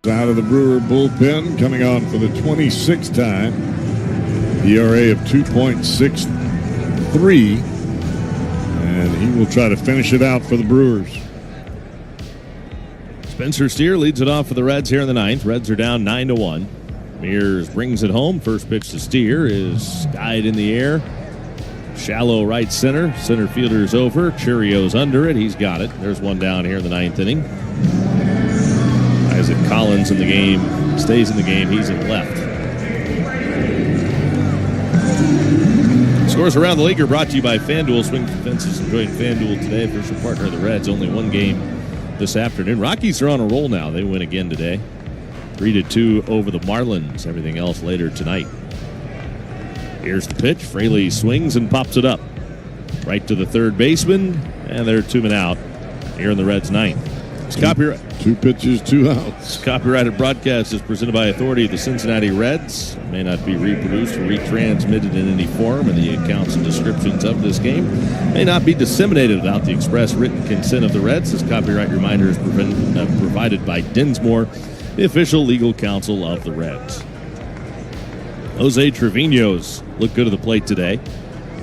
out of the Brewer bullpen, coming on for the 26th time. ERA of 2.63. And he will try to finish it out for the Brewers. Spencer Steer leads it off for the Reds here in the 9th. Reds are down 9-1. Mears brings it home. First pitch to Steer is skied in the air. Shallow right center. Center fielder's over. Cheerios under it. He's got it. There's one down here in the 9th inning. Isaac Collins in the game, stays in the game. He's in left. Scores around the league are brought to you by FanDuel. Swing for fences. Enjoying FanDuel today. Official partner of the Reds. Only one game this afternoon. Rockies are on a roll now. They win again today. 3-2 over the Marlins. Everything else later tonight. Here's the pitch. Fraley swings and pops it up. Right to the third baseman. And they're 2 men out here in the Reds' 9th. It's copyright. 2 pitches, 2 outs. Copyrighted broadcast is presented by authority of the Cincinnati Reds. It may not be reproduced or retransmitted in any form, and the accounts and descriptions of this game may not be disseminated without the express written consent of the Reds. This copyright reminder is provided by Dinsmore, the official legal counsel of the Reds. Jose Trevino's looked good at the plate today.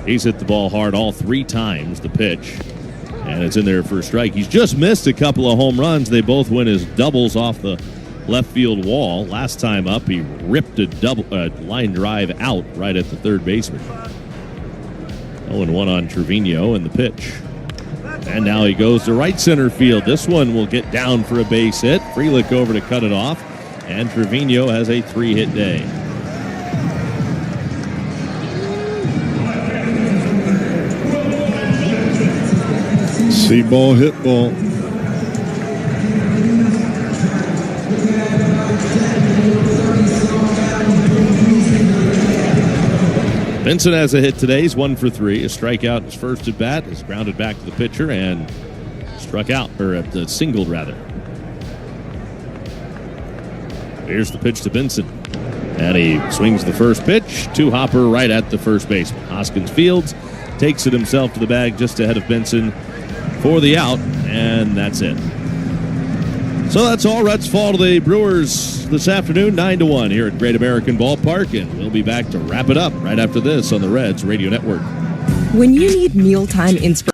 He's hit the ball hard all 3 times. The pitch And it's in there for a strike. He's just missed a couple of home runs. They both went as doubles off the left field wall. Last time up, he ripped a line drive out right at the third baseman. 0-1 on Trevino in the pitch. And now he goes to right center field. This one will get down for a base hit. Frelick over to cut it off. And Trevino has a 3-hit day. See ball, hit ball. Vincent has a hit today. He's 1 for 3. A strikeout his first at bat. Is grounded back to the pitcher and struck out, or singled rather. Here's the pitch to Vincent. And he swings the first pitch. Two-hopper right at the first baseman. Hoskins Fields takes it himself to the bag just ahead of Benson for the out, and that's it. So that's all. Reds fall to the Brewers this afternoon, 9-1 here at Great American Ballpark, and we'll be back to wrap it up right after this on the Reds Radio Network. When you need mealtime inspiration.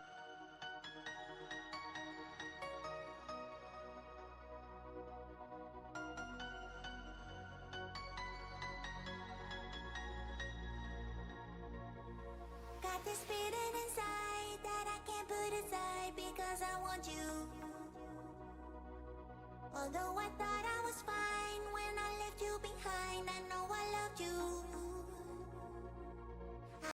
Although I thought